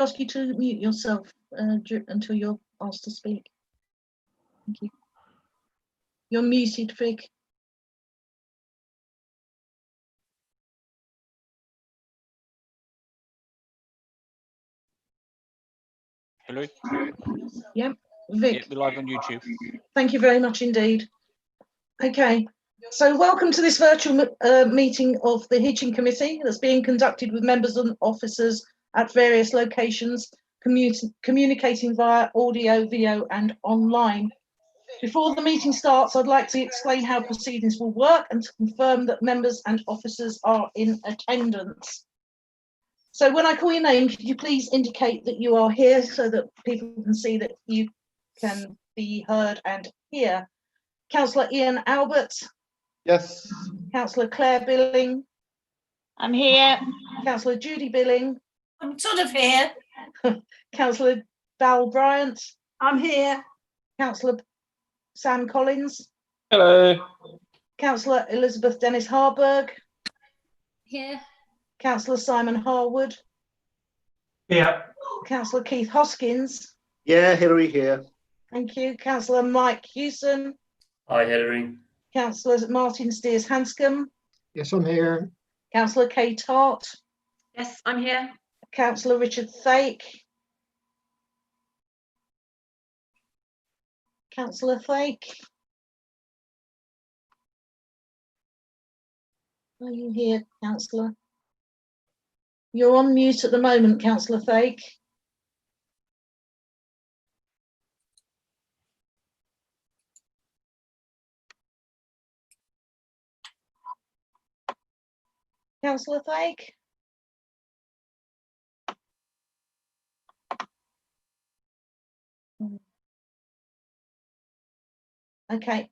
ask you to mute yourself until you're asked to speak. Thank you. You're muted, Vic. Hello? Yep, Vic. We're live on YouTube. Thank you very much indeed. Okay, so welcome to this virtual meeting of the Hitching Committee that's being conducted with members and officers at various locations, communicating via audio, video and online. Before the meeting starts, I'd like to explain how proceedings will work and to confirm that members and officers are in attendance. So when I call your name, could you please indicate that you are here so that people can see that you can be heard and hear? Councillor Ian Albert. Yes. Councillor Claire Billing. I'm here. Councillor Judy Billing. I'm sort of here. Councillor Val Bryant. I'm here. Councillor Sam Collins. Hello. Councillor Elizabeth Dennis Harburg. Here. Councillor Simon Harwood. Yeah. Councillor Keith Hoskins. Yeah, Hilary here. Thank you. Councillor Mike Hewson. Hi, Hilary. Councillor Martin Steers Hanscom. Yes, I'm here. Councillor Kay Tart. Yes, I'm here. Councillor Richard Thake. Councillor Thake. Are you here, Councillor? You're on mute at the moment, Councillor Thake. Councillor Thake? Okay.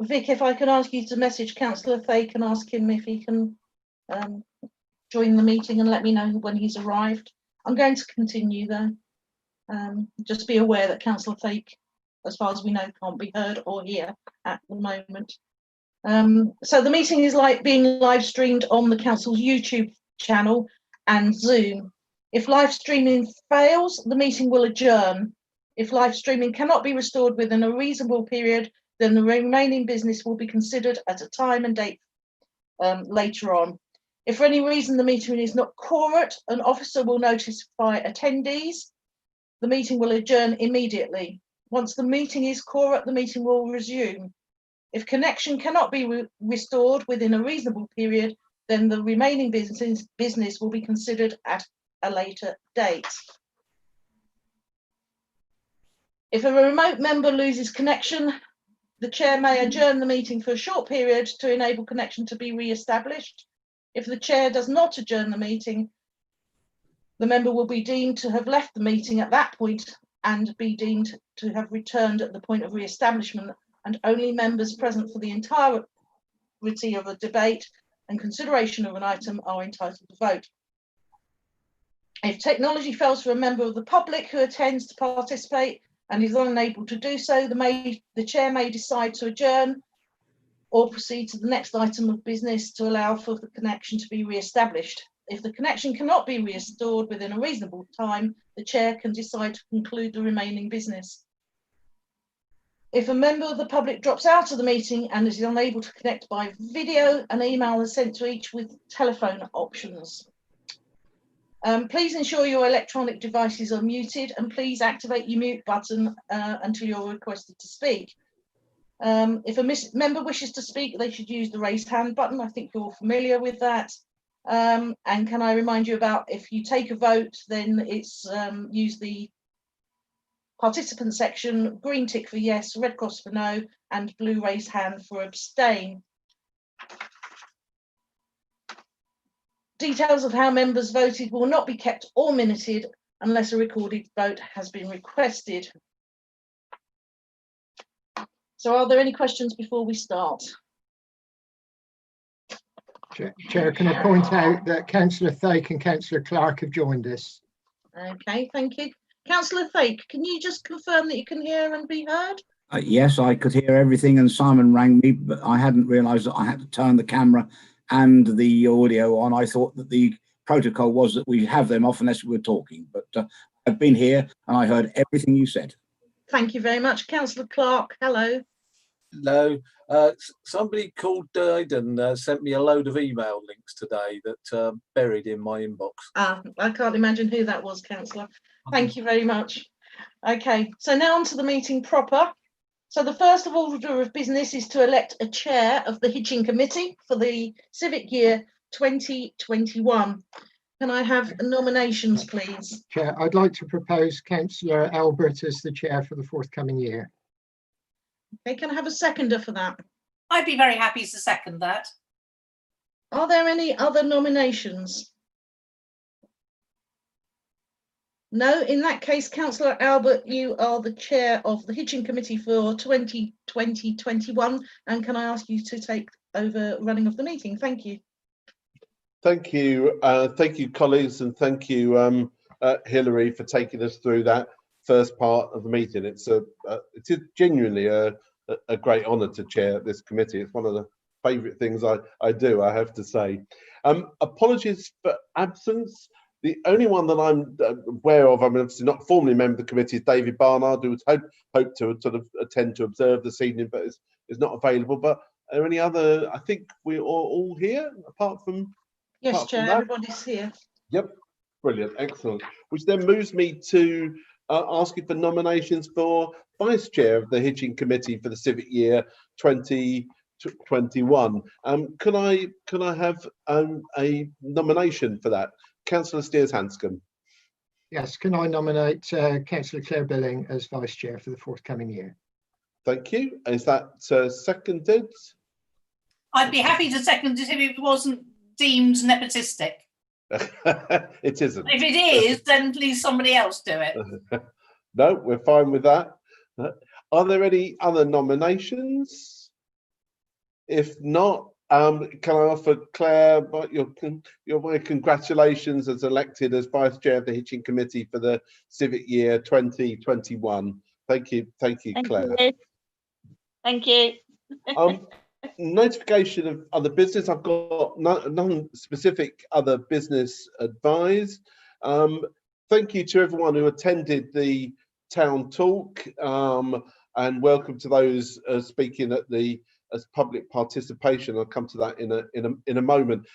Vic, if I could ask you to message Councillor Thake and ask him if he can join the meeting and let me know when he's arrived. I'm going to continue though. Just be aware that Councillor Thake, as far as we know, can't be heard or hear at the moment. So the meeting is being live streamed on the council's YouTube channel and Zoom. If live streaming fails, the meeting will adjourn. If live streaming cannot be restored within a reasonable period, then the remaining business will be considered at a time and date later on. If for any reason the meeting is not quorate, an officer will notify attendees. The meeting will adjourn immediately. Once the meeting is quorate, the meeting will resume. If connection cannot be restored within a reasonable period, then the remaining business will be considered at a later date. If a remote member loses connection, the chair may adjourn the meeting for a short period to enable connection to be re-established. If the chair does not adjourn the meeting, the member will be deemed to have left the meeting at that point and be deemed to have returned at the point of re-establishment, and only members present for the entirety of a debate and consideration of an item are entitled to vote. If technology fails for a member of the public who attends to participate and is unable to do so, the chair may decide to adjourn or proceed to the next item of business to allow for the connection to be re-established. If the connection cannot be restored within a reasonable time, the chair can decide to conclude the remaining business. If a member of the public drops out of the meeting and is unable to connect by video, an email is sent to each with telephone options. Please ensure your electronic devices are muted, and please activate your mute button until you're requested to speak. If a member wishes to speak, they should use the raised hand button. I think you're familiar with that. And can I remind you about, if you take a vote, then it's use the participant section, green tick for yes, red cross for no, and blue raised hand for abstain. Details of how members voted will not be kept or minuted unless a recorded vote has been requested. So are there any questions before we start? Chair, can I point out that Councillor Thake and Councillor Clark have joined us? Okay, thank you. Councillor Thake, can you just confirm that you can hear and be heard? Yes, I could hear everything, and Simon rang me, but I hadn't realised that I had to turn the camera and the audio on. I thought that the protocol was that we have them off unless we were talking. But I've been here and I heard everything you said. Thank you very much. Councillor Clark, hello. Hello. Somebody called Dyden sent me a load of email links today that buried in my inbox. I can't imagine who that was, Councillor. Thank you very much. Okay, so now on to the meeting proper. So the first of order of business is to elect a chair of the Hitching committee for the civic year 2021. Can I have nominations, please? Chair, I'd like to propose Councillor Albert as the chair for the forthcoming year. Okay, can I have a seconder for that? I'd be very happy to second that. Are there any other nominations? No, in that case, Councillor Albert, you are the chair of the Hitching committee for 2020-21, and can I ask you to take over running of the meeting? Thank you. Thank you, colleagues, and thank you, Hilary, for taking us through that first part of the meeting. It is genuinely a great honour to chair this committee. It's one of the favourite things I do, I have to say. Apologies for absence. The only one that I'm aware of, I'm obviously not formally a member of the committee, is David Barnard, who would hope to sort of attend to observe this evening, but is not available. But are there any other? I think we're all here, apart from. Yes, Chair, everybody's here. Yep, brilliant, excellent. Which then moves me to asking for nominations for Vice Chair of the Hitching Committee for the Civic Year 2021. Can I have a nomination for that? Councillor Steers-Hanscom. Yes, can I nominate Councillor Claire Billing as Vice Chair for the forthcoming year? Thank you. Is that seconded? I'd be happy to second it if it wasn't deemed nepotistic. It isn't. If it is, then please somebody else do it. No, we're fine with that. Are there any other nominations? If not, can I offer Claire your congratulations as elected as Vice Chair of the Hitching Committee for the Civic Year 2021. Thank you, Claire. Thank you. Notification of other business. I've got none specific other business advised. Thank you to everyone who attended the town talk, and welcome to those speaking at as public participation. I'll come to that in a moment.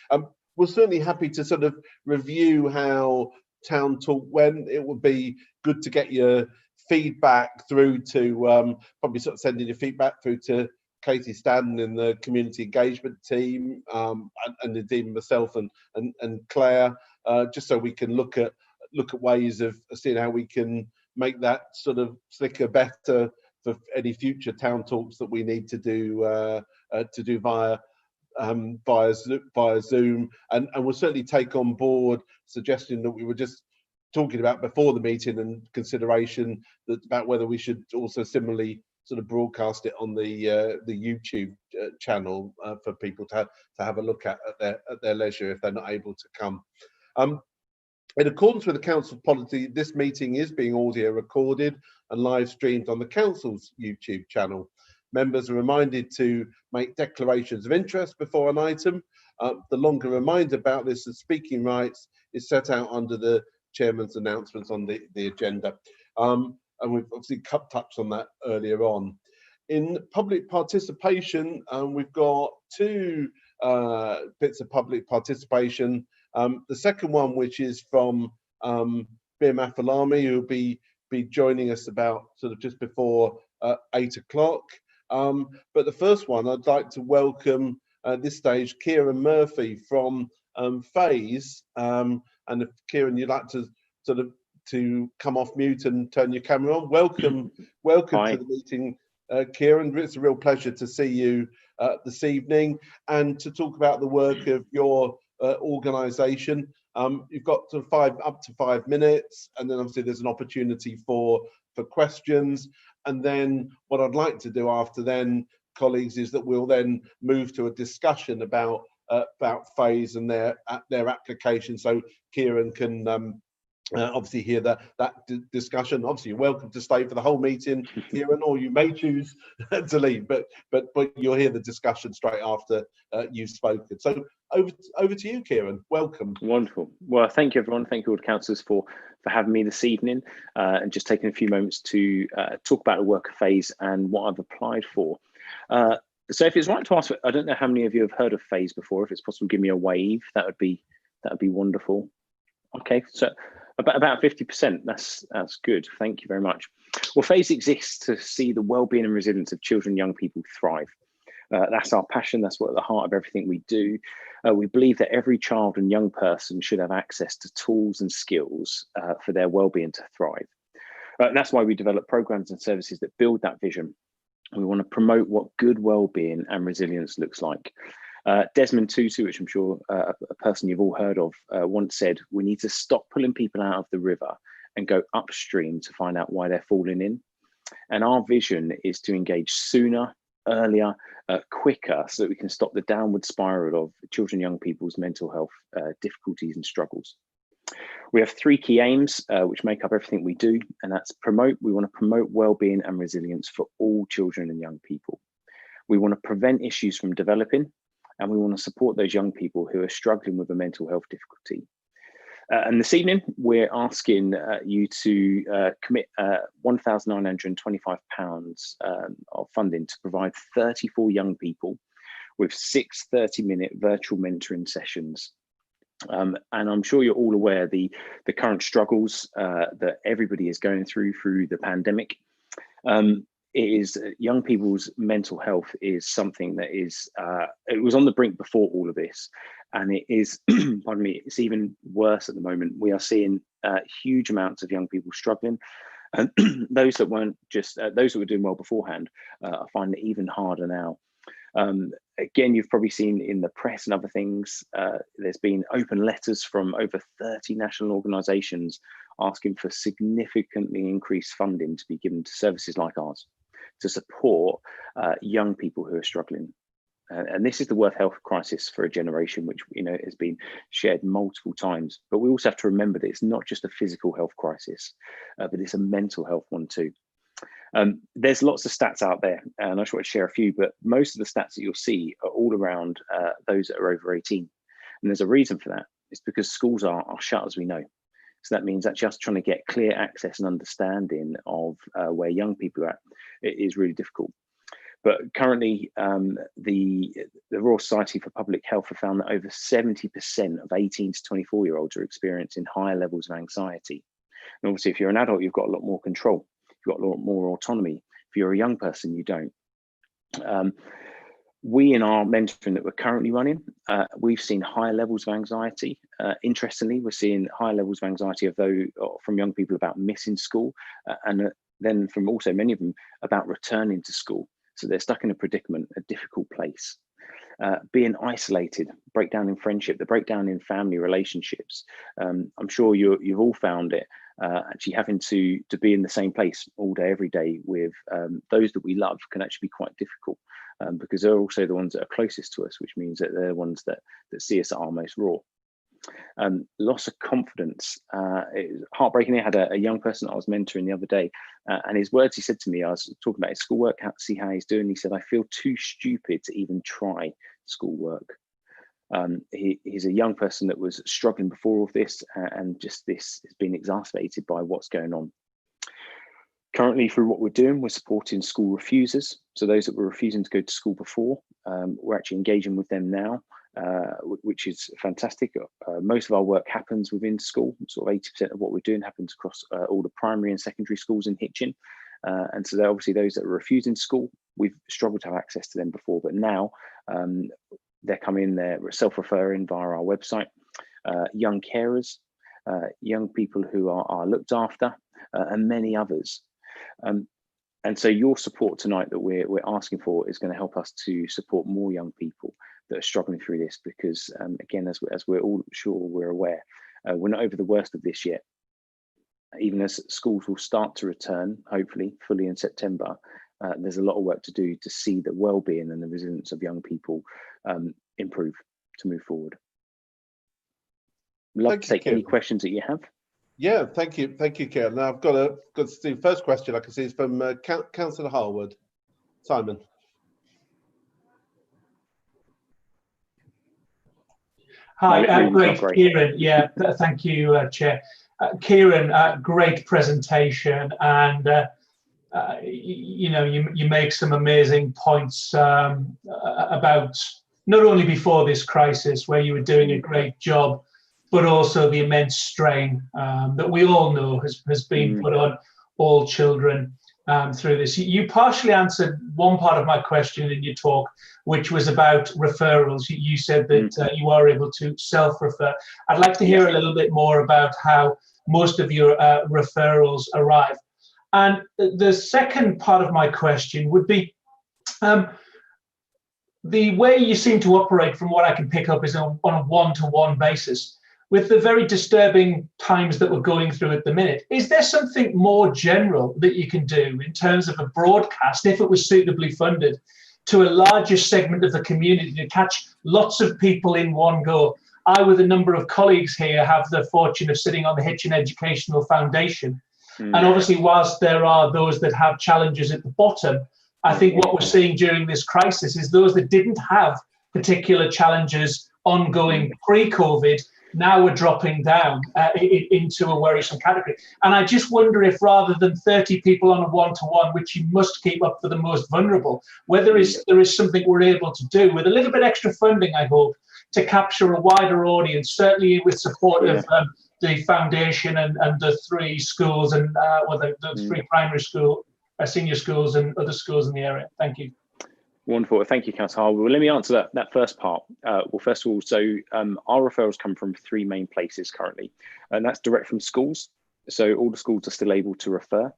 We're certainly happy to sort of review how town talk went. It would be good to get your feedback through to probably sort of sending your feedback through to Katie Stanton in the community engagement team, and indeed myself and Claire, just so we can look at ways of seeing how we can make that sort of slicker, better for any future town talks that we need to do via Zoom, and we'll certainly take on board suggestion that we were just talking about before the meeting and consideration about whether we should also similarly sort of broadcast it on the YouTube channel for people to have a look at their leisure if they're not able to come. In accordance with the council policy, this meeting is being audio recorded and live streamed on the council's YouTube channel. Members are reminded to make declarations of interest before an item. The longer reminder about this and speaking rights is set out under the chairman's announcements on the agenda. And we've obviously touched on that earlier on. In public participation, we've got two bits of public participation. The second one, which is from Bir Mafalami, who will be joining us about sort of just before 8 o'clock. But the first one, I'd like to welcome at this stage Kieran Murphy from Phase. And if Kieran, you'd like to sort of come off mute and turn your camera on. Welcome Hi. to the meeting, Kieran. It's a real pleasure to see you this evening and to talk about the work of your organisation. You've got sort of up to 5 minutes, and then obviously there's an opportunity for questions. And then what I'd like to do after then, colleagues, is that we'll then move to a discussion about Phase and their application. So Kieran can obviously hear that discussion. Obviously, you're welcome to stay for the whole meeting, Kieran, or you may choose to leave. But you'll hear the discussion straight after you've spoken. So over to you, Kieran. Welcome. Wonderful. Well, thank you, everyone. Thank you, all the councillors, for having me this evening and just taking a few moments to talk about the worker phase and what I've applied for. So if it's right to ask, I don't know how many of you have heard of phase before. If it's possible, give me a wave. That would be wonderful. Okay, so about 50%. That's good. Thank you very much. Well, phase exists to see the well-being and resilience of children and young people thrive. That's our passion. That's what at the heart of everything we do. We believe that every child and young person should have access to tools and skills for their well-being to thrive. That's why we develop programs and services that build that vision. We want to promote what good well-being and resilience looks like. Desmond Tutu, which I'm sure a person you've all heard of, once said, we need to stop pulling people out of the river and go upstream to find out why they're falling in. And our vision is to engage sooner, earlier, quicker, so that we can stop the downward spiral of children and young people's mental health difficulties and struggles. We have 3 key aims which make up everything we do, and that's promote. We want to promote well-being and resilience for all children and young people. We want to prevent issues from developing, and we want to support those young people who are struggling with a mental health difficulty. And this evening, we're asking you to commit £1,925 of funding to provide 34 young people with 6 30-minute virtual mentoring sessions. And I'm sure you're all aware the current struggles that everybody is going through the pandemic. Young people's mental health is something that is, it was on the brink before all of this, and it is, pardon me, it's even worse at the moment. We are seeing huge amounts of young people struggling, and those that weren't just, those that were doing well beforehand are finding it even harder now. Again, you've probably seen in the press and other things, there's been open letters from over 30 national organisations asking for significantly increased funding to be given to services like ours to support young people who are struggling. And this is the worst health crisis for a generation, which has been shared multiple times. But we also have to remember that it's not just a physical health crisis, but it's a mental health one too. There's lots of stats out there, and I just want to share a few, but most of the stats that you'll see are all around those that are over 18. And there's a reason for that. It's because schools are shut, as we know. So that means that just trying to get clear access and understanding of where young people are at, it is really difficult. But currently, the Royal Society for Public Health have found that over 70% of 18 to 24-year-olds are experiencing higher levels of anxiety. And obviously, if you're an adult, you've got a lot more control. You've got a lot more autonomy. If you're a young person, you don't. We, in our mentoring that we're currently running, we've seen higher levels of anxiety. Interestingly, we're seeing higher levels of anxiety from young people about missing school, and then from also many of them about returning to school. So they're stuck in a predicament, a difficult place. Being isolated, breakdown in friendship, the breakdown in family relationships. I'm sure you've all found it. Actually having to be in the same place all day, every day with those that we love can actually be quite difficult because they're also the ones that are closest to us, which means that they're the ones that see us at our most raw. Loss of confidence. It was heartbreaking. I had a young person I was mentoring the other day, and his words, he said to me, I was talking about his schoolwork, see how he's doing. He said, I feel too stupid to even try schoolwork. He's a young person that was struggling before all this, and just this has been exacerbated by what's going on. Currently, through what we're doing, we're supporting school refusers. So those that were refusing to go to school before, we're actually engaging with them now, which is fantastic. Most of our work happens within school. Sort of 80% of what we're doing happens across all the primary and secondary schools in Hitchin. And so they're obviously those that are refusing school. We've struggled to have access to them before, but now they're coming, they're self-referring via our website, young carers, young people who are looked after, and many others. And so your support tonight that we're asking for is going to help us to support more young people that are struggling through this, because again, as we're all sure we're aware, we're not over the worst of this yet. Even as schools will start to return, hopefully fully in September, there's a lot of work to do to see the well-being and the resilience of young people improve to move forward. Love to take any questions that you have. Yeah, thank you, Kieran. Now I've got to see. First question I can see is from Councillor Harwood. Simon. Hi, great, Kieran. Yeah, thank you, Chair. Kieran, great presentation, and you make some amazing points about not only before this crisis, where you were doing a great job, but also the immense strain that we all know has been put on all children through this. You partially answered one part of my question in your talk, which was about referrals. You said that you are able to self-refer. I'd like to hear a little bit more about how most of your referrals arrive. And the second part of my question would be, the way you seem to operate, from what I can pick up, is on a one-to-one basis. With the very disturbing times that we're going through at the minute, is there something more general that you can do in terms of a broadcast, if it was suitably funded, to a larger segment of the community to catch lots of people in one go? I, with a number of colleagues here, have the fortune of sitting on the Hitchin Educational Foundation. And obviously, whilst there are those that have challenges at the bottom, I think what we're seeing during this crisis is those that didn't have particular challenges ongoing pre-COVID now we're dropping down into a worrisome category. And I just wonder if, rather than 30 people on a one-to-one, which you must keep up for the most vulnerable, whether there is something we're able to do with a little bit extra funding, I hope, to capture a wider audience, certainly with support of the foundation and the three schools and the three primary school, senior schools and other schools in the area. Thank you. Wonderful. Thank you, Councillor Harwood. Well, let me answer that first part. Well, first of all, so our referrals come from three main places currently, and that's direct from schools. So all the schools are still able to refer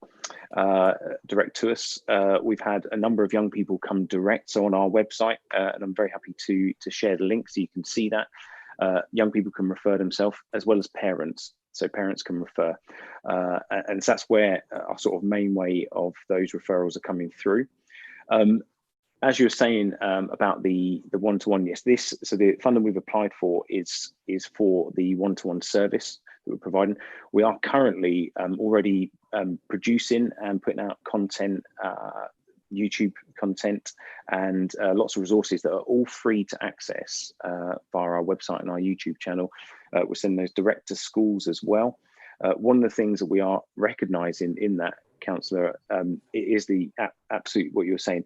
direct to us. We've had a number of young people come direct, so on our website, and I'm very happy to share the link so you can see that. Young people can refer themselves, as well as parents. So parents can refer, and so that's where our sort of main way of those referrals are coming through. As you were saying about the one-to-one, yes, so the funding we've applied for is for the one-to-one service that we're providing. We are currently already producing and putting out content, YouTube content, and lots of resources that are all free to access via our website and our YouTube channel. We're sending those direct to schools as well. One of the things that we are recognising in that, Councillor, is the absolute what you were saying.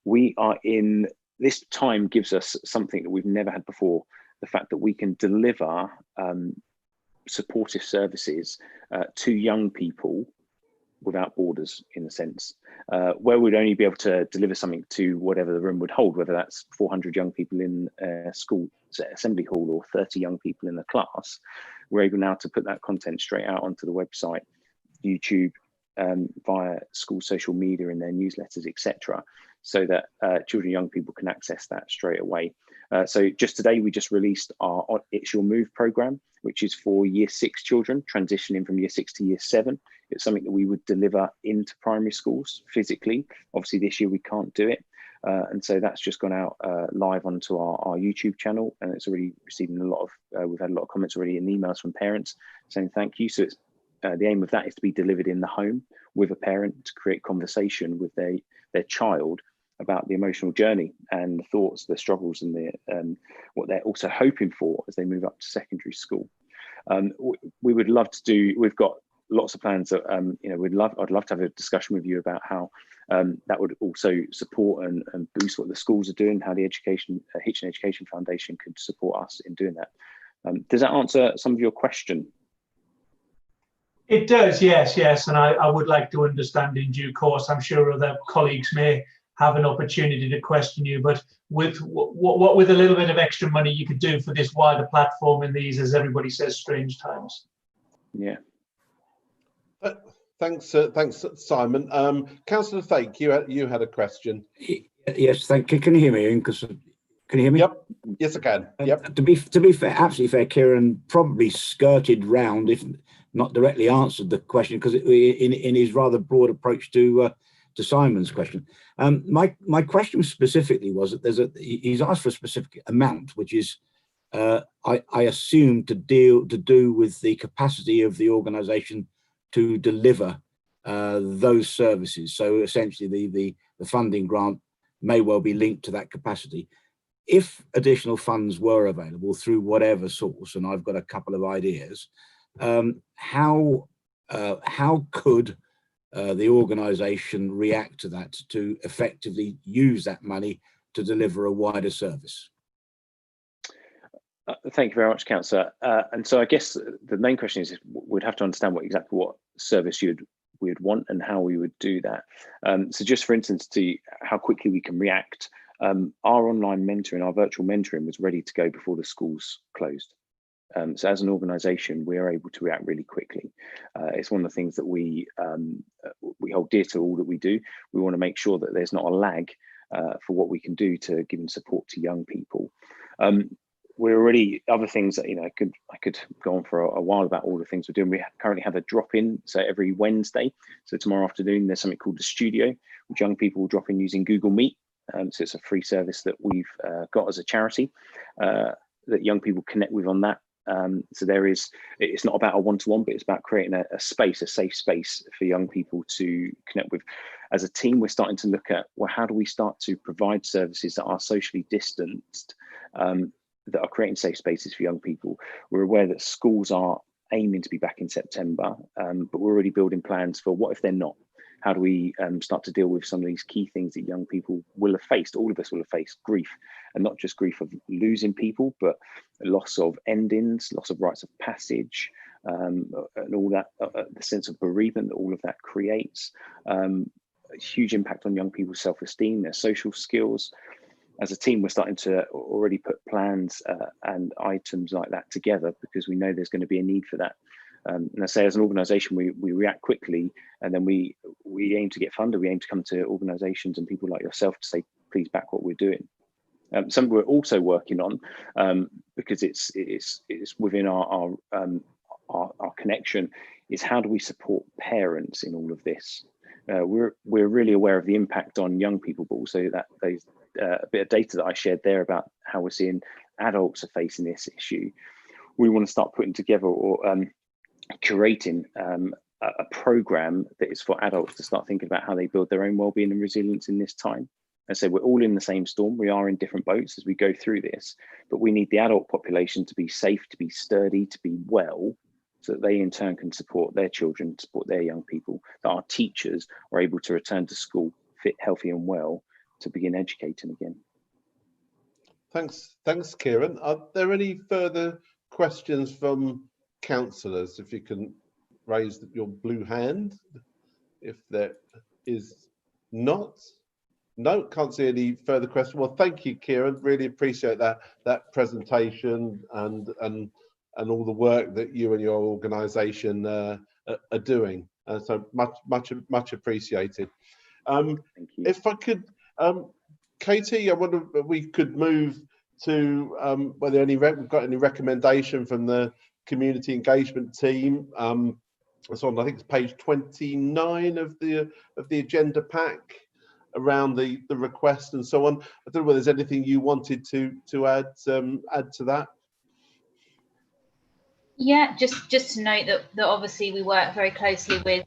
We are in this time gives us something that we've never had before. The fact that we can deliver supportive services to young people without borders, in a sense, where we'd only be able to deliver something to whatever the room would hold, whether that's 400 young people in a school assembly hall or 30 young people in a class. We're able now to put that content straight out onto the website, YouTube, via school social media and their newsletters, etc., so that children and young people can access that straight away. So just today, we just released our It's Your Move programme, which is for Year 6 children transitioning from Year 6 to Year 7. It's something that we would deliver into primary schools physically. Obviously, this year we can't do it. And so that's just gone out live onto our YouTube channel, and it's already receiving a lot of, we've had a lot of comments already and emails from parents saying thank you. So it's the aim of that is to be delivered in the home with a parent to create conversation with their child about the emotional journey and the thoughts, the struggles, and what they're also hoping for as they move up to secondary school. We would love to do. We've got lots of plans that I'd love to have a discussion with you about how that would also support and boost what the schools are doing, how the Hitchin Education Foundation could support us in doing that. Does that answer some of your question? It does, yes, and I would like to understand in due course. I'm sure other colleagues may have an opportunity to question you, but with what with a little bit of extra money you could do for this wider platform in these, as everybody says, strange times. Yeah. Thanks, Simon. Councillor Fake, you had a question. Yes, thank you. Can you hear me? Because can you hear me? Yep. Yes, I can. Yep. To be fair, absolutely fair, Kieran probably skirted round, if not directly answered the question, because in his rather broad approach to Simon's question. My question specifically was that he's asked for a specific amount, which is I assume to do with the capacity of the organisation to deliver those services. So essentially, the funding grant may well be linked to that capacity. If additional funds were available through whatever source, and I've got a couple of ideas, how could the organisation react to that to effectively use that money to deliver a wider service? Thank you very much, Councillor. And so I guess the main question is we'd have to understand exactly what service we'd want and how we would do that. So just for instance, to how quickly we can react, our online mentoring, our virtual mentoring was ready to go before the schools closed. So as an organisation, we are able to react really quickly. It's one of the things that we hold dear to all that we do. We want to make sure that there's not a lag for what we can do to give support to young people. We're already other things that I could go on for a while about all the things we're doing. We currently have a drop-in, so every Wednesday. So tomorrow afternoon, there's something called the Studio, which young people will drop in using Google Meet. So it's a free service that we've got as a charity that young people connect with on that. So it's not about a one-to-one, but it's about creating a space, a safe space for young people to connect with. As a team, we're starting to look at, well, how do we start to provide services that are socially distanced, that are creating safe spaces for young people. We're aware that schools are aiming to be back in September, but we're already building plans for what if they're not? How do we start to deal with some of these key things that young people will have faced? All of us will have faced grief, and not just grief of losing people, but loss of endings, loss of rites of passage, and all that, the sense of bereavement that all of that creates. A huge impact on young people's self-esteem, their social skills. As a team, we're starting to already put plans and items like that together because we know there's going to be a need for that. And I say, as an organisation, we react quickly, and then we aim to get funded. We aim to come to organisations and people like yourself to say, please back what we're doing. Something we're also working on, because it's within our connection, is how do we support parents in all of this? We're really aware of the impact on young people, but also that those a bit of data that I shared there about how we're seeing adults are facing this issue. We want to start putting together or curating a program that is for adults to start thinking about how they build their own well-being and resilience in this time. And so we're all in the same storm. We are in different boats as we go through this, but we need the adult population to be safe, to be sturdy, to be well, so that they in turn can support their children, support their young people, that our teachers are able to return to school fit, healthy and well to begin educating again. Thanks, Kieran. Are there any further questions from councillors? If you can raise your blue hand. If there is not, no, can't see any further questions. Well, thank you, Kieran. Really appreciate that presentation and all the work that you and your organisation are doing. So much appreciated. Thank you. If I could, Katie, I wonder if we could move to whether we've got any recommendation from the community engagement team. It's on, I think it's page 29 of the agenda pack around the request and so on. I don't know whether there's anything you wanted to add to that. Yeah, just to note that obviously we work very closely with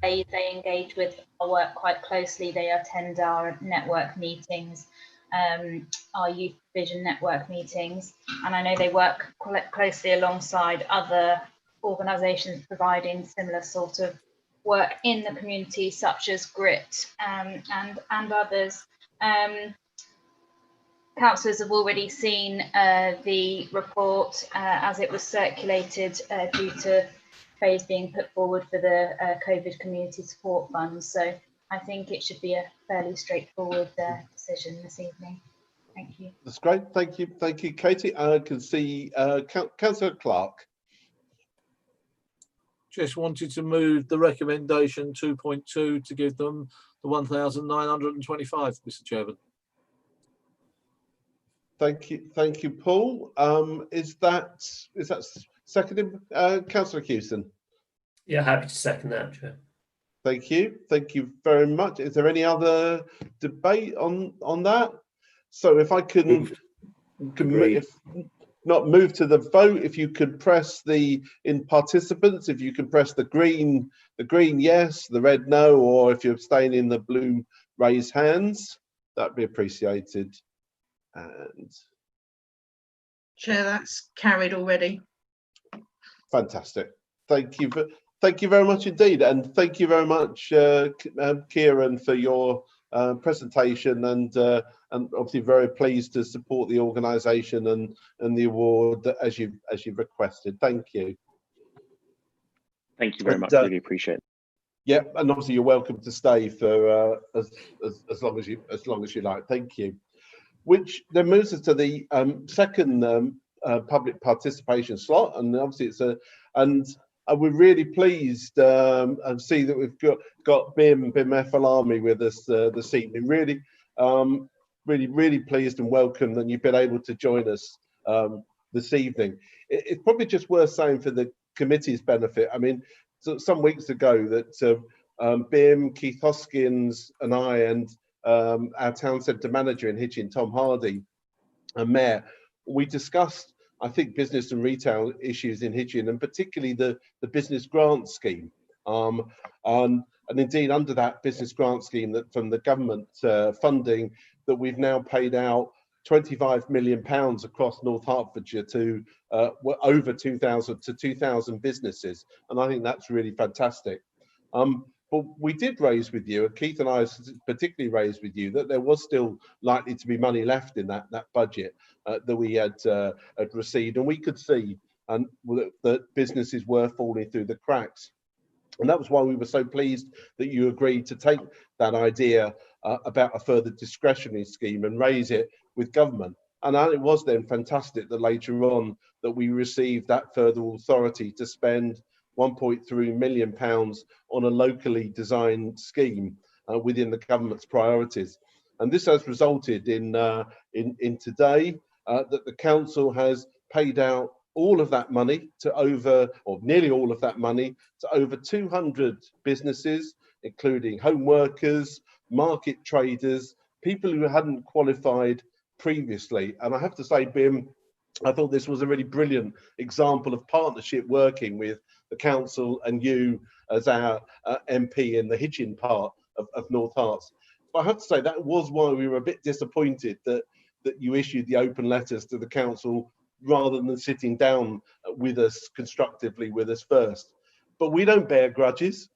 FAID. They engage with our work quite closely. They attend our network meetings, our Youth Vision network meetings, and I know they work closely alongside other organisations providing similar sort of work in the community, such as GRIT and others. Councillors have already seen the report as it was circulated due to phase being put forward for the COVID Community Support Fund. So I think it should be a fairly straightforward decision this evening. Thank you. That's great. Thank you, Katie. I can see Councillor Clark. Just wanted to move the recommendation 2.2 to give them the 1,925, Mr. Chairman. Thank you, Paul. Is that seconded, Councillor Hewson? Yeah, happy to second that, Chair. Thank you very much. Is there any other debate on that? So if I can, not, move to the vote. If you could press in participants, if you can press the green yes, the red no, or if you're abstaining, the blue raise hands, that'd be appreciated. And Chair, that's carried already. fantastic. Thank you very much indeed, and thank you very much, Kieran, for your presentation, and obviously very pleased to support the organisation and the award that, as you've requested. Thank you. Thank you very much. Really appreciate it. Yeah, and obviously you're welcome to stay for as long as you like. Thank you. Which then moves us to the second public participation slot, and obviously we're really pleased and see that we've got Bim FLARMI with us this evening. Really pleased and welcome that you've been able to join us this evening. It's probably just worth saying for the committee's benefit. I mean, so some weeks ago that Bim, Keith Hoskins, and I, and our town centre manager in Hitchin, Tom Hardy, and Mayor, we discussed, I think, business and retail issues in Hitchin, and particularly the business grant scheme. And indeed, under that business grant scheme, that from the government funding, that we've now paid out £25 million across North Hertfordshire to over 2,000 businesses, and I think that's really fantastic. But we did raise with you, and Keith and I particularly raised with you, that there was still likely to be money left in that budget that we had received, and we could see that businesses were falling through the cracks. And that was why we were so pleased that you agreed to take that idea about a further discretionary scheme and raise it with government. And it was then fantastic that later on that we received that further authority to spend £1.3 million on a locally designed scheme within the government's priorities. And this has resulted in today that the council has paid out all of that money to nearly all of that money to over 200 businesses, including home workers, market traders, people who hadn't qualified previously. And I have to say, Bim, I thought this was a really brilliant example of partnership working with the council and you as our MP in the Hitchin part of North Herts. But I have to say that was why we were a bit disappointed that you issued the open letters to the council rather than sitting down with us constructively with us first. But we don't bear grudges.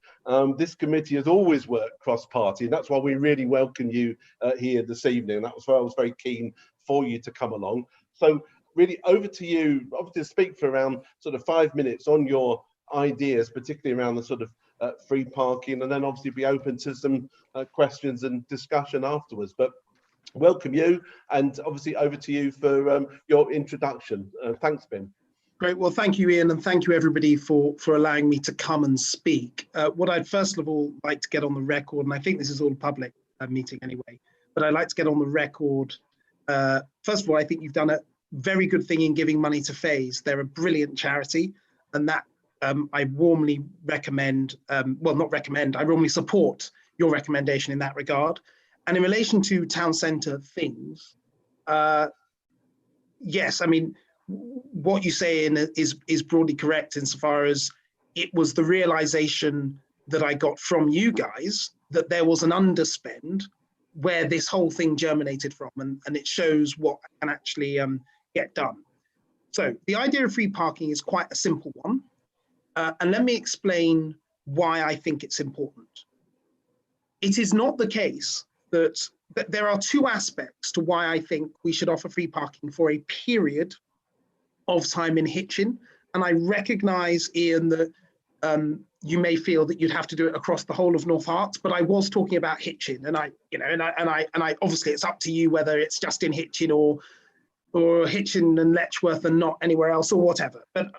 This committee has always worked cross-party, and that's why we really welcome you here this evening. And that was why I was very keen for you to come along. So really over to you, obviously, to speak for around sort of 5 minutes on your ideas, particularly around the sort of free parking, and then obviously be open to some questions and discussion afterwards. But welcome you, and obviously over to you for your introduction. Thanks, Ben. Great. Well, thank you, Ian, and thank you, everybody, for allowing me to come and speak. What I'd first of all like to get on the record, and I think this is all a public meeting anyway, but I'd like to get on the record. First of all, I think you've done a very good thing in giving money to FAYS. They're a brilliant charity, and that I warmly recommend, well, not recommend, I warmly support your recommendation in that regard. And in relation to town centre things, yes, I mean, what you say is broadly correct insofar as it was the realization that I got from you guys that there was an underspend where this whole thing germinated from, and it shows what can actually get done. So the idea of free parking is quite a simple one, and let me explain why I think it's important. It is not the case that there are two aspects to why I think we should offer free parking for a period of time in Hitchin, and I recognise, Ian, that you may feel that you'd have to do it across the whole of North Herts, but I was talking about Hitchin, and I obviously it's up to you whether it's just in Hitchin or Hitchin and Letchworth and not anywhere else or whatever. But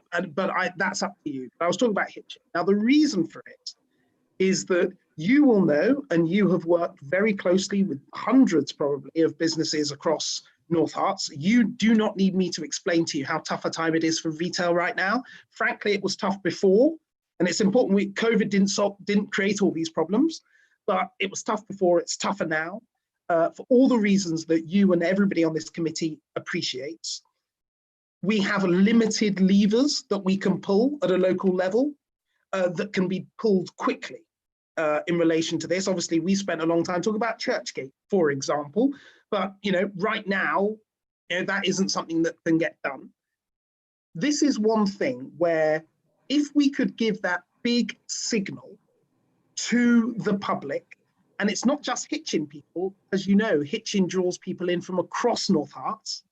that's up to you. I was talking about Hitchin. Now the reason for it is that you will know, and you have worked very closely with hundreds probably of businesses across North Herts. You do not need me to explain to you how tough a time it is for retail right now. Frankly, it was tough before, and it's important. COVID didn't create all these problems, but it was tough before. It's tougher now, for all the reasons that you and everybody on this committee appreciates. we have limited levers that we can pull at a local level that can be pulled quickly in relation to this. Obviously, we spent a long time talking about Churchgate, for example, but right now, that isn't something that can get done. This is one thing where if we could give that big signal to the public, and it's not just Hitchin people, as you know, Hitchin draws people in from across North Herts.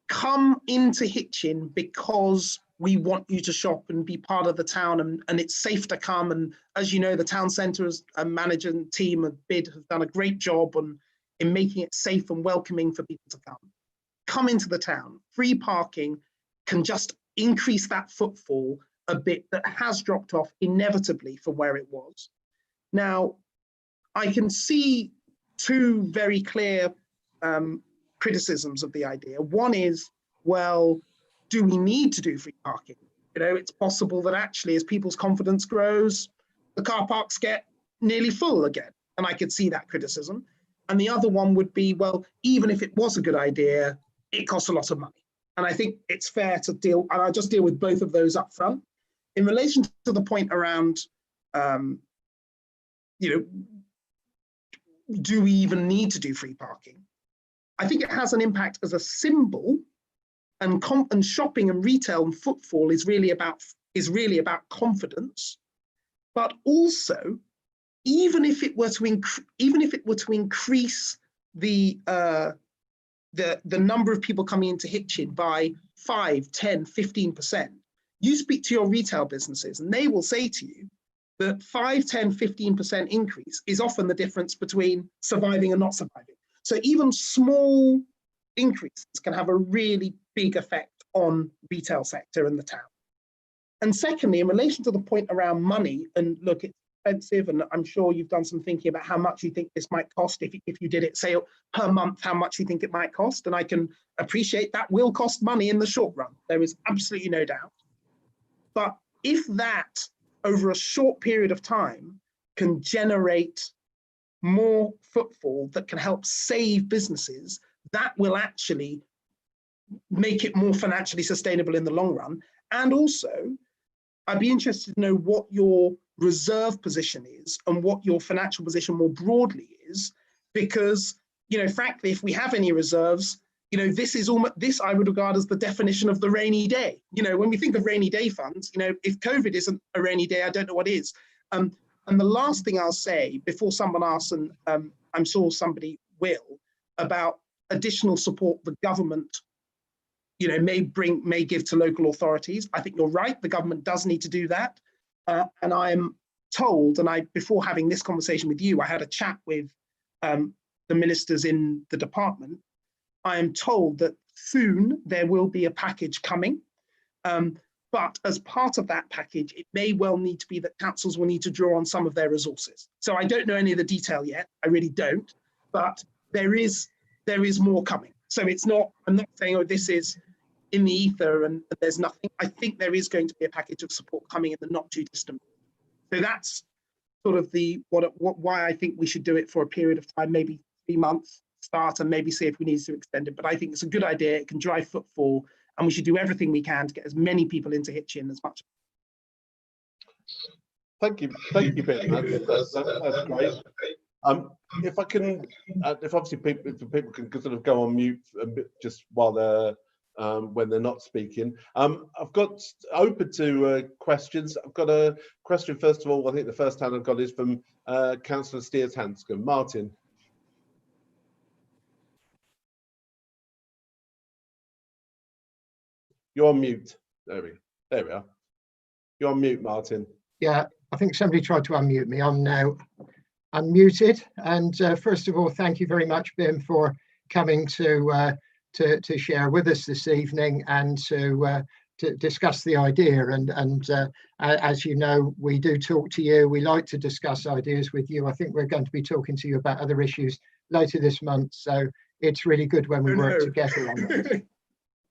Come into Hitchin because we want you to shop and be part of the town, and it's safe to come. And as you know, the town centre manager and team of BID have done a great job in making it safe and welcoming for people to come. Come into the town. Free parking can just increase that footfall a bit that has dropped off inevitably from where it was. Now, I can see two very clear criticisms of the idea. One is, well, do we need to do free parking? It's possible that actually as people's confidence grows, the car parks get nearly full again. And I could see that criticism. And the other one would be, well, even if it was a good idea, it costs a lot of money. And I think it's fair to deal, and I'll just deal with both of those up front. In relation to the point around, do we even need to do free parking? I think it has an impact as a symbol, and shopping and retail and footfall is really about confidence. But also, even if it were to increase the number of people coming into Hitchin by 5, 10, 15%, you speak to your retail businesses and they will say to you that 5, 10, 15% increase is often the difference between surviving and not surviving. So even small increases can have a really big effect on retail sector and the town. And secondly, in relation to the point around money, and look, it's expensive, and I'm sure you've done some thinking about how much you think this might cost if you did it, say, per month, how much you think it might cost. And I can appreciate that will cost money in the short run. There is absolutely no doubt. But if that, over a short period of time, can generate more footfall that can help save businesses, that will actually make it more financially sustainable in the long run. And also, I'd be interested to know what your reserve position is and what your financial position more broadly is, because, frankly, if we have any reserves, this I would regard as the definition of the rainy day. When we think of rainy day funds, if COVID isn't a rainy day, I don't know what is. And the last thing I'll say before someone asks, and I'm sure somebody will, about additional support the government may give to local authorities. I think you're right, the government does need to do that. And I'm told, and before having this conversation with you, I had a chat with the ministers in the department. I am told that soon there will be a package coming. But as part of that package, it may well need to be that councils will need to draw on some of their resources. So I don't know any of the detail yet, I really don't, but there is more coming. So I'm not saying, oh, this is in the ether and there's nothing. I think there is going to be a package of support coming in the not too distant. So that's sort of why I think we should do it for a period of time, maybe 3 months, start and maybe see if we need to extend it. But I think it's a good idea. It can drive footfall, and we should do everything we can to get as many people into Hitchin as much. Thank you, Ben. That's great. If I can, if obviously people can sort of go on mute just while they're when they're not speaking. I've got open to questions. I've got a question first of all. I think the first hand I've got is from Councillor Steers-Hanscom. Martin. You're on mute. There we are. You're on mute, Martin. Yeah, I think somebody tried to unmute me. I'm now unmuted. And first of all, thank you very much, Bim, for coming to share with us this evening and to discuss the idea. And as you know, we do talk to you. We like to discuss ideas with you. I think we're going to be talking to you about other issues later this month. So it's really good when we work together on this.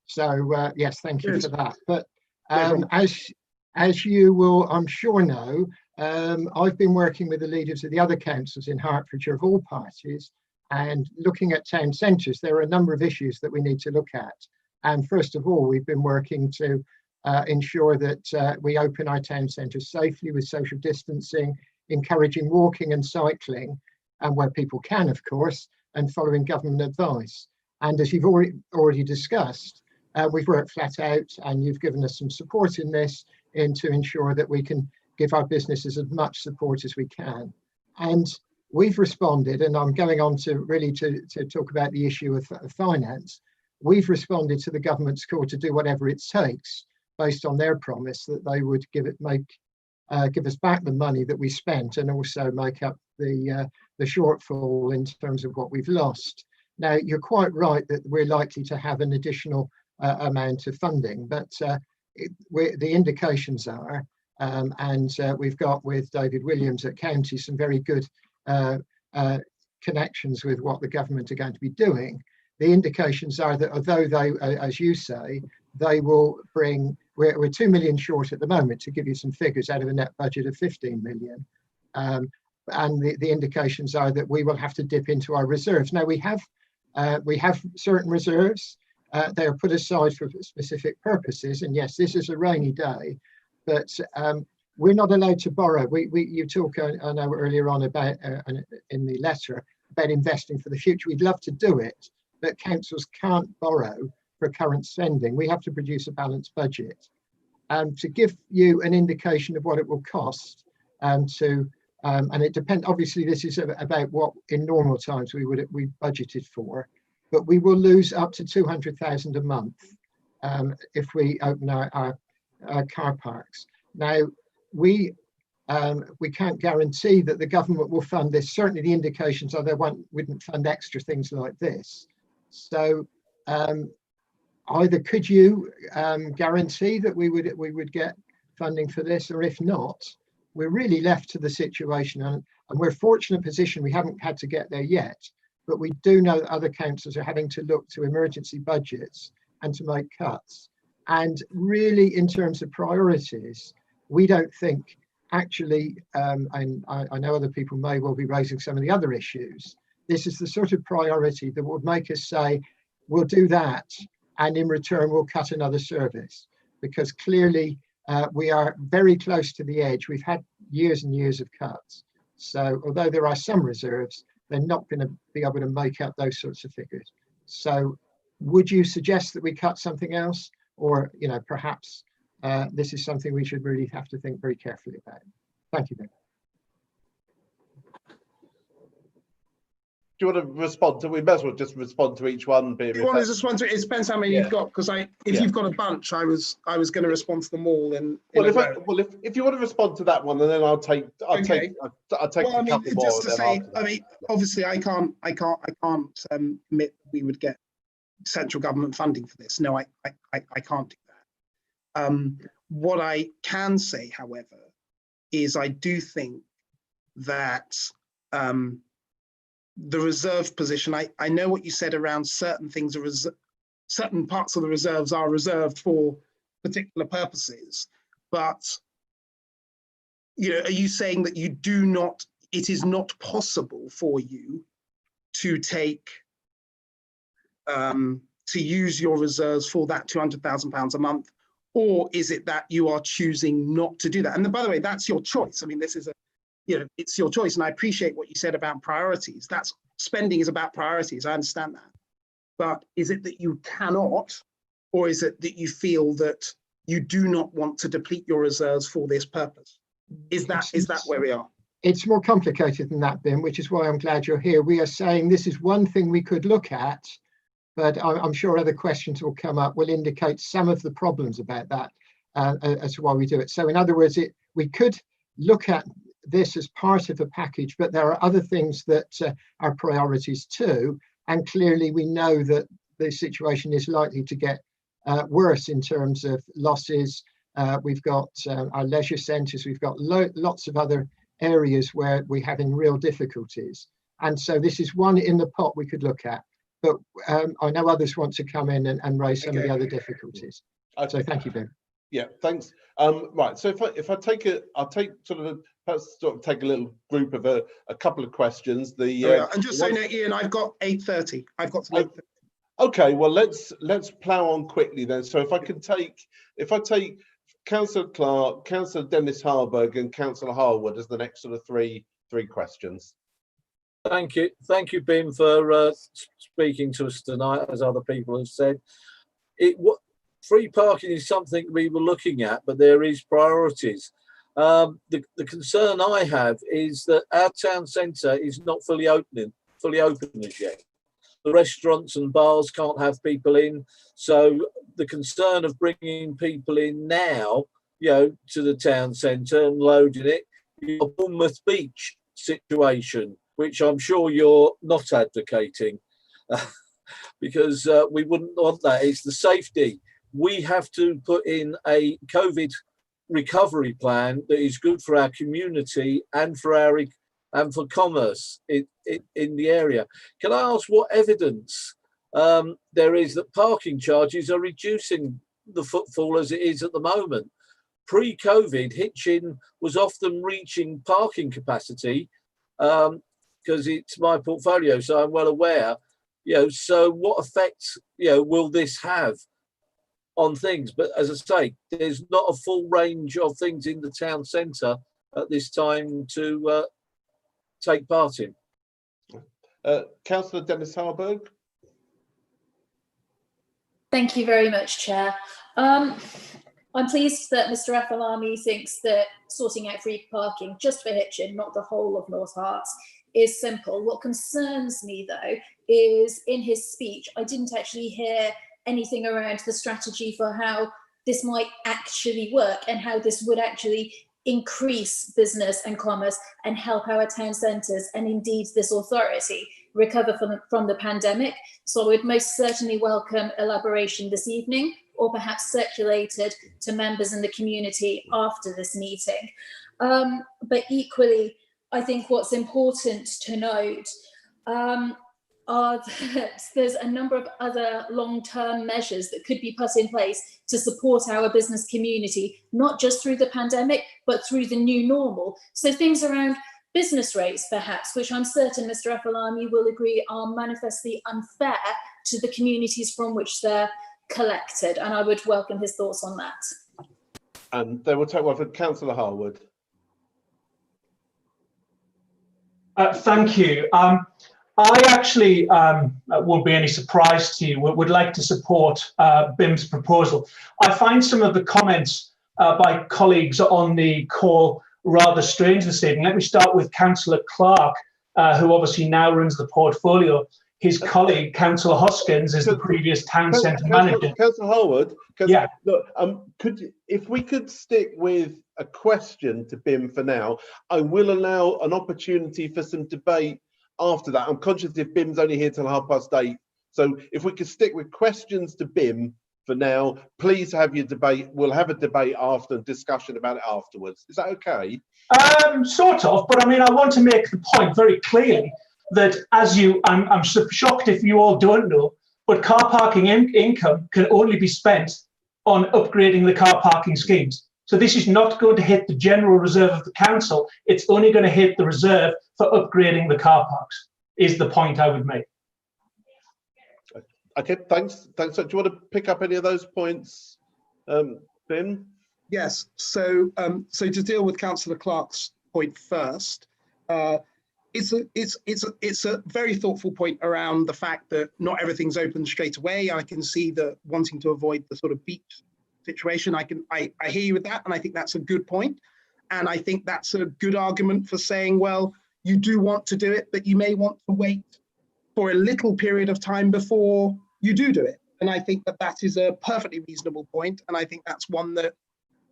So yes, thank you for that. But as you will, I'm sure, know, I've been working with the leaders of the other councils in Hertfordshire of all parties, and looking at town centres, there are a number of issues that we need to look at. And first of all, we've been working to ensure that we open our town centres safely with social distancing, encouraging walking and cycling, and where people can, of course, and following government advice. And as you've already discussed, we've worked flat out, and you've given us some support in this, to ensure that we can give our businesses as much support as we can. And we've responded, and I'm going on to really to talk about the issue of finance. We've responded to the government's call to do whatever it takes, based on their promise that they would give us back the money that we spent, and also make up the shortfall in terms of what we've lost. Now, you're quite right that we're likely to have an additional amount of funding, but the indications are, and we've got with David Williams at County some very good connections with what the government are going to be doing. The indications are that although they, as you say, they will bring, we're 2 million short at the moment, to give you some figures, out of a net budget of 15 million. And the indications are that we will have to dip into our reserves. Now, we have certain reserves. They are put aside for specific purposes. And yes, this is a rainy day, but we're not allowed to borrow. You talk, I know earlier on about, in the letter, about investing for the future. We'd love to do it, but councils can't borrow for current spending. We have to produce a balanced budget. To give you an indication of what it will cost, and it depends, obviously this is about what in normal times we budgeted for, but we will lose up to 200,000 a month if we open our car parks. Now, we can't guarantee that the government will fund this. Certainly the indications are they wouldn't fund extra things like this. So either could you guarantee that we would get funding for this, or if not, we're really left to the situation, and we're fortunate position we haven't had to get there yet, but we do know that other councils are having to look to emergency budgets and to make cuts. And really, in terms of priorities, we don't think actually, and I know other people may well be raising some of the other issues, this is the sort of priority that would make us say, we'll do that, and in return, we'll cut another service, because clearly we are very close to the edge. We've had years and years of cuts. So although there are some reserves, they're not going to be able to make up those sorts of figures. So would you suggest that we cut something else? Or, perhaps this is something we should really have to think very carefully about. Thank you, Ben. Do you want to respond to? We may as well just respond to each one. It depends how many you've got, because if you've got a bunch, I was going to respond to them all. If you want to respond to that one, and then I'll take a couple more. Just to say, obviously, I can't admit we would get central government funding for this. No, I can't do that. What I can say, however, is I do think that the reserve position, I know what you said around certain things, certain parts of the reserves are reserved for particular purposes, but are you saying that it is not possible for you to take to use your reserves for that £200,000 a month, or is it that you are choosing not to do that? And by the way, that's your choice. I mean, this is it's your choice, and I appreciate what you said about priorities. That's spending is about priorities. I understand that, but is it that you cannot, or is it that you feel that you do not want to deplete your reserves for this purpose? Is that where we are? It's more complicated than that, Ben, which is why I'm glad you're here. We are saying this is one thing we could look at, but I'm sure other questions will come up, will indicate some of the problems about that as to why we do it. So in other words, we could look at this as part of a package, but there are other things that are priorities too. And clearly we know that the situation is likely to get worse in terms of losses. We've got our leisure centres, we've got lots of other areas where we're having real difficulties. And so this is one in the pot we could look at, but I know others want to come in and raise some of the other difficulties. So thank you, Ben. Yeah, thanks. Right, so if I take I'll take take a little group of a couple of questions. And just so you know, Ian, I've got 8:30. I've got to 8:30. Okay, well let's plough on quickly then. So if I take Councillor Clark, Councillor Dennis Harburg, and Councillor Harwood as the next sort of three questions. Thank you, Bim, for speaking to us tonight. As other people have said, free parking is something we were looking at, but there is priorities. The concern I have is that our town centre is not fully open as yet. The restaurants and bars can't have people in, so the concern of bringing people in now, to the town centre and loading it, a Bournemouth Beach situation, which I'm sure you're not advocating, because we wouldn't want that. It's the safety. We have to put in a COVID recovery plan that is good for our community and for commerce in the area. Can I ask what evidence there is that parking charges are reducing the footfall as it is at the moment? Pre-COVID, Hitchin was often reaching parking capacity because it's my portfolio, so I'm well aware. So what effect will this have on things? But as I say, there's not a full range of things in the town centre at this time to take part in. Councillor Dennis Harburg. Thank you very much, Chair. I'm pleased that Mr. Afalami thinks that sorting out free parking just for Hitchin, not the whole of North Herts, is simple. What concerns me, though, is in his speech, I didn't actually hear anything around the strategy for how this might actually work and how this would actually increase business and commerce and help our town centres and indeed this authority recover from the pandemic. So I would most certainly welcome elaboration this evening, or perhaps circulated to members in the community after this meeting. But equally, I think what's important to note are that there's a number of other long-term measures that could be put in place to support our business community, not just through the pandemic, but through the new normal. So things around business rates, perhaps, which I'm certain Mr. Afalami will agree are manifestly unfair to the communities from which they're collected. And I would welcome his thoughts on that. And then we'll take one from Councillor Harwood. Thank you. I actually won't be any surprise to you, would like to support BIM's proposal. I find some of the comments by colleagues on the call rather strange this evening. Let me start with Councillor Clark, who obviously now runs the portfolio. His colleague, Councillor Hoskins, is the previous town centre manager. Councillor Harwood, yeah. Look, if we could stick with a question to BIM for now, I will allow an opportunity for some debate after that. I'm conscious if BIM's only here till 8:30, so if we could stick with questions to BIM for now, please have your debate. We'll have a debate after, discussion about it afterwards. Is that okay? Sort of, but I mean, I want to make the point very clearly that I'm shocked if you all don't know, but car parking income can only be spent on upgrading the car parking schemes. So this is not going to hit the general reserve of the council. It's only going to hit the reserve for upgrading the car parks, is the point I would make. Okay, thanks. Do you want to pick up any of those points, Bim? Yes. So to deal with Councillor Clark's point first, it's a very thoughtful point around the fact that not everything's open straight away. I can see that wanting to avoid the sort of beach situation. I hear you with that, and I think that's a good point. And I think that's a good argument for saying, well, you do want to do it, but you may want to wait for a little period of time before you do it. And I think that is a perfectly reasonable point, and I think that's one that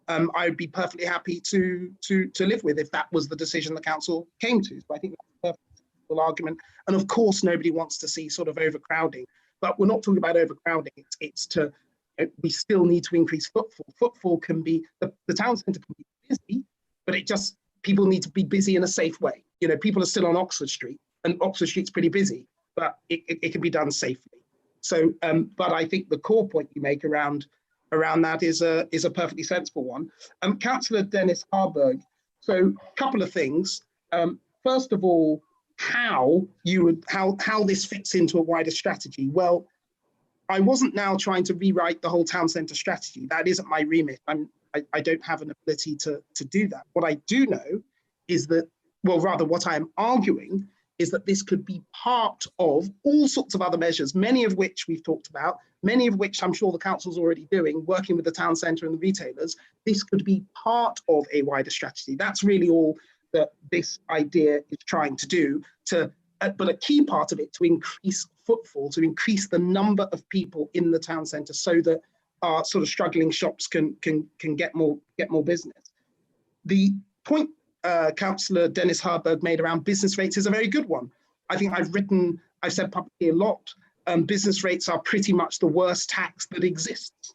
I would be perfectly happy to live with if that was the decision the council came to. So I think that's a perfect argument. And of course, nobody wants to see sort of overcrowding, but we're not talking about overcrowding. We still need to increase footfall. Footfall can be, the town centre can be busy, but people need to be busy in a safe way. You know, people are still on Oxford Street, and Oxford Street's pretty busy, but it can be done safely. So, but I think the core point you make around that is a perfectly sensible one. Councillor Dennis Harburg. So, a couple of things. First of all, how this fits into a wider strategy. Well, I wasn't now trying to rewrite the whole town centre strategy. That isn't my remit. I don't have an ability to do that. What I do know is that, well, rather what I am arguing is that this could be part of all sorts of other measures, many of which we've talked about, many of which I'm sure the council's already doing, working with the town centre and the retailers. This could be part of a wider strategy. That's really all that this idea is trying to do, but a key part of it to increase footfall, to increase the number of people in the town centre so that our sort of struggling shops can get more business. The point Councillor Dennis Harburg made around business rates is a very good one. I think I've said publicly a lot, business rates are pretty much the worst tax that exists.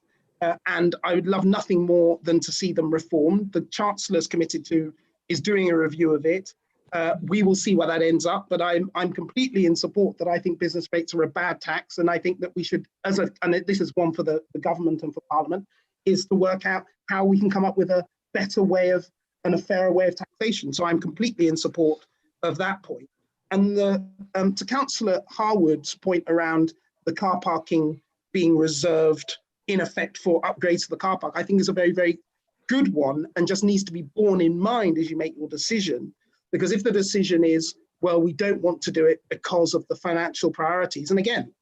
And I would love nothing more than to see them reformed. The Chancellor's is doing a review of it. We will see where that ends up, but I'm completely in support that I think business rates are a bad tax, and I think that we should, and this is one for the government and for Parliament, is to work out how we can come up with a better way of and a fairer way of taxation. So I'm completely in support of that point. And to Councillor Harwood's point around the car parking being reserved in effect for upgrades to the car park, I think is a very, very good one, and just needs to be borne in mind as you make your decision. Because if the decision is, well, we don't want to do it because of the financial priorities, and again,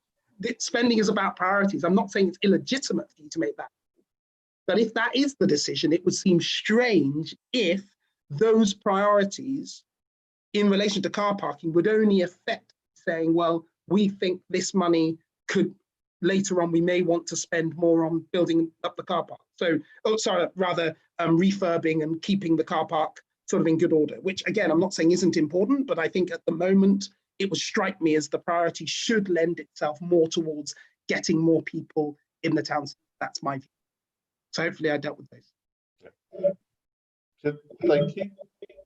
spending is about priorities. I'm not saying it's illegitimate for you to make that. But if that is the decision, it would seem strange if those priorities in relation to car parking would only affect saying, well, we think this money could, later on, we may want to spend more on building up the car park. So, refurbing and keeping the car park sort of in good order, which again, I'm not saying isn't important, but I think at the moment, it would strike me as the priority should lend itself more towards getting more people in the town. That's my view. So hopefully I dealt with those. Good, thank you.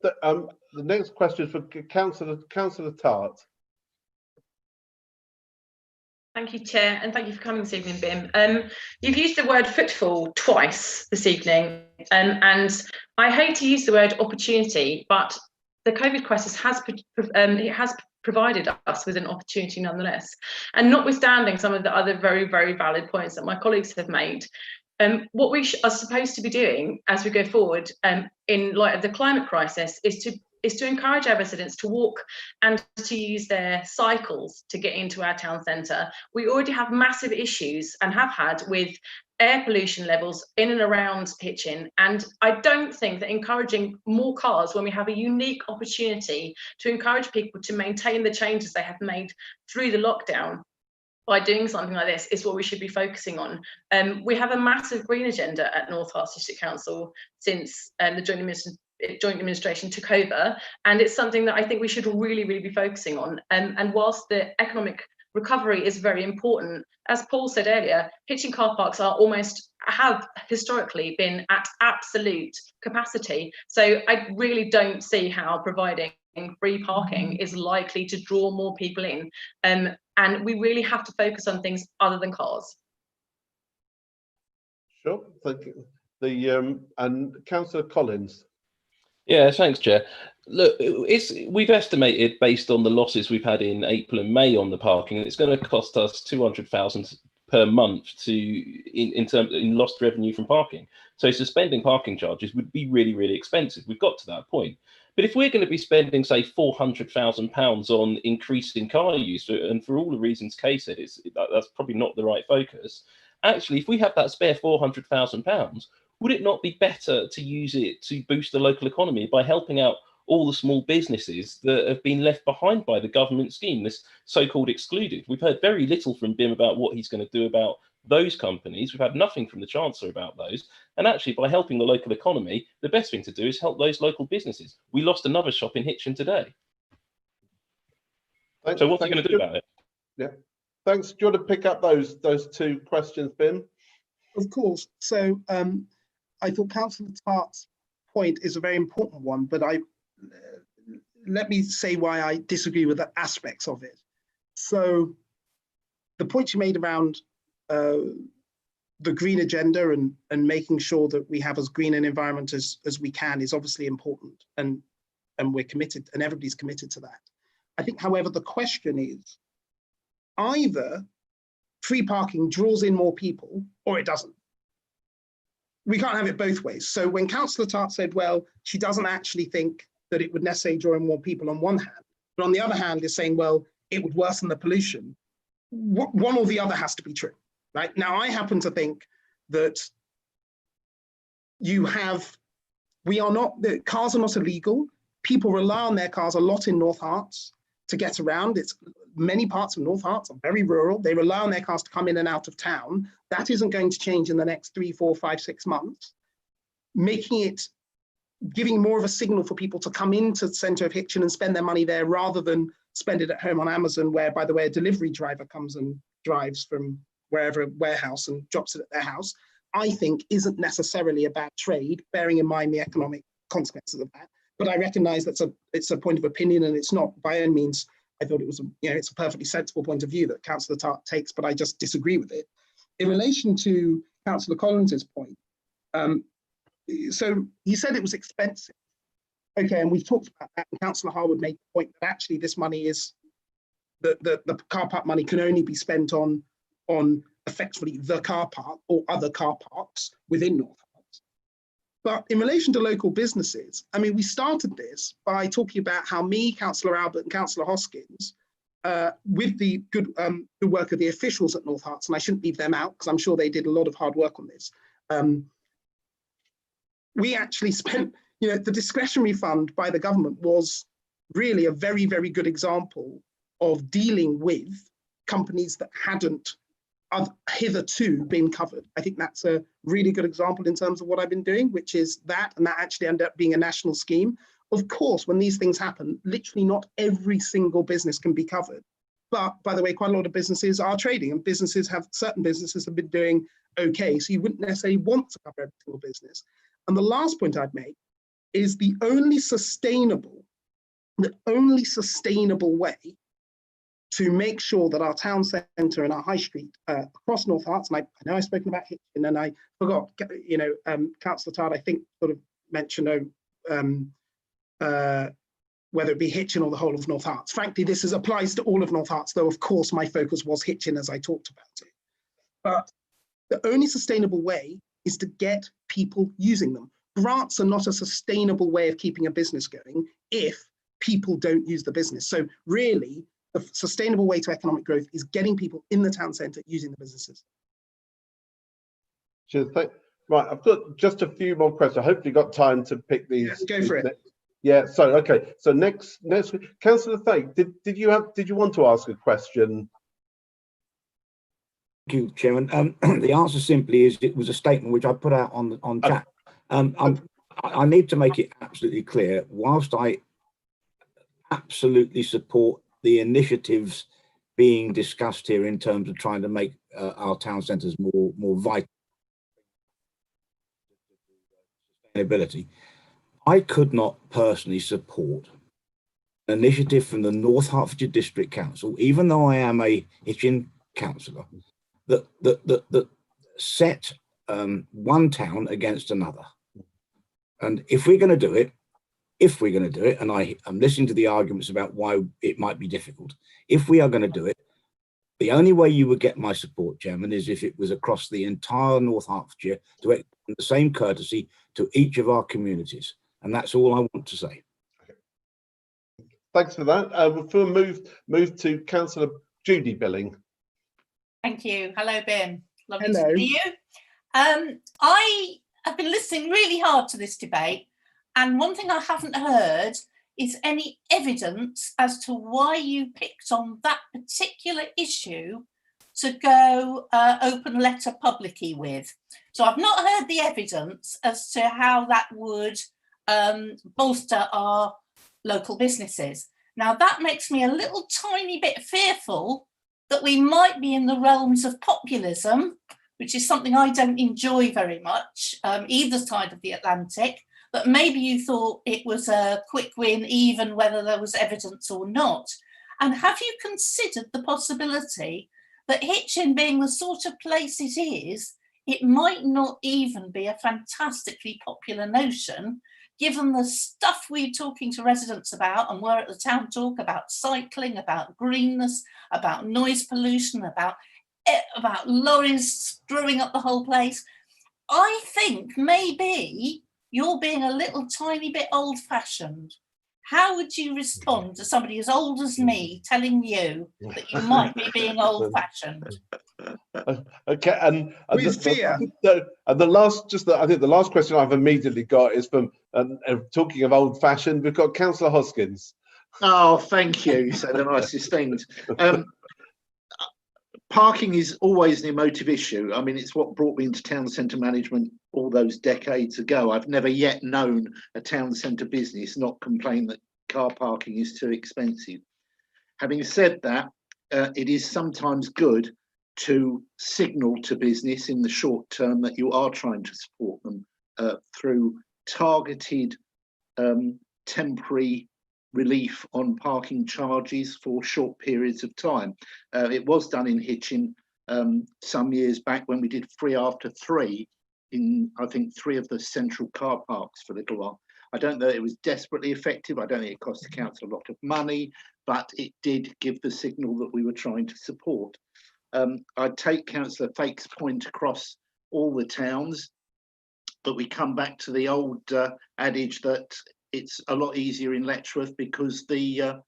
The next question is for Councillor Tart. Thank you, Chair, and thank you for coming this evening, Bim. You've used the word footfall twice this evening, and I hate to use the word opportunity, but the COVID crisis has provided us with an opportunity nonetheless. And notwithstanding some of the other very, very valid points that my colleagues have made, what we are supposed to be doing as we go forward in light of the climate crisis is to encourage our residents to walk and to use their cycles to get into our town centre. We already have massive issues and have had with air pollution levels in and around Hitchin, and I don't think that encouraging more cars when we have a unique opportunity to encourage people to maintain the changes they have made through the lockdown by doing something like this is what we should be focusing on. We have a massive green agenda at North Herts District Council since the joint administration took over, and it's something that I think we should really be focusing on. And whilst the economic recovery is very important, as Paul said earlier, Hitching car parks have historically been at absolute capacity. So I really don't see how providing free parking is likely to draw more people in. And we really have to focus on things other than cars. Sure, thank you. And Councillor Collins. Yeah, thanks, Chair. Look, we've estimated, based on the losses we've had in April and May on the parking, it's going to cost us 200,000 per month in lost revenue from parking. So suspending parking charges would be really expensive. We've got to that point. But if we're going to be spending, say, £400,000 on increasing car use, and for all the reasons Kay said, that's probably not the right focus. Actually, if we have that spare £400,000, would it not be better to use it to boost the local economy by helping out all the small businesses that have been left behind by the government scheme, this so-called excluded? We've heard very little from Bim about what he's going to do about those companies. We've had nothing from the Chancellor about those. And actually, by helping the local economy, the best thing to do is help those local businesses. We lost another shop in Hitchin today. So what's he going to do about it? Yeah, thanks. Do you want to pick up those two questions, Bim? Of course. So I thought Councillor Tart's point is a very important one, but let me say why I disagree with the aspects of it. So the point you made around the green agenda and making sure that we have as green an environment as we can is obviously important, and we're committed, and everybody's committed to that. I think, however, the question is either free parking draws in more people or it doesn't. We can't have it both ways. So when Councillor Tart said, well, she doesn't actually think that it would necessarily draw in more people on one hand, but on the other hand is saying, well, it would worsen the pollution. One or the other has to be true, right? Now, I happen to think that the cars are not illegal. People rely on their cars a lot in North Herts to get around. Many parts of North Herts are very rural. They rely on their cars to come in and out of town. That isn't going to change in the next 3, 4, 5, 6 months. Giving more of a signal for people to come into the centre of Hitchin and spend their money there rather than spend it at home on Amazon, where, by the way, a delivery driver comes and drives from wherever warehouse and drops it at their house, I think isn't necessarily a bad trade, bearing in mind the economic consequences of that. But I recognise it's a point of opinion, and it's not by any means. I thought it was, it's a perfectly sensible point of view that Councillor Tart takes, but I just disagree with it. In relation to Councillor Collins's point, so he said it was expensive. Okay, and we've talked about that, and Councillor Harwood made the point that actually this money is, the car park money can only be spent on effectively the car park or other car parks within North Herts. But in relation to local businesses, I mean, we started this by talking about how me, Councillor Albert and Councillor Hoskins, with the good work of the officials at North Herts, and I shouldn't leave them out because I'm sure they did a lot of hard work on this, we actually spent, the discretionary fund by the government was really a very, very good example of dealing with companies that hadn't hitherto been covered. I think that's a really good example in terms of what I've been doing, which is that, and that actually ended up being a national scheme. Of course, when these things happen, literally not every single business can be covered. But by the way, quite a lot of businesses are trading, and certain businesses have been doing okay. So you wouldn't necessarily want to cover every single business. And the last point I'd make is the only sustainable way to make sure that our town centre and our high street across North Herts, and I know I've spoken about Hitchin, and I forgot, Councillor Tard, I think, sort of mentioned whether it be Hitchin or the whole of North Herts. Frankly, this applies to all of North Herts, though of course my focus was Hitchin as I talked about it. But the only sustainable way is to get people using them. Grants are not a sustainable way of keeping a business going if people don't use the business. So really, the sustainable way to economic growth is getting people in the town centre using the businesses. Right, I've got just a few more questions. I hopefully got time to pick these. Yes, go for it. Yeah. So okay. So next week, Councillor Fake, did you want to ask a question? Thank you, Chairman. The answer simply is it was a statement which I put out on chat. I need to make it absolutely clear. Whilst I absolutely support the initiatives being discussed here in terms of trying to make our town centres more vital, sustainability, I could not personally support an initiative from the North Hertfordshire District Council, even though I am a Hitchin councillor, that set one town against another. And if we're going to do it, and I'm listening to the arguments about why it might be difficult, if we are going to do it, the only way you would get my support, Chairman, is if it was across the entire North Hertfordshire to extend the same courtesy to each of our communities. And that's all I want to say. Okay. Thanks for that. We'll move to Councillor Judy Billing. Thank you. Hello, Ben. Lovely Hello. to see you. I have been listening really hard to this debate, and one thing I haven't heard is any evidence as to why you picked on that particular issue to go open letter publicy with. So I've not heard the evidence as to how that would bolster our local businesses. Now that makes me a little tiny bit fearful that we might be in the realms of populism, which is something I don't enjoy very much, either side of the Atlantic, but maybe you thought it was a quick win, even whether there was evidence or not. And have you considered the possibility that Hitchin being the sort of place it is, it might not even be a fantastically popular notion, given the stuff we're talking to residents about, and we're at the town talk about cycling, about greenness, about noise pollution, about about lorries screwing up the whole place. I think maybe you're being a little tiny bit old-fashioned. How would you respond to somebody as old as me telling you that you might be being old-fashioned? Okay, and With fear. And the last, I think the last question I've immediately got is from talking of old-fashioned. We've got Councillor Hoskins. Oh, thank you. So the nicest things. Parking is always an emotive issue. I mean, it's what brought me into town centre management all those decades ago. I've never yet known a town centre business not complain that car parking is too expensive. Having said that, it is sometimes good to signal to business in the short term that you are trying to support them through targeted temporary relief on parking charges for short periods of time. It was done in Hitchin some years back when we did free after 3 in, I think, 3 of the central car parks for a little while. I don't know it was desperately effective. I don't think it cost the council a lot of money, but it did give the signal that we were trying to support. I'd take Councillor Fake's point across all the towns, but we come back to the old adage that it's a lot easier in Letchworth because the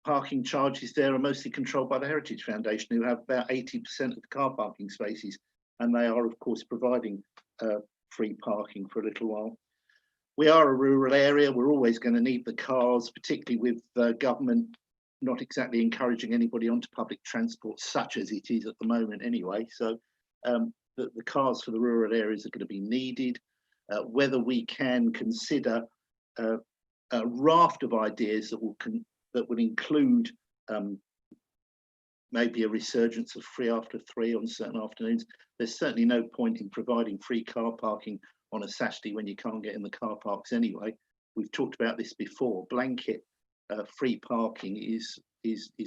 parking charges there are mostly controlled by the Heritage Foundation, who have about 80% of the car parking spaces, and they are, of course, providing free parking for a little while. We are a rural area. We're always going to need the cars, particularly with government not exactly encouraging anybody onto public transport, such as it is at the moment anyway. So the cars for the rural areas are going to be needed. Whether we can consider a raft of ideas that will include maybe a resurgence of free after 3 on certain afternoons. There's certainly no point in providing free car parking on a Saturday when you can't get in the car parks anyway. We've talked about this before. Blanket free parking is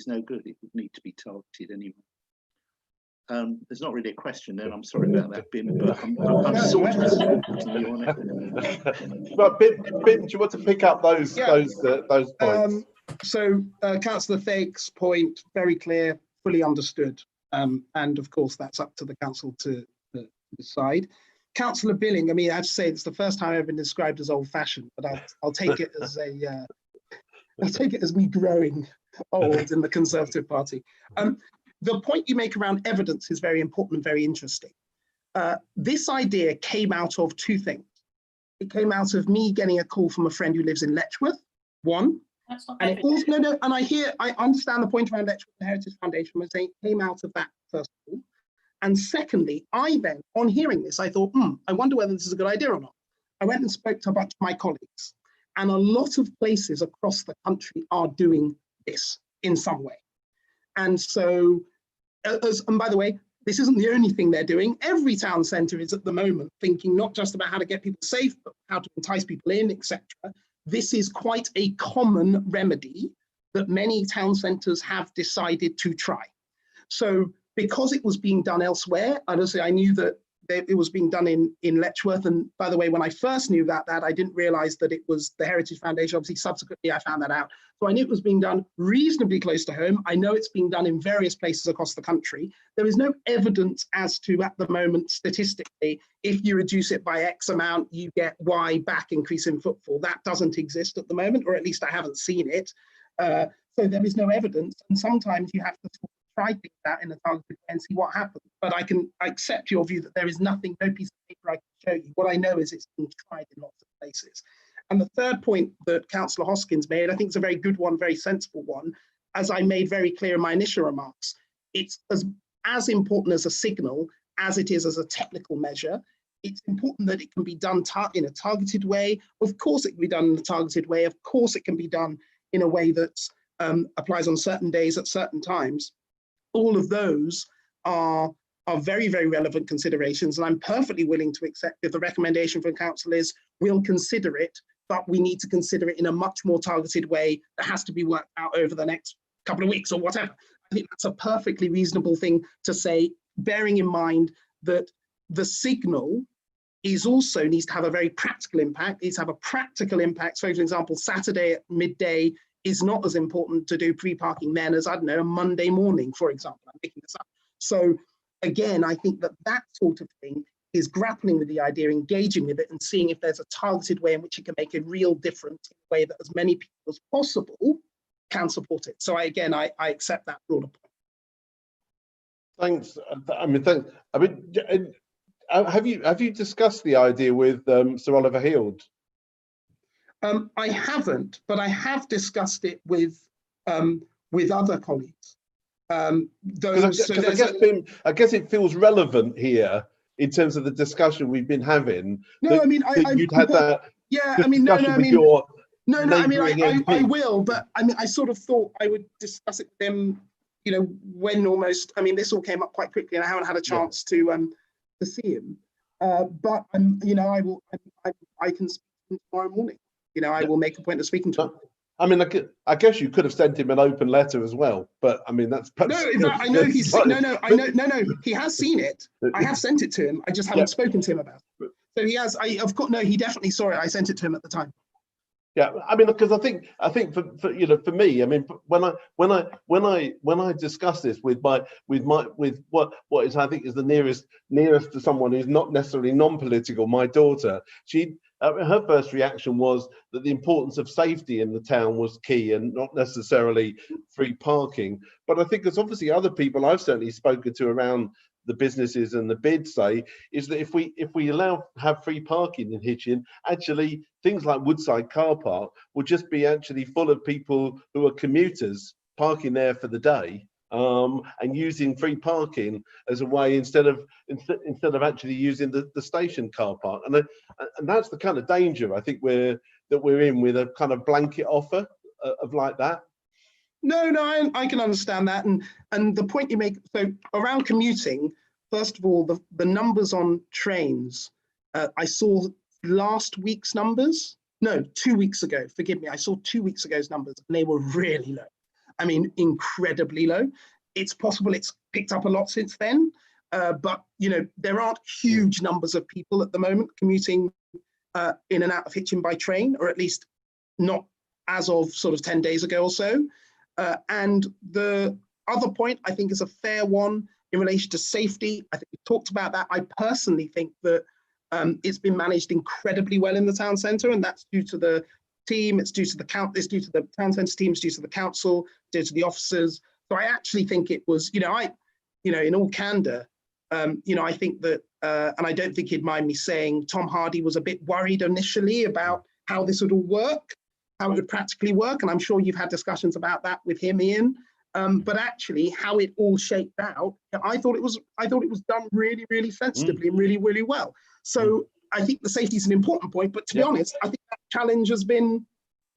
no good. It would need to be targeted anyway. There's not really a question there. I'm sorry about that, Bim, but I'm sort of supporting you on it. But Bim, do you want to pick up those points? So Councillor Fake's point, very clear, fully understood, and of course that's up to the council to decide. Councillor Billing, I mean, I have to say it's the first time I've been described as old-fashioned, but I'll take it as I'll take it as me growing old in the Conservative Party. The point you make around evidence is very important and very interesting. This idea came out of 2 things. It came out of me getting a call from a friend who lives in Letchworth, one. That's not And it also, no, and I understand the point around Letchworth Heritage Foundation was saying it came out of that first of all. And secondly, I then, on hearing this, I thought, I wonder whether this is a good idea or not. I went and spoke to a bunch of my colleagues, and a lot of places across the country are doing this in some way. And so, and by the way, this isn't the only thing they're doing. Every town centre is at the moment thinking not just about how to get people safe, but how to entice people in, etc. This is quite a common remedy that many town centres have decided to try. So because it was being done elsewhere, honestly, I knew that it was being done in Letchworth. And by the way, when I first knew about that, I didn't realise that it was the Heritage Foundation. Obviously, subsequently, I found that out. So I knew it was being done reasonably close to home. I know it's being done in various places across the country. There is no evidence as to, at the moment, statistically, if you reduce it by X amount, you get Y back increase in footfall. That doesn't exist at the moment, or at least I haven't seen it. So there is no evidence. And sometimes you have to try things out in a targeted way and see what happens. But I accept your view that there is nothing, no piece of paper I can show you. What I know is it's been tried in lots of places. And the third point that Councillor Hoskins made, I think it's a very good one, very sensible one. As I made very clear in my initial remarks, it's as important as a signal as it is as a technical measure. It's important that it can be done in a targeted way. Of course it can be done in a targeted way. Of course it can be done in a way that applies on certain days at certain times. All of those are very, very relevant considerations, and I'm perfectly willing to accept if the recommendation from council is we'll consider it, but we need to consider it in a much more targeted way that has to be worked out over the next couple of weeks or whatever. I think that's a perfectly reasonable thing to say, bearing in mind that the signal is also needs to have a very practical impact. It needs to have a practical impact. So, for example, Saturday at midday is not as important to do pre-parking then as, I don't know, a Monday morning, for example. I'm picking this up. So again, I think that sort of thing is grappling with the idea, engaging with it, and seeing if there's a targeted way in which it can make a real difference in a way that as many people as possible can support it. So I accept that broader point. Thanks. Have you discussed the idea with Sir Oliver Heald? I haven't, but I have discussed it with other colleagues. I guess it feels relevant here in terms of the discussion we've been having. No, I mean, you'd had that. Yeah, I mean, I will, but I mean, I sort of thought I would discuss it with them, you know, when almost. I mean, this all came up quite quickly, and I haven't had a chance to see him. But you know, I can speak to him tomorrow morning. You know, I will make a point of speaking to him. I mean, I guess you could have sent him an open letter as well, but I mean, that's perhaps, no. In fact, I know he's he has seen it. I have sent it to him. I just haven't spoken to him about it. So he has. Of course, no, he definitely saw it. I sent it to him at the time. Yeah, I mean, because I think for you know, for me, I mean, when I discuss this with what is, I think, is the nearest to someone who's not necessarily non-political, my daughter, her first reaction was that the importance of safety in the town was key and not necessarily free parking. But I think there's obviously other people I've certainly spoken to around the businesses and the bid say is that if we have free parking in Hitchin, actually things like Woodside car park will just be actually full of people who are commuters parking there for the day, and using free parking as a way instead of actually using the station car park, and that's the kind of danger I think we're in with a kind of blanket offer of like that. No, I can understand that, and the point you make. So around commuting, first of all, the numbers on trains. I saw last week's numbers. No, 2 weeks ago. Forgive me. I saw 2 weeks ago's numbers, and they were really low. I mean, incredibly low. It's possible it's picked up a lot since then, but you know, there aren't huge numbers of people at the moment commuting in and out of Hitchin by train, or at least not as of sort of 10 days ago or so. And the other point I think is a fair one in relation to safety. I think we talked about that. I personally think that it's been managed incredibly well in the town centre, and that's due to the team, it's due to the it's due to the town centre team, it's due to the council, due to the officers. So I actually think it was, in all candour, I think that, and I don't think he'd mind me saying, Tom Hardy was a bit worried initially about how this would all work, how it would practically work, and I'm sure you've had discussions about that with him, Ian. But actually, how it all shaped out, I thought it was done really, really sensitively and really, really well. So I think the safety is an important point, but to be honest, I think that challenge has been,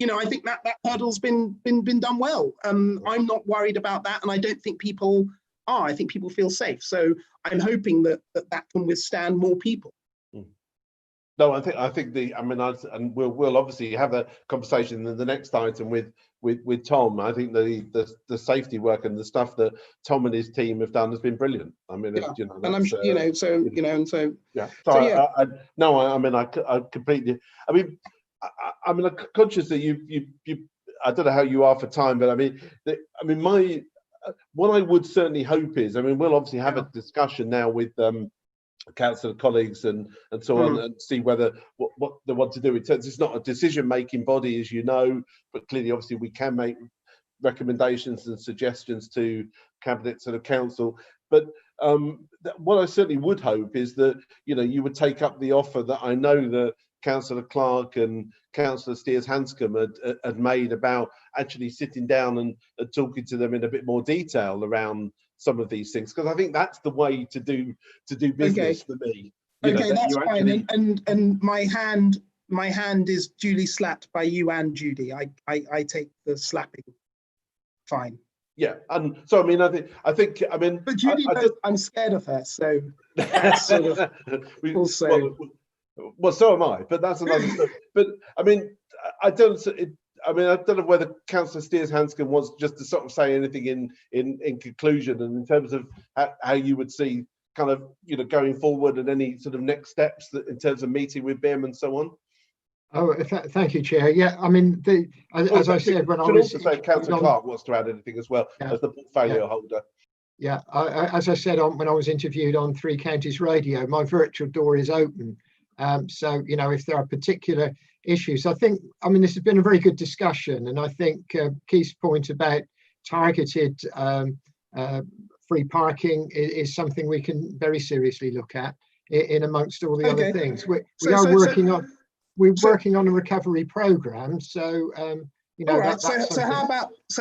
I think that hurdle's been done well. I'm not worried about that, and I don't think people are. I think people feel safe. So I'm hoping that can withstand more people. No, I think and we'll obviously have a conversation in the next item with Tom. I think the safety work and the stuff that Tom and his team have done has been brilliant. I mean, yeah. And I'm yeah. So I completely. I'm conscious that you. I don't know how you are for time, but what I would certainly hope is, we'll obviously have a discussion now with council colleagues and so on, and see whether what they want to do. It's not a decision-making body, as you know, but clearly, obviously, we can make recommendations and suggestions to cabinets and the council. But what I certainly would hope is that you would take up the offer that I know that Councillor Clark and Councillor Steers-Hanscom had made about actually sitting down and talking to them in a bit more detail around some of these things, because I think that's the way to do business for me. Okay, that's fine. And my hand is duly slapped by you and Judy. I take the slapping. Fine. Yeah, and so I think. But Judy, I'm scared of her, so that's sort of also. Well, so am I, but that's another story. But I don't know whether Councillor Steers-Hanscom wants just to sort of say anything in conclusion, and in terms of how you would see kind of going forward and any sort of next steps in terms of meeting with BIM and so on. Oh, thank you, Chair. Yeah, as I said when I was. Also say Councillor Clark wants to add anything as well as the portfolio holder. Yeah, as I said when I was interviewed on Three Counties Radio, my virtual door is open. So, you know, if there are particular issues, I mean, this has been a very good discussion, and I think Keith's point about targeted free parking is something we can very seriously look at in amongst all the other things. We're working on a recovery program, so you know. All right. So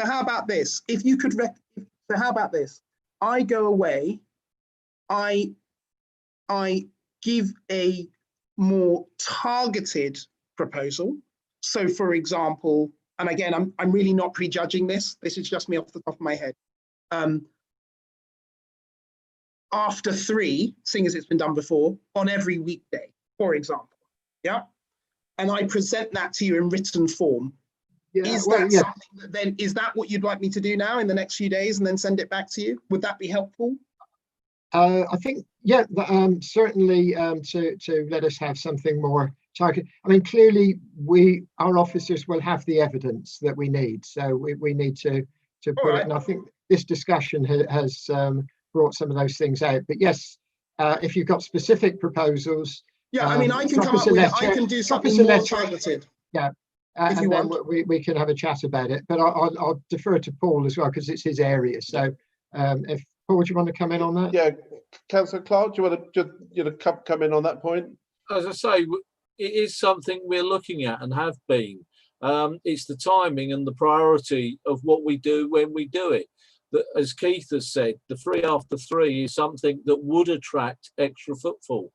how about this? If you could, so how about this? I go away. I give a more targeted proposal. So, for example, and again, I'm really not prejudging this. This is just me off the top of my head. After 3, seeing as it's been done before, on every weekday, for example, yeah. And I present that to you in written form. Yeah, is that something that then, is that what you'd like me to do now in the next few days and then send it back to you? Would that be helpful? I think, yeah, certainly to let us have something more targeted. I mean, clearly our officers will have the evidence that we need, so we need to put it. And I think this discussion has brought some of those things out. But yes, if you've got specific proposals, yeah, I mean, I can come up with, I can do something more targeted. Yeah. And then we can have a chat about it, but I'll defer to Paul as well because it's his area. So, if Paul, do you want to come in on that? Yeah, Councillor Clark, do you want to just come in on that point? As I say, it is something we're looking at and have been. It's the timing and the priority of what we do when we do it. That, as Keith has said, the 3 after 3 is something that would attract extra footfall.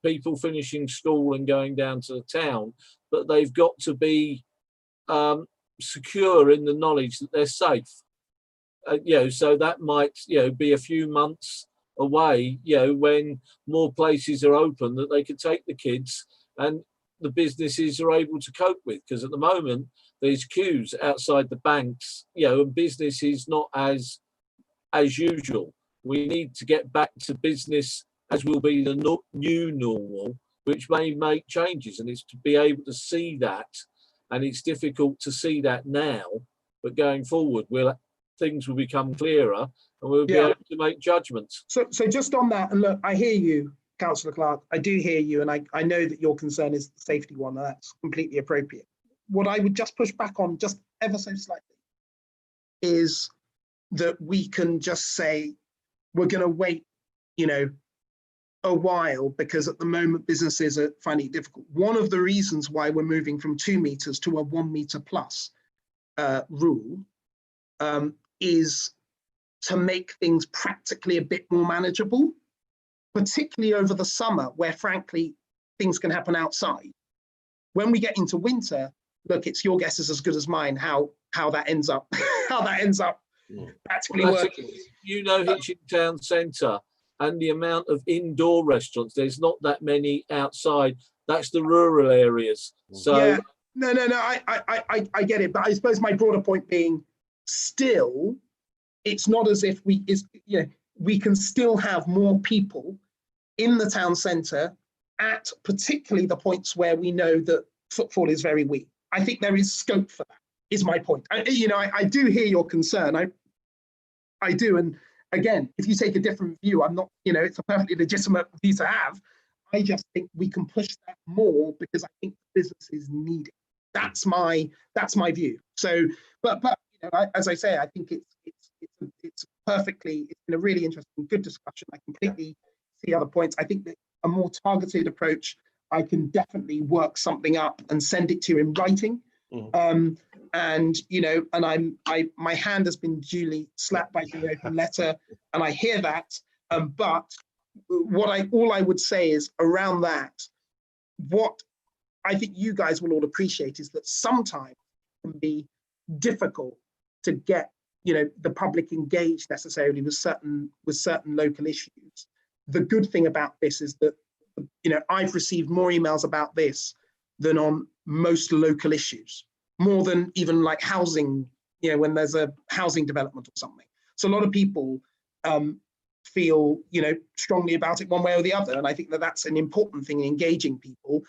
People finishing school and going down to the town, but they've got to be secure in the knowledge that they're safe. You know, so that might, you know, be a few months away, you know, when more places are open that they could take the kids and the businesses are able to cope with. Because at the moment, there's queues outside the banks, you know, and business is not as usual. We need to get back to business as will be the new normal, which may make changes, and it's to be able to see that. And it's difficult to see that now, but going forward, things will become clearer and we'll be able to make judgments. So just on that, and look, I hear you, Councillor Clark, I do hear you, and I know that your concern is the safety one, and that's completely appropriate. What I would just push back on just ever so slightly is that we can just say, we're going to wait, you know, a while, because at the moment businesses are finding it difficult. One of the reasons why we're moving from 2 meters to a 1 meter plus rule is to make things practically a bit more manageable, particularly over the summer, where frankly things can happen outside. When we get into winter, look, it's your guess is as good as mine how that ends up practically working. You know, Hitchin Town Centre and the amount of indoor restaurants, there's not that many outside. That's the rural areas. So yeah, no, I get it, but I suppose my broader point being, still, it's not as if we can still have more people in the town centre at particularly the points where we know that footfall is very weak. I think there is scope for that, is my point. I do hear your concern. I do, and again, if you take a different view, I'm not, it's a perfectly legitimate view to have. I just think we can push that more because I think businesses need it. That's my view. So, but as I say, I think it's been a really interesting, good discussion. I completely see other points. I think that a more targeted approach, I can definitely work something up and send it to you in writing. And my hand has been duly slapped by the open letter, and I hear that. But all I would say is around that, what I think you guys will all appreciate is that sometimes it can be difficult to get the public engaged necessarily with certain local issues. The good thing about this is that I've received more emails about this than on most local issues, more than even like housing, when there's a housing development or something. So a lot of people feel strongly about it one way or the other, and I think that that's an important thing in engaging people.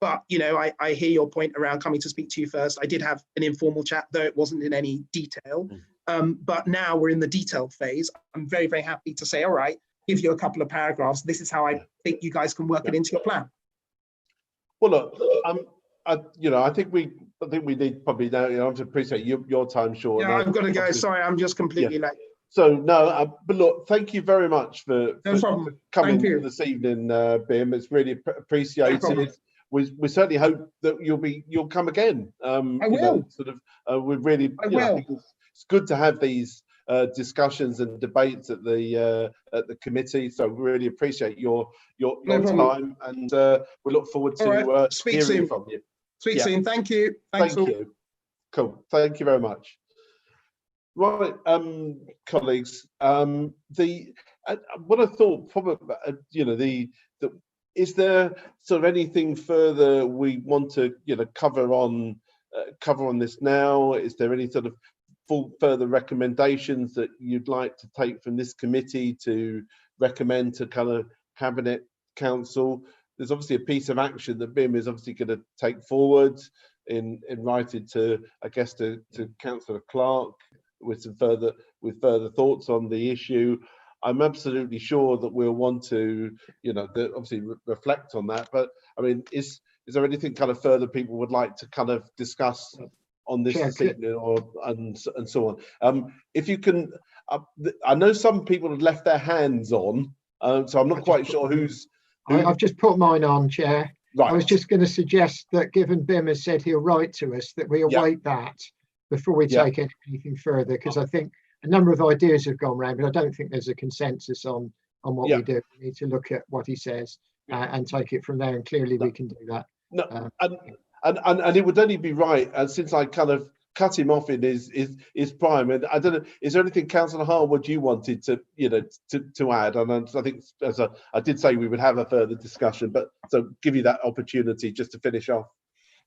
But, you know, I hear your point around coming to speak to you first. I did have an informal chat, though it wasn't in any detail. But now we're in the detailed phase. I'm very, very happy to say, all right, give you a couple of paragraphs. This is how I think you guys can work it into your plan. Well, look, I think we need probably now. You know, I appreciate your time short. Yeah, I've got to go. Sorry, I'm just completely late. So no, but look, thank you very much for coming Thank you. this evening, Bim. It's really appreciated. We certainly hope that you'll come again. I will. We really. I think it's good to have these discussions and debates at the committee. So we really appreciate your time, and we look forward to hearing from you. Speak soon. Thank you. Thank you. Cool. Thank you very much. Right, colleagues. What I thought probably, is there sort of anything further we want to cover on this now? Is there any sort of further recommendations that you'd like to take from this committee to recommend to kind of Cabinet Council? There's obviously a piece of action that BIM is obviously going to take forward in writing to, I guess, to Councillor Clark with further thoughts on the issue. I'm absolutely sure that we'll want to, obviously reflect on that. But I mean, is there anything kind of further people would like to kind of discuss on this evening, and so on? If you can, I know some people have left their hands on, so I'm not quite sure who's. I've just put mine on, Chair. Right. I was just going to suggest that, given Bim has said he'll write to us, that we await that before we take anything further, because I think a number of ideas have gone round, but I don't think there's a consensus on what we do. We need to look at what he says and take it from there, and clearly we can do that. No, and it would only be right, and since I kind of cut him off in his prime, and I don't know, is there anything, Councillor Harwood, you wanted to to add? And I think, as I did say, we would have a further discussion, but so give you that opportunity just to finish off.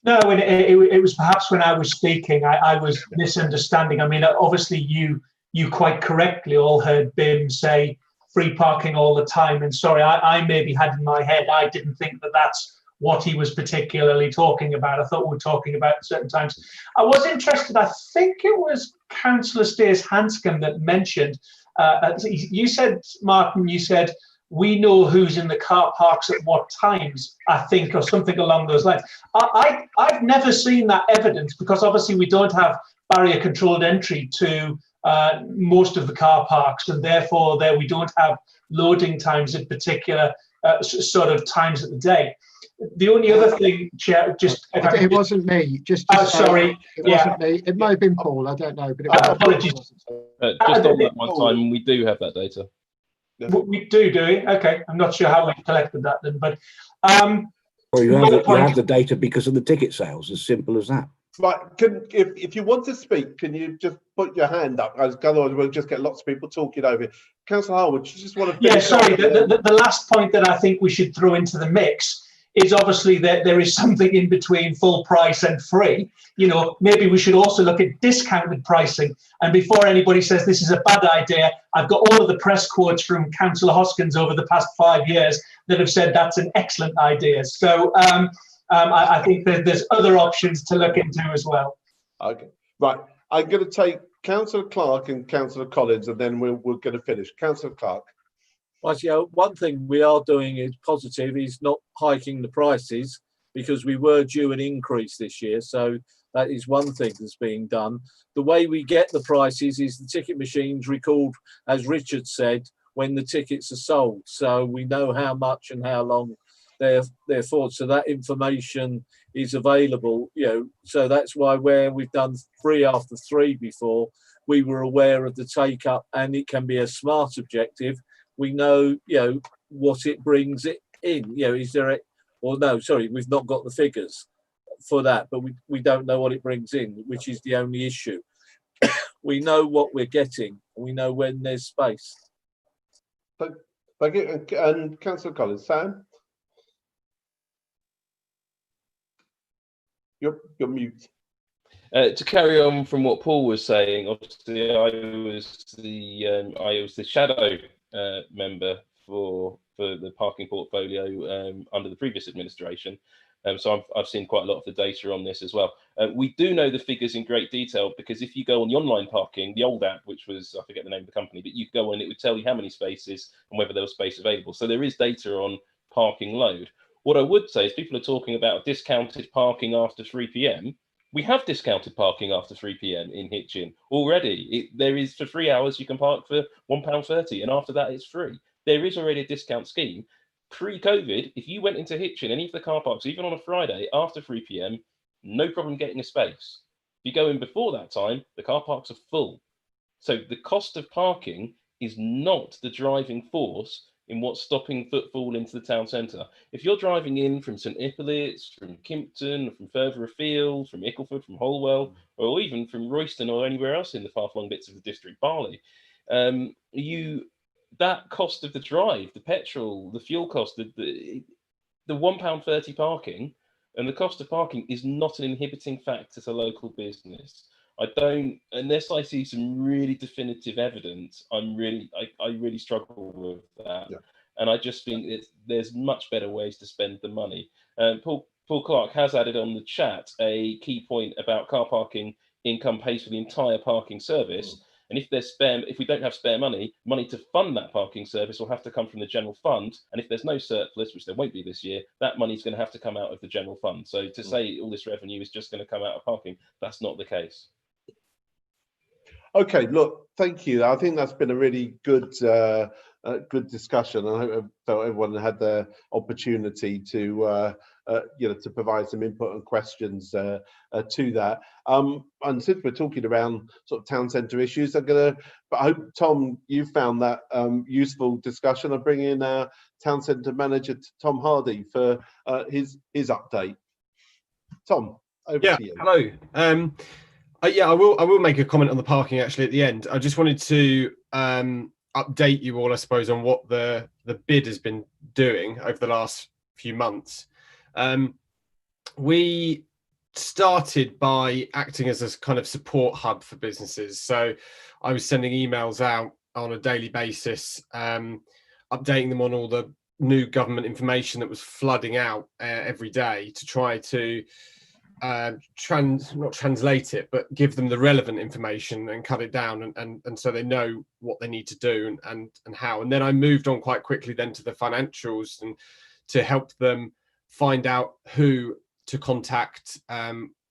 No, it was perhaps when I was speaking, I was misunderstanding. I mean, obviously you quite correctly all heard Bim say free parking all the time. And sorry, I maybe had in my head, I didn't think that that's what he was particularly talking about. I thought we were talking about certain times. I was interested, I think it was Councillor Steers-Hanscom that mentioned, you said, Martin, you said, we know who's in the car parks at what times, I think, or something along those lines. I've never seen that evidence, because obviously we don't have barrier controlled entry to most of the car parks, and therefore there we don't have loading times at particular sort of times of the day. The only other thing, Chair, just it wasn't me. Sorry, it wasn't me. It might have been Paul. I don't know, but apologies. Just on that one time, we do have that data. We do we? Okay, I'm not sure how we collected that then, but or you have the data because of the ticket sales. As simple as that. Right. If you want to speak, can you just put your hand up? Otherwise, we'll just get lots of people talking over. Councillor Harwood, you just want to. Yeah, sorry. The last point that I think we should throw into the mix is obviously that there is something in between full price and free. Maybe we should also look at discounted pricing. And before anybody says this is a bad idea, I've got all of the press quotes from Councillor Hoskins over the past 5 years that have said that's an excellent idea. So I think that there's other options to look into as well. Okay, right. I'm going to take Councillor Clark and Councillor Collins, and then we're going to finish. Councillor Clark. Well, one thing we are doing is positive, is not hiking the prices, because we were due an increase this year. So that is one thing that's being done. The way we get the prices is the ticket machines record, as Richard said, when the tickets are sold. So we know how much and how long they're for. So that information is available, so that's why where we've done 3 after 3 before, we were aware of the take up, and it can be a smart objective. We know, what it brings it in. Is there we've not got the figures for that, but we don't know what it brings in, which is the only issue. We know what we're getting. We know when there's space. Thank you. And Councillor Collins. Sam? You're mute. To carry on from what Paul was saying, obviously I was the shadow member for the parking portfolio under the previous administration, So I've seen quite a lot of the data on this as well. We do know the figures in great detail, because if you go on the online parking, the old app, which was, I forget the name of the company, but you go on, it would tell you how many spaces and whether there was space available. So there is data on parking load. What I would say is, people are talking about discounted parking after 3 p.m. We have discounted parking after 3 p.m. in Hitchin already. There is, for 3 hours, you can park for £1.30, and after that, it's free. There is already a discount scheme. Pre-COVID, if you went into Hitchin, any of the car parks, even on a Friday after 3 p.m, no problem getting a space. If you go in before that time, the car parks are full. So the cost of parking is not the driving force in what's stopping footfall into the town centre. If you're driving in from St Hippolyte's, from Kimpton, from further afield, from Ickleford, from Holwell, or even from Royston or anywhere else in the far-flung bits of the district, Barley, that cost of the drive, the petrol, the fuel cost, the £1.30 parking, and the cost of parking is not an inhibiting factor to local business. I don't, unless I see some really definitive evidence, I really struggle with that. Yeah. And I just think there's much better ways to spend the money. Paul Clark has added on the chat a key point about car parking income pays for the entire parking service. And if we don't have spare money to fund that parking service will have to come from the general fund. And if there's no surplus, which there won't be this year, that money is going to have to come out of the general fund. So to say all this revenue is just going to come out of parking, that's not the case. Okay, look, thank you. I think that's been a really good good discussion. I hope everyone had the opportunity to to provide some input and questions to that. And since we're talking around sort of town centre issues, but I hope, Tom, you found that useful discussion. I'll bring in our town centre manager, Tom Hardy, for his update. Tom, over to you. Hello. Yeah, I will make a comment on the parking actually at the end. I just wanted to update you all, I suppose, on what the bid has been doing over the last few months. We started by acting as a kind of support hub for businesses. So I was sending emails out on a daily basis, updating them on all the new government information that was flooding out every day, to try to not translate it, but give them the relevant information and cut it down, and so they know what they need to do and how. And then I moved on quite quickly then to the financials, and to help them find out who to contact,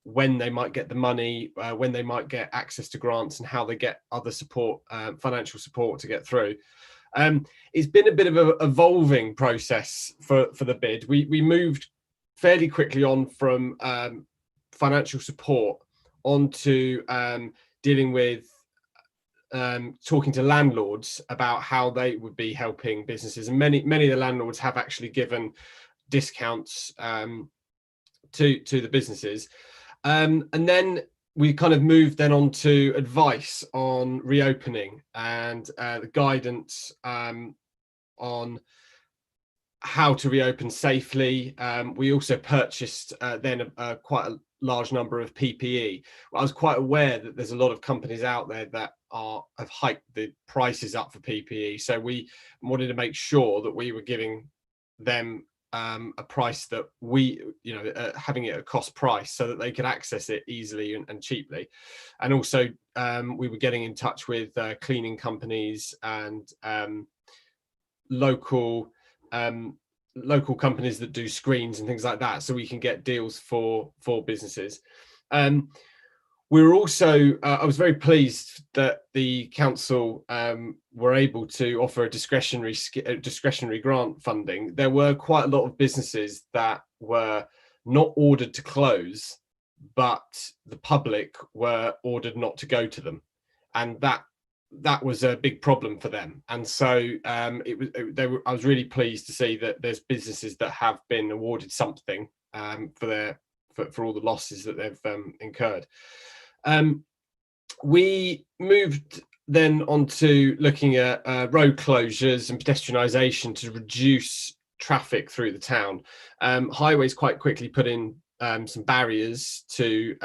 when they might get the money, when they might get access to grants, and how they get other support, financial support to get through. It's been a bit of an evolving process for the bid. We moved fairly quickly on from financial support onto dealing with talking to landlords about how they would be helping businesses, and many of the landlords have actually given discounts to the businesses, and then we kind of moved then on to advice on reopening and the guidance on how to reopen safely. We also purchased then quite a large number of PPE. I was quite aware that there's a lot of companies out there that have hiked the prices up for PPE, so we wanted to make sure that we were giving them a price that we, having it at cost price, so that they could access it easily and cheaply. And also we were getting in touch with cleaning companies and local companies that do screens and things like that, so we can get deals for businesses. We were also, I was very pleased that the council were able to offer a discretionary grant funding. There were quite a lot of businesses that were not ordered to close, but the public were ordered not to go to them, and that was a big problem for them. And so I was really pleased to see that there's businesses that have been awarded something for all the losses that they've incurred. We moved then on to looking at road closures and pedestrianisation to reduce traffic through the town. Highways quite quickly put in some barriers to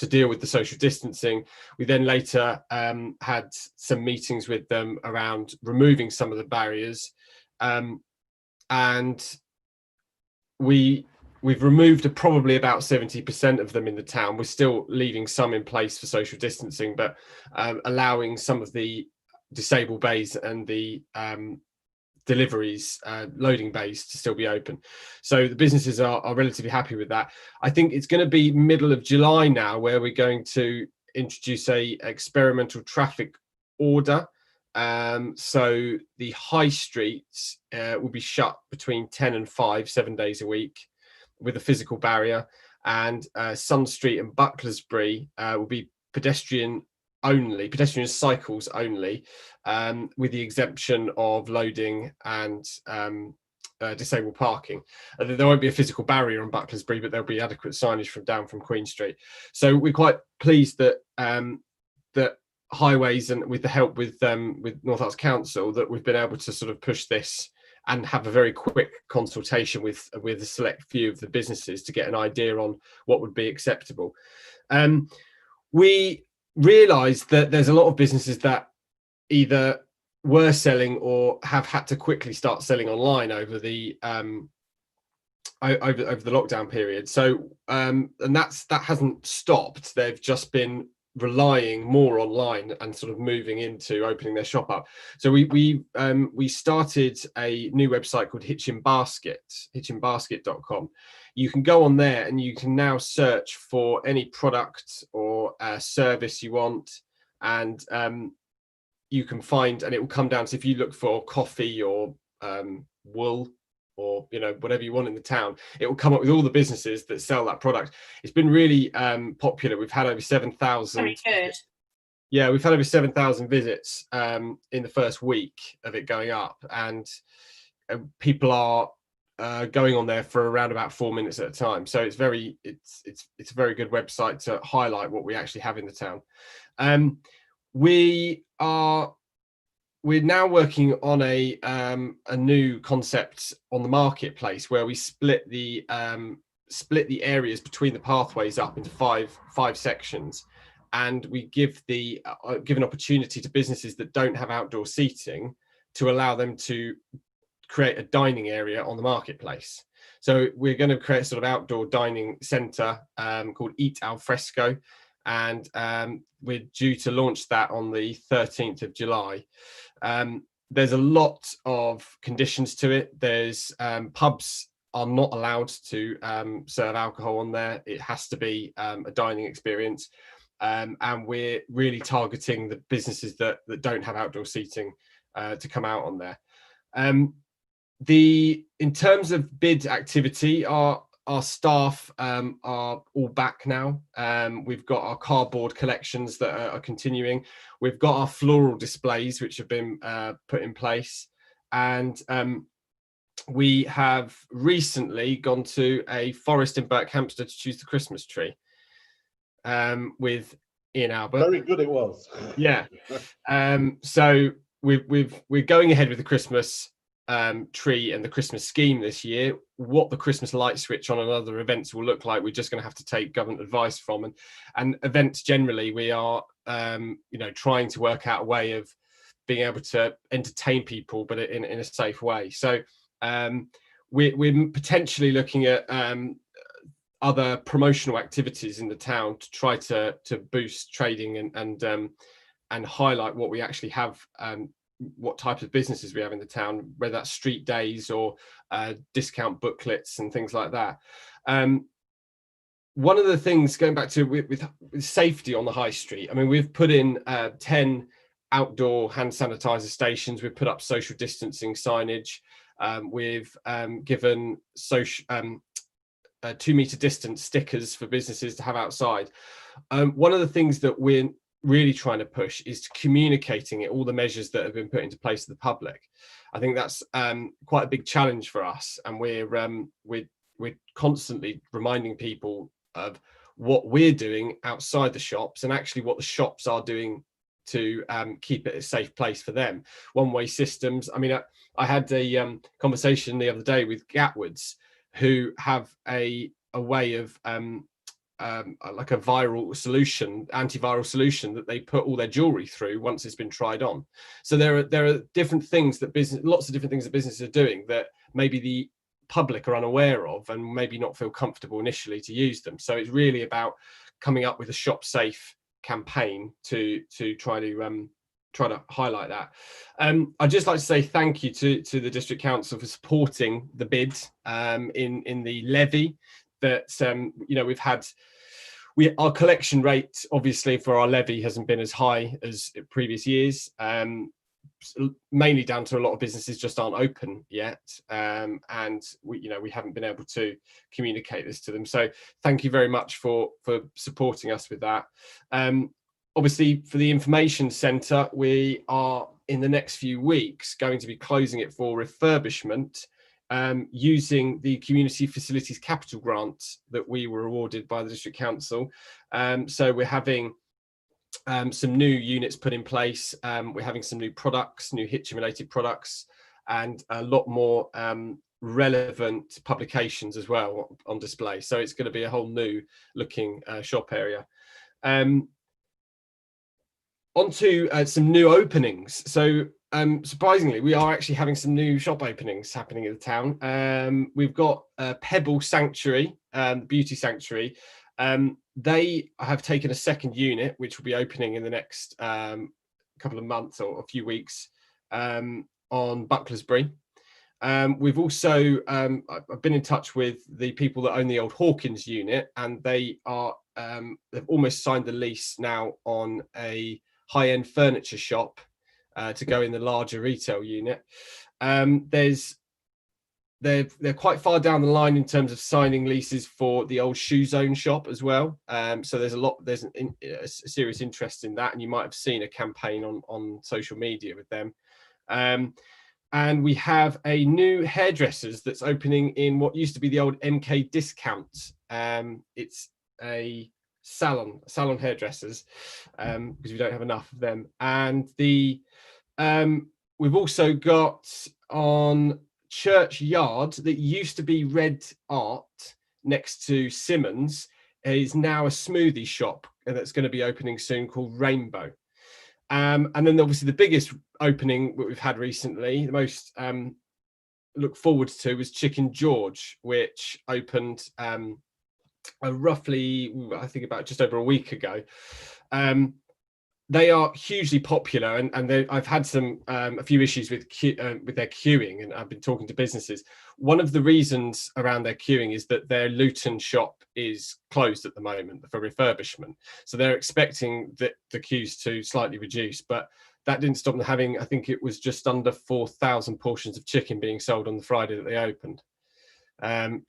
deal with the social distancing. We then later had some meetings with them around removing some of the barriers, and we we've removed probably about 70% of them in the town. We're still leaving some in place for social distancing, but allowing some of the disabled bays and the deliveries loading bays to still be open. So the businesses are relatively happy with that. I think it's going to be middle of July now where we're going to introduce a experimental traffic order. So the high streets will be shut between 10 and 5, 7 days a week with a physical barrier, and Sun Street and Bucklersbury will be pedestrian cycles only, with the exemption of loading and disabled parking. There won't be a physical barrier on Bucklersbury, but there'll be adequate signage down from Queen Street. So we're quite pleased that that highways, and with the help with North Arts Council, that we've been able to sort of push this and have a very quick consultation with a select few of the businesses to get an idea on what would be acceptable. We realised that there's a lot of businesses that either were selling or have had to quickly start selling online over the lockdown period. So and that hasn't stopped. They've just been relying more online and sort of moving into opening their shop up. So we started a new website called Hitchin Basket, hitchinbasket.com. You can go on there and you can now search for any product or service you want, and you can find, and it will come down to, if you look for coffee or wool, or whatever you want in the town, it will come up with all the businesses that sell that product. It's been really popular. We've had over 7,000. Very good. Yeah, we've had over 7,000 visits in the first week of it going up, and people are going on there for around about 4 minutes at a time. So it's a very good website to highlight what we actually have in the town. We're now working on a new concept on the marketplace, where we split the areas between the pathways up into five sections, and we give an opportunity to businesses that don't have outdoor seating to allow them to create a dining area on the marketplace. So we're going to create a sort of outdoor dining centre called Eat Al Fresco, and we're due to launch that on the 13th of July. There's a lot of conditions to it. There's pubs are not allowed to serve alcohol on there. It has to be a dining experience, and we're really targeting the businesses that don't have outdoor seating to come out on there. In terms of bid activity, our staff are all back now. We've got our cardboard collections that are continuing. We've got our floral displays, which have been put in place. And we have recently gone to a forest in Berkhamsted to choose the Christmas tree with Ian Albert. Very good it was. Yeah. So we're going ahead with the Christmas tree and the Christmas scheme this year. What the Christmas light switch on and other events will look like, we're just going to have to take government advice from. And events generally, we are trying to work out a way of being able to entertain people, but in a safe way. So we're potentially looking at other promotional activities in the town to try to boost trading and highlight what we actually have, what types of businesses we have in the town, whether that's street days or discount booklets and things like that. One of the things, going back to with safety on the high street, I mean, we've put in 10 outdoor hand sanitizer stations. We've put up social distancing signage. We've given 2 meter distance stickers for businesses to have outside. One of the things that we're really trying to push is to communicating all the measures that have been put into place to the public. I think that's quite a big challenge for us, and we're constantly reminding people of what we're doing outside the shops and actually what the shops are doing to keep it a safe place for them. One-way systems. I mean, I had a conversation the other day with Gatwoods, who have a way of like a viral solution, antiviral solution that they put all their jewelry through once it's been tried on. So there are different things that lots of different things that businesses are doing that maybe the public are unaware of and maybe not feel comfortable initially to use them. So it's really about coming up with a shop safe campaign to try to highlight that. I'd just like to say thank you to the District Council for supporting the bid in the levy that we've had. Our collection rate obviously for our levy hasn't been as high as previous years, mainly down to a lot of businesses just aren't open yet, and we haven't been able to communicate this to them. So thank you very much for supporting us with that. Obviously, for the information centre, we are in the next few weeks going to be closing it for refurbishment, using the Community Facilities Capital Grant that we were awarded by the District Council. So we're having some new units put in place. We're having some new products, new Hitchin related products, and a lot more relevant publications as well on display. So it's going to be a whole new looking shop area. Onto some new openings. So surprisingly, we are actually having some new shop openings happening in the town. We've got Pebble Sanctuary, Beauty Sanctuary. They have taken a second unit, which will be opening in the next couple of months or a few weeks on Bucklersbury. We've also, I've been in touch with the people that own the old Hawkins unit, and they are, they've almost signed the lease now on a high-end furniture shop to go in the larger retail unit. They're quite far down the line in terms of signing leases for the old Shoe Zone shop as well. So there's a serious interest in that, and you might have seen a campaign on social media with them. And we have a new hairdressers that's opening in what used to be the old MK Discount. It's a salon hairdressers, because we don't have enough of them. And we've also got on Church Yard, that used to be Red Art next to Simmons, is now a smoothie shop that's going to be opening soon called Rainbow. And then obviously the biggest opening that we've had recently, the most look forward to, was Chicken George, which opened roughly, I think about just over a week ago. They are hugely popular, and I've had a few issues with their queuing, and I've been talking to businesses. One of the reasons around their queuing is that their Luton shop is closed at the moment for refurbishment, so they're expecting the queues to slightly reduce, but that didn't stop them having, I think it was just under 4,000 portions of chicken being sold on the Friday that they opened.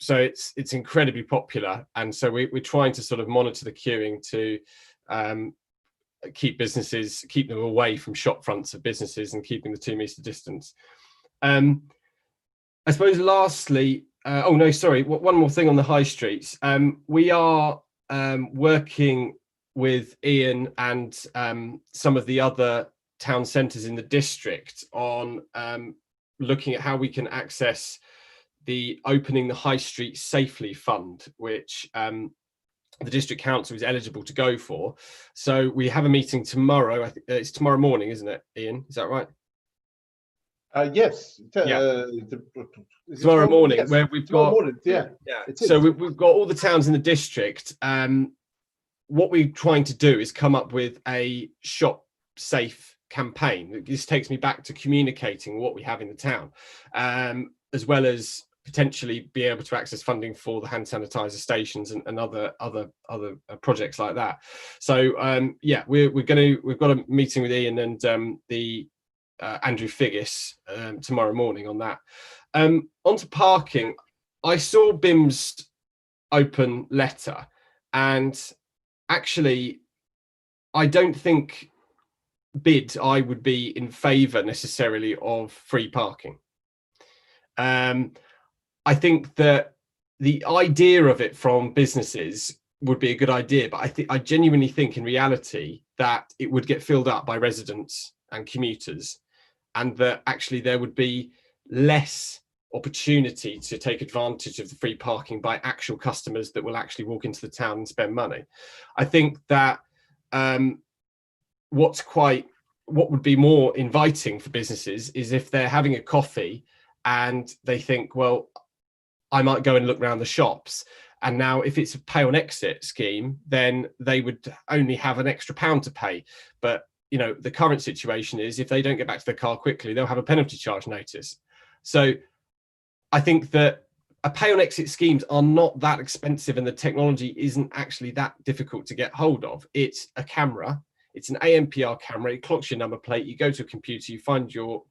So it's incredibly popular, and so we're trying to sort of monitor the queuing to keep them away from shop fronts of businesses and keeping the 2 metre distance. I suppose lastly, one more thing on the high streets. We are working with Ian and some of the other town centres in the district on looking at how we can access the Opening the High Street Safely Fund, which the District Council is eligible to go for. So we have a meeting tomorrow. I think it's tomorrow morning, isn't it, Ian? Is that right? Yes. Tomorrow morning, yes. Where we've got morning, yeah. So we've got all the towns in the district. What we're trying to do is come up with a shop safe campaign. This takes me back to communicating what we have in the town, as well as potentially be able to access funding for the hand sanitizer stations and other projects like that. So we've got a meeting with Ian and the Andrew Figgis tomorrow morning on that. Onto parking, I saw BIM's open letter, and actually I don't think I would be in favour necessarily of free parking. I think that the idea of it from businesses would be a good idea, but I genuinely think in reality that it would get filled up by residents and commuters, and that actually there would be less opportunity to take advantage of the free parking by actual customers that will actually walk into the town and spend money. I think that what would be more inviting for businesses is if they're having a coffee and they think, well, I might go and look around the shops. And now if it's a pay on exit scheme, then they would only have an extra £1 to pay. But, you know, the current situation is if they don't get back to the car quickly, they'll have a penalty charge notice. So I think that a pay on exit schemes are not that expensive, and the technology isn't actually that difficult to get hold of. It's a camera, it's an ANPR camera, it clocks your number plate, you go to a computer, you find your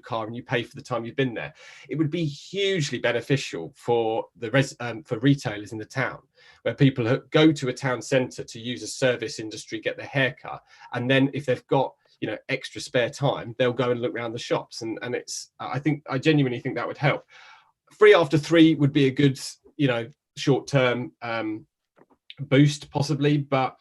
car and you pay for the time you've been there. It would be hugely beneficial for for retailers in the town, where people go to a town centre to use a service industry, get their hair cut, and then if they've got, you know, extra spare time, they'll go and look around the shops. And it's, I genuinely think that would help. 3 after 3 would be a good, you know, short-term boost possibly, but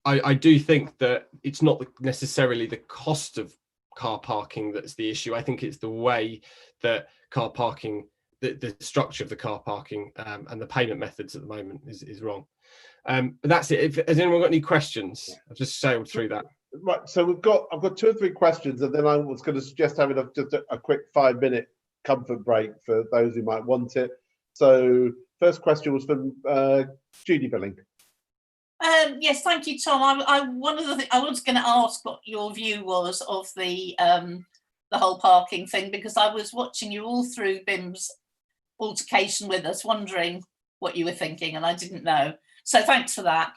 I do think that it's not necessarily the cost of car parking that's the issue. I think it's the way that car parking, the structure of the car parking and the payment methods at the moment is wrong. But that's it. Has anyone got any questions? I've just sailed through that. Right, so I've got 2 or 3 questions, and then I was going to suggest having just a quick 5-minute comfort break for those who might want it. So first question was from Judy Billing. Yes, thank you, Tom. One of the things I was going to ask what your view was of the whole parking thing, because I was watching you all through BIM's altercation with us, wondering what you were thinking, and I didn't know. So thanks for that.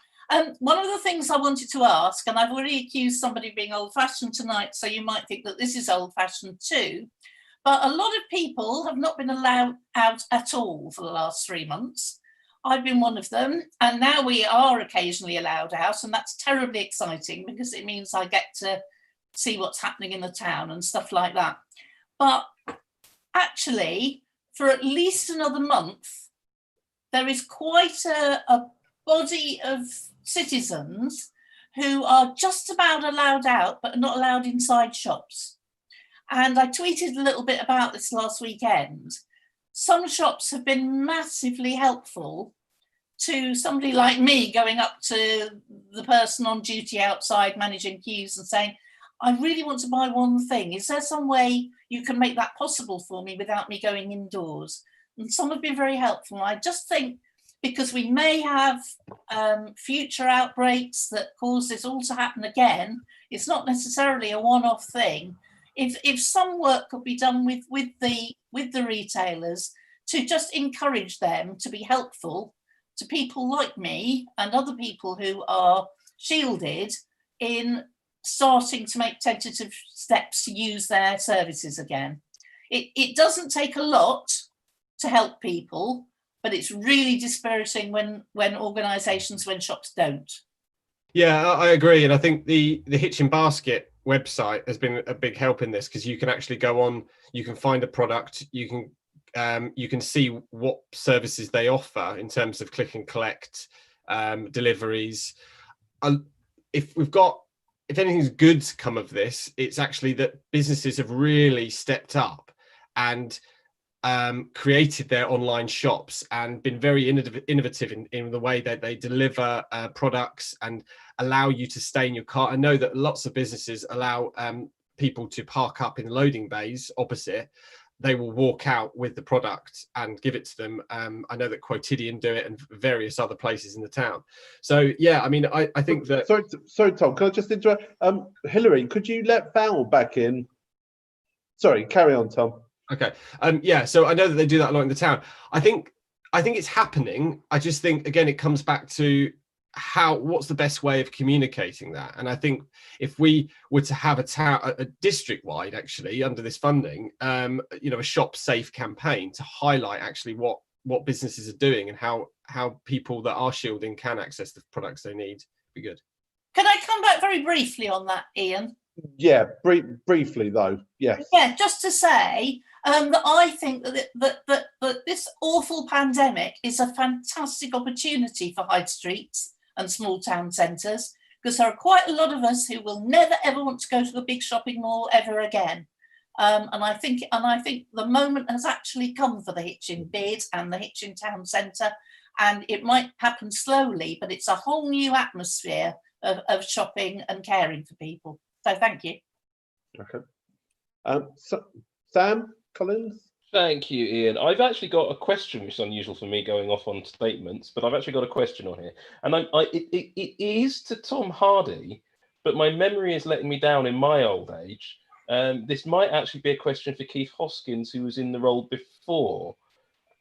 One of the things I wanted to ask, and I've already accused somebody of being old-fashioned tonight, so you might think that this is old-fashioned too, but a lot of people have not been allowed out at all for the last 3 months. I've been one of them, and now we are occasionally allowed out, and that's terribly exciting because it means I get to see what's happening in the town and stuff like that. But actually, for at least another month, there is quite a body of citizens who are just about allowed out, but are not allowed inside shops. And I tweeted a little bit about this last weekend. Some shops have been massively helpful to somebody like me going up to the person on duty outside managing queues and saying, I really want to buy one thing. Is there some way you can make that possible for me without me going indoors? And some have been very helpful. I just think because we may have future outbreaks that cause this all to happen again, it's not necessarily a one-off thing. If some work could be done with the retailers to just encourage them to be helpful to people like me and other people who are shielded in starting to make tentative steps to use their services again. It doesn't take a lot to help people, but it's really dispiriting when organisations, when shops don't. Yeah, I agree. And I think the Hitchin Basket website has been a big help in this, because you can actually go on, you can find a product, you can see what services they offer in terms of click and collect, deliveries. If anything's good to come of this, it's actually that businesses have really stepped up and created their online shops and been very innovative in the way that they deliver products and allow you to stay in your car. I know that lots of businesses allow people to park up in loading bays opposite. They will walk out with the product and give it to them. I know that Quotidian do it and various other places in the town. So yeah, I mean, I think that... Sorry, Tom, can I just interrupt? Hillary, could you let Val back in? Sorry, carry on, Tom. Okay. Yeah, so I know that they do that a lot in the town. I think it's happening. I just think, again, it comes back to what's the best way of communicating that. And I think if we were to have a district-wide, actually, under this funding, you know, a shop safe campaign to highlight actually what businesses are doing and how people that are shielding can access the products they need, be good. Can I come back very briefly on that, Ian? Yeah, briefly though, yes. Yeah, just to say that I think that this awful pandemic is a fantastic opportunity for high streets and small town centres, because there are quite a lot of us who will never ever want to go to a big shopping mall ever again. And I think the moment has actually come for the Hitchin bid and the Hitchin town centre, and it might happen slowly, but it's a whole new atmosphere of shopping and caring for people. So thank you. Okay. So, Sam Collins? Thank you, Ian. I've actually got a question, which is unusual for me going off on statements, but I've actually got a question on here. And it is to Tom Hardy, but my memory is letting me down in my old age. This might actually be a question for Keith Hoskins, who was in the role before.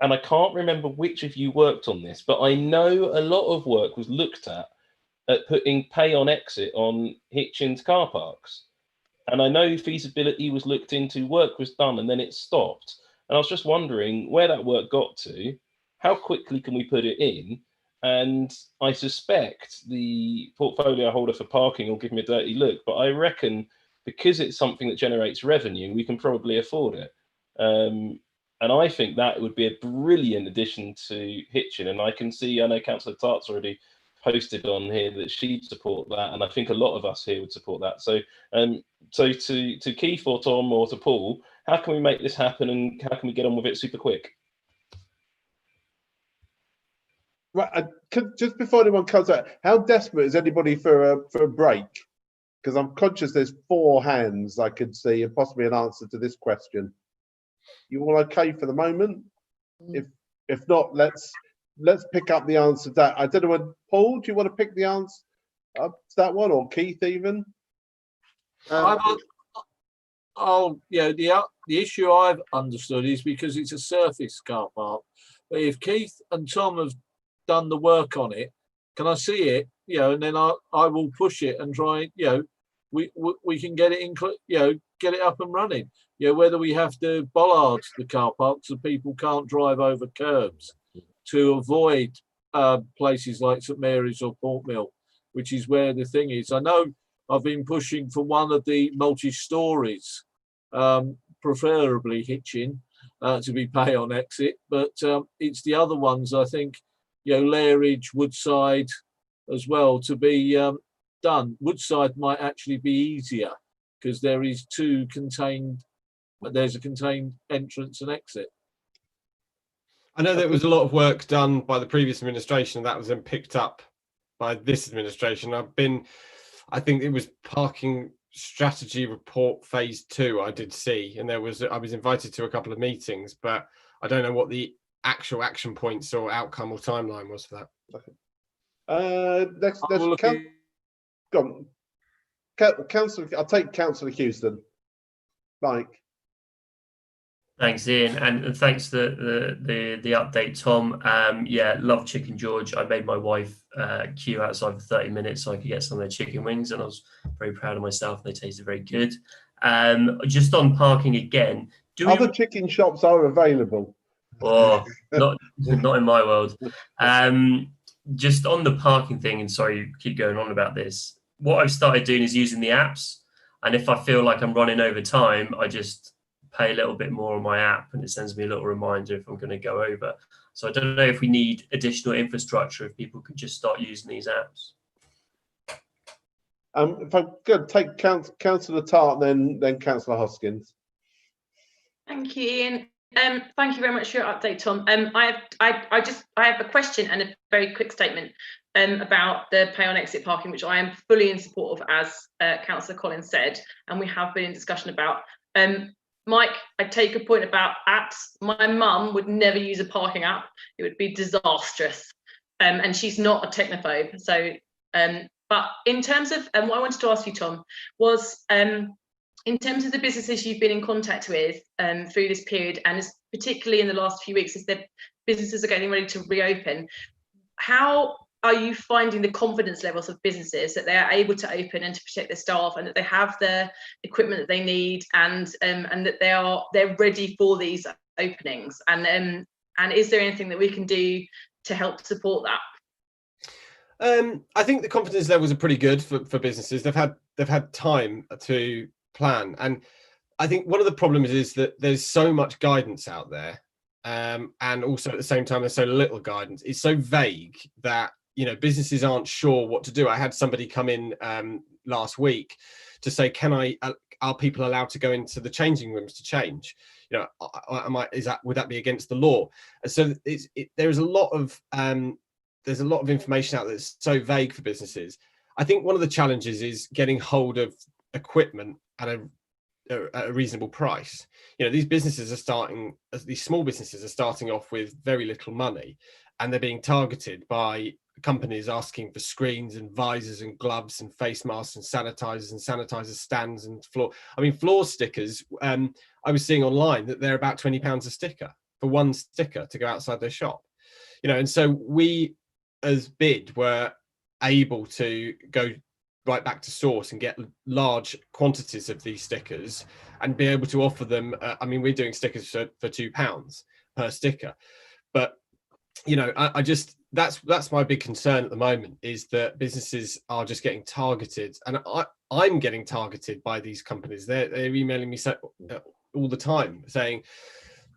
And I can't remember which of you worked on this, but I know a lot of work was looked at putting pay on exit on Hitchin's car parks. And I know feasibility was looked into, work was done, and then it stopped. And I was just wondering where that work got to, how quickly can we put it in? And I suspect the portfolio holder for parking will give me a dirty look, but I reckon because it's something that generates revenue, we can probably afford it. And I think that would be a brilliant addition to Hitchin. And I know Councillor Tart's already posted on here that she'd support that, and I think a lot of us here would support that. So, so to Keith or Tom or to Paul, how can we make this happen, and how can we get on with it super quick? Right, just before anyone comes out, how desperate is anybody for a break? Because I'm conscious there's 4 hands I could see, and possibly an answer to this question. You all okay for the moment? If not, let's pick up the answer to that. I don't know, Paul, do you want to pick the answer up to that one, or Keith even? The issue I've understood is because it's a surface car park. But if Keith and Tom have done the work on it, can I see it? And then I will push it and try. We can get it in. Get it up and running. Whether we have to bollard the car park so people can't drive over curbs to avoid places like St Mary's or Port Mill, which is where the thing is. I know I've been pushing for one of the multi-stories, preferably Hitchin, to be pay on exit, but it's the other ones, I think, Lairridge, Woodside as well, to be done. Woodside might actually be easier because there is there's a contained entrance and exit. I know there was a lot of work done by the previous administration that was then picked up by this administration. I think it was parking strategy report phase 2 I did see, and I was invited to a couple of meetings, but I don't know what the actual action points or outcome or timeline was for that. Okay. Go on. Councillor, I'll take Councillor Houston. Mike. Thanks, Ian, and thanks for the update, Tom. Yeah, love Chicken George. I made my wife queue outside for 30 minutes so I could get some of their chicken wings, and I was very proud of myself. They tasted very good. Just on parking again, other chicken shops are available? Oh, not in my world. Just on the parking thing, and sorry, keep going on about this. What I've started doing is using the apps, and if I feel like I'm running over time, I just pay a little bit more on my app, and it sends me a little reminder if I'm going to go over. So I don't know if we need additional infrastructure, if people could just start using these apps. If I'm going to take Councillor Tart, then Councillor Hoskins. Thank you, Ian. Thank you very much for your update, Tom. I have a question and a very quick statement about the pay on exit parking, which I am fully in support of, as Councillor Collins said, and we have been in discussion about. Mike, I take a point about apps. My mum would never use a parking app. It would be disastrous. And she's not a technophobe. So, but in terms of, what I wanted to ask you, Tom, was in terms of the businesses you've been in contact with through this period, and particularly in the last few weeks, as the businesses are getting ready to reopen, how are you finding the confidence levels of businesses that they are able to open and to protect their staff, and that they have the equipment that they need, and that they're ready for these openings? And is there anything that we can do to help support that? I think the confidence levels are pretty good for businesses. They've had time to plan, and I think one of the problems is that there's so much guidance out there, and also at the same time there's so little guidance. It's so vague that businesses aren't sure what to do. I had somebody come in last week to say, are people allowed to go into the changing rooms to change? Would that be against the law? So there's a lot of information out there that's so vague for businesses. I think one of the challenges is getting hold of equipment at at a reasonable price. You know, these small businesses are starting off with very little money, and they're being targeted by companies asking for screens and visors and gloves and face masks and sanitizer stands and floor stickers. I was seeing online that they're about £20 a sticker for one sticker to go outside their shop. You know, and so we as BID were able to go right back to source and get large quantities of these stickers and be able to offer them. I mean, we're doing stickers for £2 per sticker, but you know, I just, that's my big concern at the moment, is that businesses are just getting targeted, and I'm getting targeted by these companies. They're emailing me all the time saying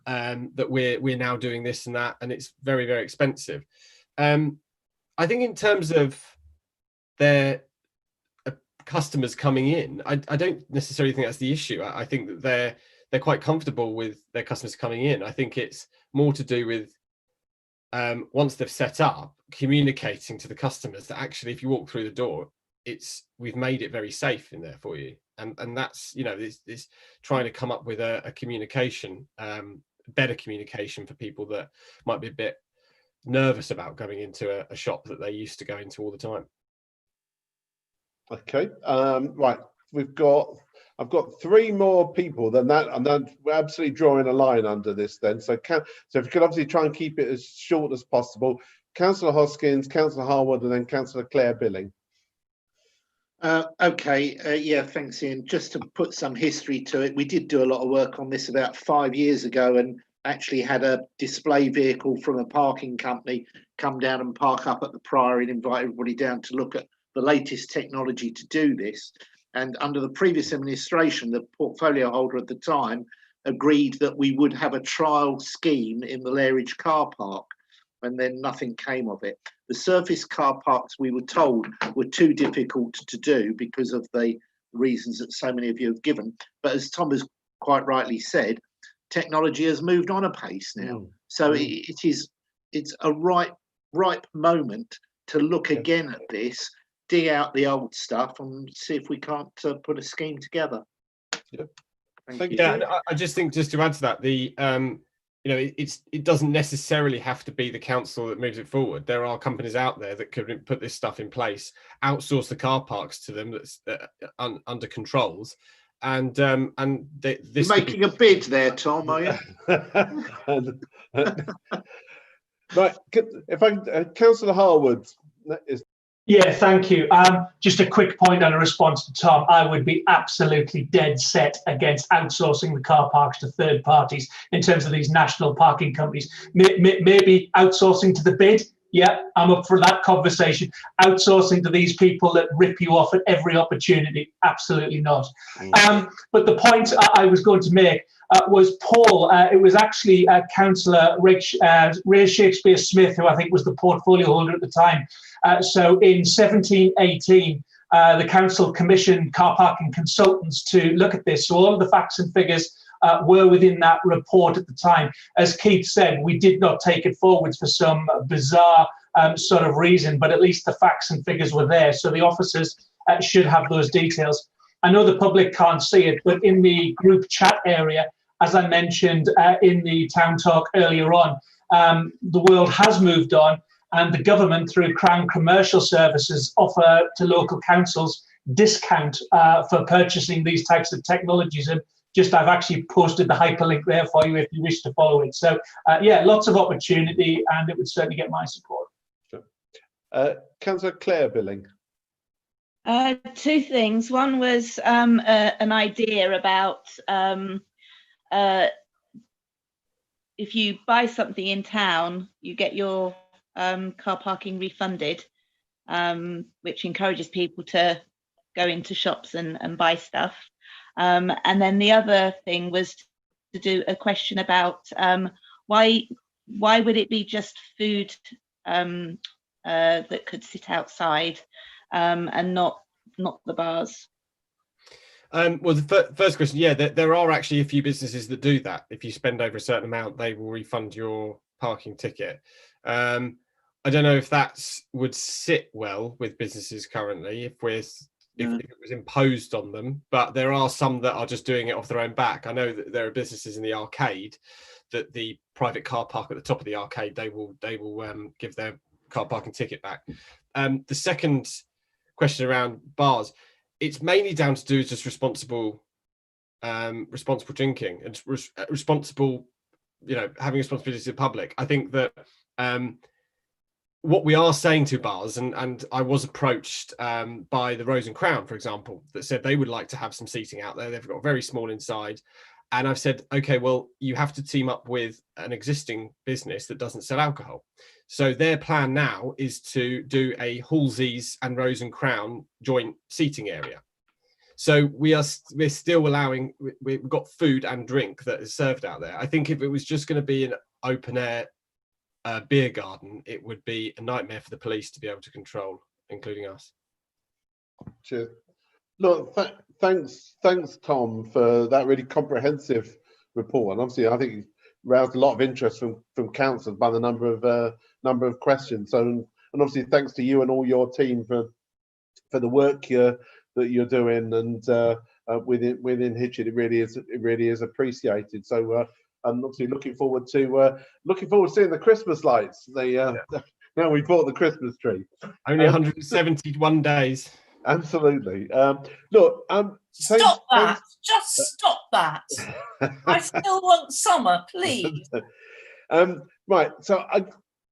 that we're now doing this and that, and it's very, very expensive. I think in terms of their customers coming in, I don't necessarily think that's the issue. I think that they're quite comfortable with their customers coming in. I think it's more to do with once they've set up, communicating to the customers that actually, if you walk through the door, we've made it very safe in there for you, and that's, you know, this trying to come up with a communication, better communication for people that might be a bit nervous about going into a shop that they used to go into all the time. Okay, right. I've got three more people than that, and then we're absolutely drawing a line under this then. So if you could obviously try and keep it as short as possible. Councillor Hoskins, Councillor Harwood, and then Councillor Claire Billing. Okay, yeah, thanks, Ian. Just to put some history to it, we did do a lot of work on this about 5 years ago, and actually had a display vehicle from a parking company come down and park up at the Priory and invite everybody down to look at the latest technology to do this. And under the previous administration, the portfolio holder at the time agreed that we would have a trial scheme in the Lairridge car park, and then nothing came of it. The surface car parks, we were told, were too difficult to do because of the reasons that so many of you have given. But as Tom has quite rightly said, technology has moved on a pace now. So it's a ripe moment to look again at this, dig out the old stuff, and see if we can't put a scheme together. Yeah. Thank you. Yeah, and I just think, just to add to that, you know, it doesn't necessarily have to be the council that moves it forward. There are companies out there that could put this stuff in place, outsource the car parks to them that's under controls, and this. You're making a bid there, Tom, are you? Right, if Councillor Harwood is. Yeah, thank you. Just a quick point and a response to Tom. I would be absolutely dead set against outsourcing the car parks to third parties in terms of these national parking companies. Maybe outsourcing to the BID. Yeah, I'm up for that conversation. Outsourcing to these people that rip you off at every opportunity, absolutely not. But the point I was going to make was Paul. It was actually Councillor Ray Shakespeare Smith, who I think was the portfolio holder at the time. So in 1718, the council commissioned car parking consultants to look at this. So all of the facts and figures were within that report at the time. As Keith said, we did not take it forwards for some bizarre sort of reason, but at least the facts and figures were there. So the officers should have those details. I know the public can't see it, but in the group chat area, as I mentioned in the town talk earlier on, the world has moved on, and the government, through Crown Commercial Services, offer to local councils discount for purchasing these types of technologies. And I've actually posted the hyperlink there for you if you wish to follow it. So yeah, lots of opportunity, and it would certainly get my support. Sure. Councillor Claire Billing. Two things. One was an idea about if you buy something in town, you get your car parking refunded, which encourages people to go into shops and buy stuff. And then the other thing was to do a question about why would it be just food that could sit outside and not the bars? Well, the first question, yeah, there are actually a few businesses that do that. If you spend over a certain amount, they will refund your parking ticket. I don't know if that would sit well with businesses currently. If we're, if it was imposed on them, but there are some that are just doing it off their own back. I know that there are businesses in the arcade that the private car park at the top of the arcade, they will give their car parking ticket back. The second question around bars, it's mainly down to do with just responsible drinking and responsible, having responsibility to the public. I think that what we are saying to bars, and I was approached by the Rose and Crown, for example, that said they would like to have some seating out there. They've got very small inside. And I've said, okay, well, you have to team up with an existing business that doesn't sell alcohol. So their plan now is to do a Halsey's and Rose and Crown joint seating area. So we're still allowing, we've got food and drink that is served out there. I think if it was just going to be an open air beer garden, it would be a nightmare for the police to be able to control, including us. Cheers. Look, thanks, Tom, for that really comprehensive report. And obviously, I think you've roused a lot of interest from council by the number of questions. So, and obviously, thanks to you and all your team for the work that you're doing, and within Hitchin, it really is appreciated. So, I'm obviously looking forward to seeing the Christmas lights. Now we bought the Christmas tree. Only 171 days. Absolutely. Look, stop that. Just stop that. I still want summer, please. Right. So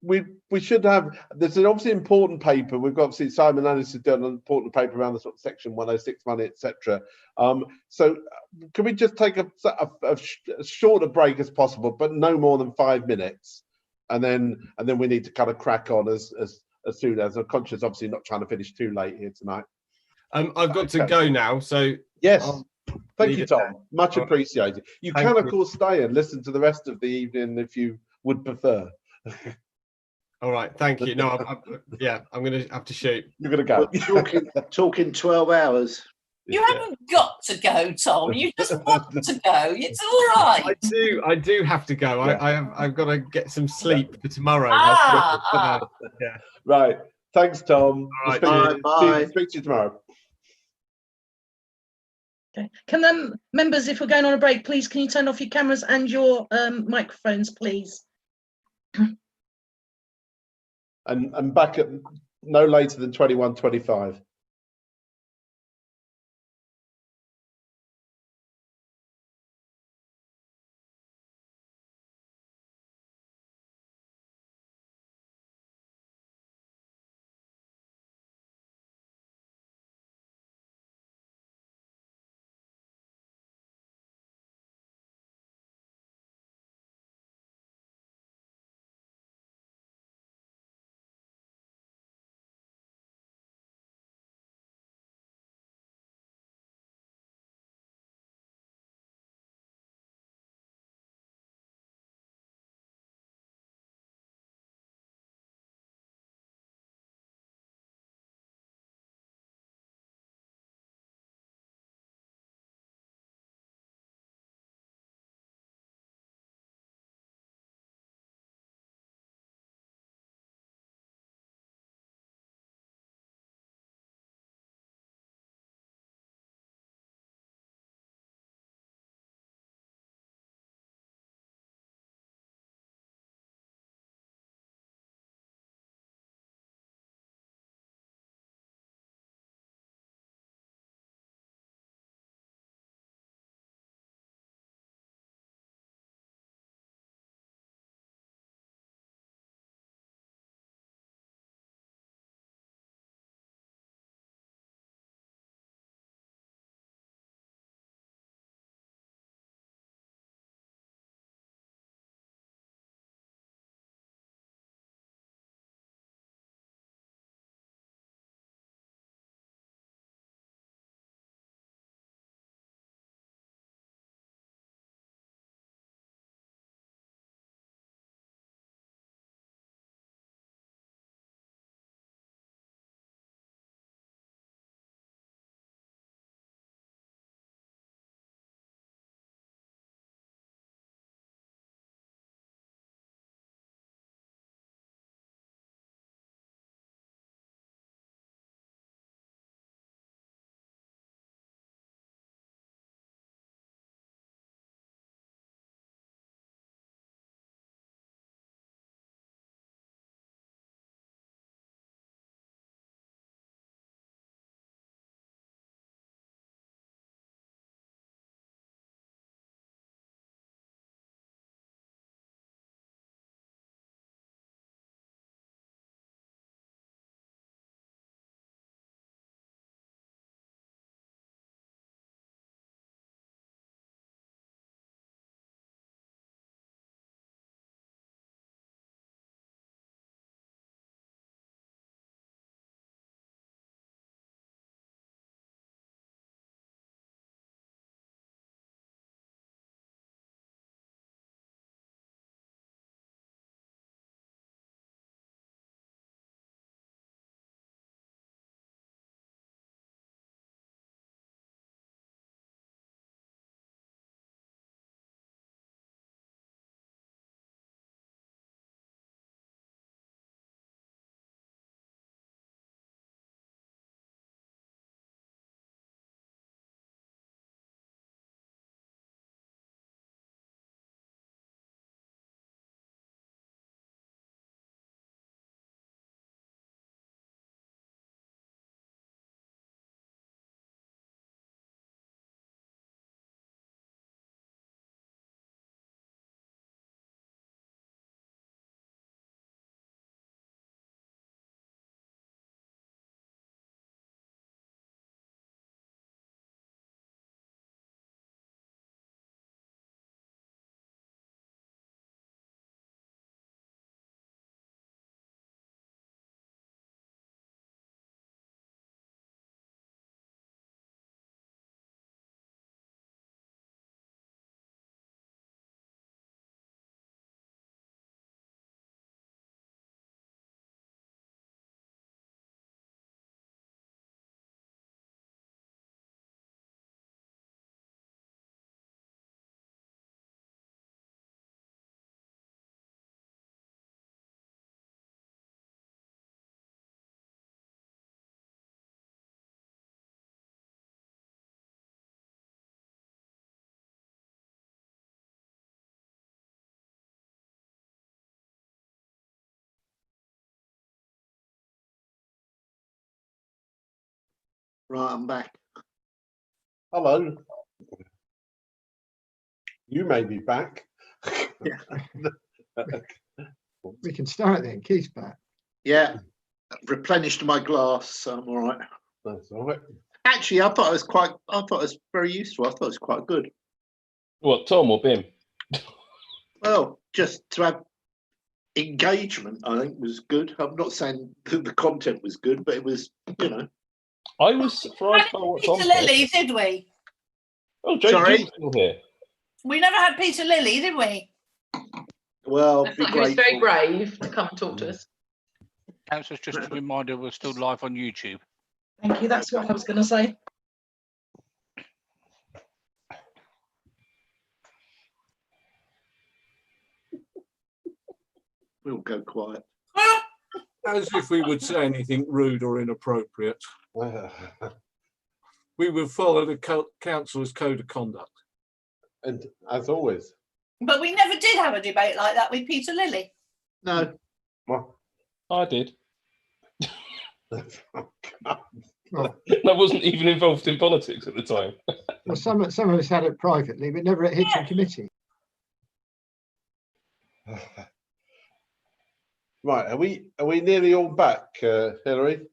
we should have. There's an obviously important paper. We've got obviously Simon Ellis has done an important paper around the sort of Section 106 money, etc. So can we just take a shorter break as possible, but no more than 5 minutes, and then we need to kind of crack on as soon as. I'm conscious, obviously, not trying to finish too late here tonight. I've got to go now, so yes. Thank you, Tom. Much appreciated. You Thank can, you. of course, stay and listen to the rest of the evening if you would prefer. All right, thank you. No, I'm going to have to shoot. You're going to go. Talking 12 hours. You haven't got to go, Tom. You just want to go. It's all right. I do have to go. Yeah. I've got to get some sleep for tomorrow. Yeah. Right. Thanks, Tom. All right, bye. Speak to you tomorrow. Okay. Can members, if we're going on a break, please can you turn off your cameras and your microphones, please? And back at no later than 21:25. Right, I'm back. Hello. You may be back. We can start then. Keith's back. Yeah, replenished my glass, so I'm all right. That's all right. Actually, I thought it was very useful. I thought it was quite good. What, Tom or Bim? Well, just to have engagement, I think was good. I'm not saying the content was good, but it was, you know. I was surprised by what Tom Peter said. Lilly, did we? Oh, Joe Sorry? Jim's still here. We never had Peter Lilly, did we? Well, I thought he was very brave to come and talk to us. Councillors, just a reminder, we're still live on YouTube. Thank you. That's what I was going to say. We'll go quiet. As if we would say anything rude or inappropriate. We will follow the councillor's code of conduct. And as always. But we never did have a debate like that with Peter Lilly. No. Well, I did. Well, I wasn't even involved in politics at the time. well, some of us had it privately, but never at Hitching committee. right, are we nearly all back, Hilary?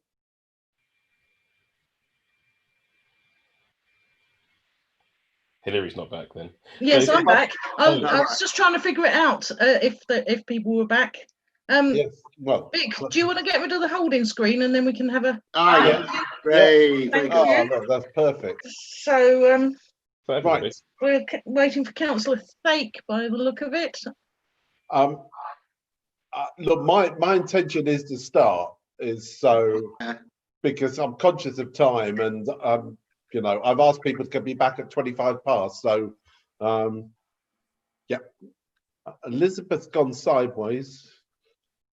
Hillary's not back then. Yes, So- I'm back. Oh, I was just trying to figure it out if people were back. Yes. Well, Vic, do you want to get rid of the holding screen and then we can have a? Yeah. Great. Thank oh, you. look, that's perfect. So Right. we're waiting for Councillor Thake by the look of it. Look, my intention is to start because I'm conscious of time, and you know, I've asked people to be back at 25 past. So yeah, Elizabeth's gone sideways.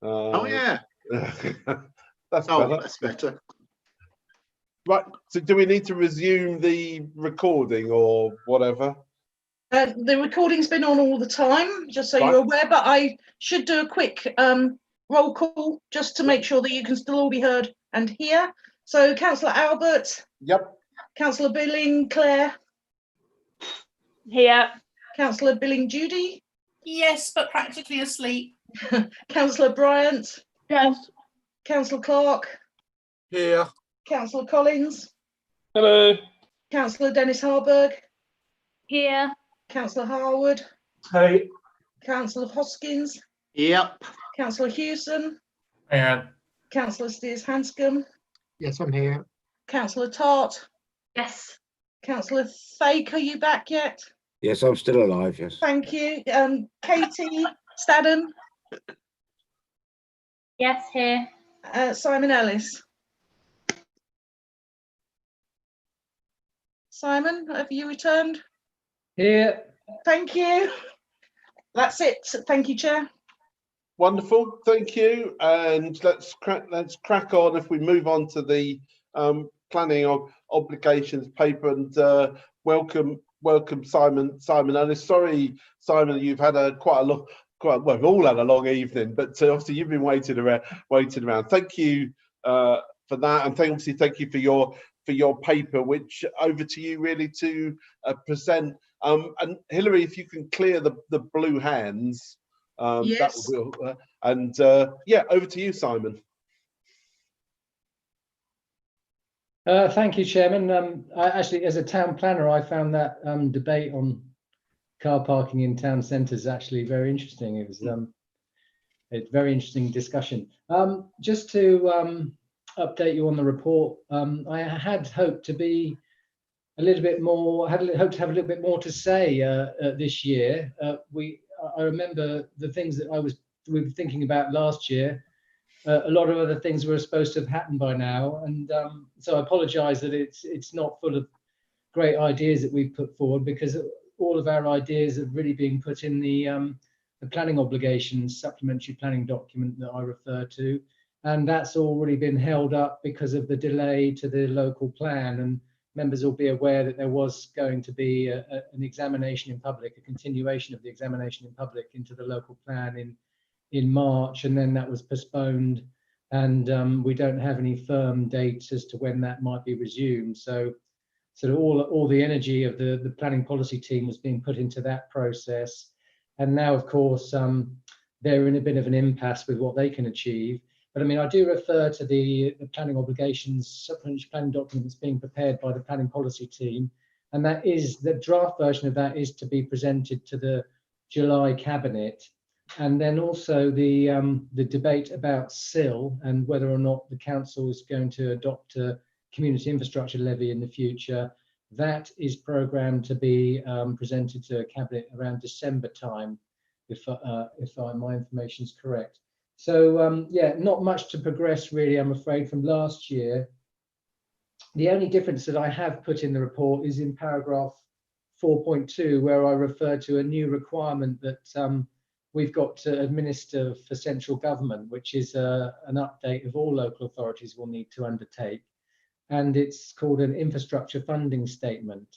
Oh yeah. That's Oh, better. that's better. Right. So do we need to resume the recording or whatever? The recording's been on all the time, just so you're Right. aware, but I should do a quick roll call just to make sure that you can still all be heard and hear. So Councillor Albert. Yep. Councillor Billing Claire. Here. Councillor Billing Judy. Yes, but practically asleep. Councillor Bryant. Yes. Councillor Clark. Here. Councillor Collins. Hello. Councillor Dennis Harburg. Here. Councillor Harwood. Hey. Councillor Hoskins. Yep. Councillor Hewson. I am. Councillor Steers Hanscom. Yes, I'm here. Councillor Tart. Yes. Councillor Thake, are you back yet? Yes, I'm still alive, yes. Thank you. Katie Stadden. Yes, here. Simon Ellis. Simon, have you returned? Here. Thank you. That's it. Thank you, Chair. Wonderful, thank you. And let's crack on. If we move on to the planning of obligations paper, and welcome Simon Ellis. Sorry, Simon, you've had well, we've all had a long evening, but obviously you've been waiting around. Thank you for that, and thank you for your paper, which over to you really to present. And Hilary, if you can clear the blue hands. Yes. That would, yeah, over to you, Simon. Thank you, Chairman. Actually, as a town planner, I found that debate on car parking in town centres actually very interesting. It was a very interesting discussion. Just to update you on the report, I had hoped to be a little bit more, hoped to have a little bit more to say this year. I remember the things that we were thinking about last year. A lot of other things were supposed to have happened by now, and so I apologise that it's not full of great ideas that we've put forward, because all of our ideas have really been put in the planning obligations supplementary planning document that I refer to, and that's already been held up because of the delay to the local plan. And members will be aware that there was going to be an examination in public, a continuation of the examination in public into the local plan in March, and then that was postponed and we don't have any firm dates as to when that might be resumed. So all the energy of the planning policy team was being put into that process, and now, of course, they're in a bit of an impasse with what they can achieve. But I mean, I do refer to the planning obligations supplementary planning document that's being prepared by the planning policy team, and that is the draft version of that is to be presented to the July cabinet, and then also the debate about SIL and whether or not the council is going to adopt a community infrastructure levy in the future. That is programmed to be presented to cabinet around December time, if my information is correct. So yeah, not much to progress really, I'm afraid, from last year. The only difference that I have put in the report is in paragraph 4.2, where I refer to a new requirement that we've got to administer for central government, which is an update of all local authorities will need to undertake. And it's called an infrastructure funding statement.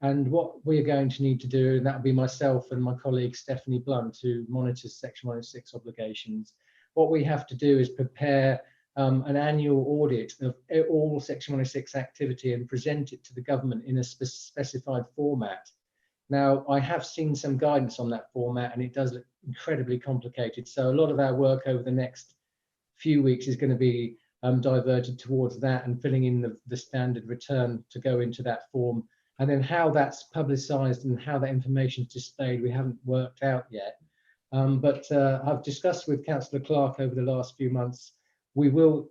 And what we're going to need to do, and that will be myself and my colleague Stephanie Blunt, who monitors Section 106 obligations, what we have to do is prepare an annual audit of all Section 106 activity and present it to the government in a specified format. Now, I have seen some guidance on that format, and it does look incredibly complicated. So a lot of our work over the next few weeks is going to be diverted towards that and filling in the standard return to go into that form. And then how that's publicised and how that information is displayed, we haven't worked out yet. But I've discussed with Councillor Clark over the last few months. We will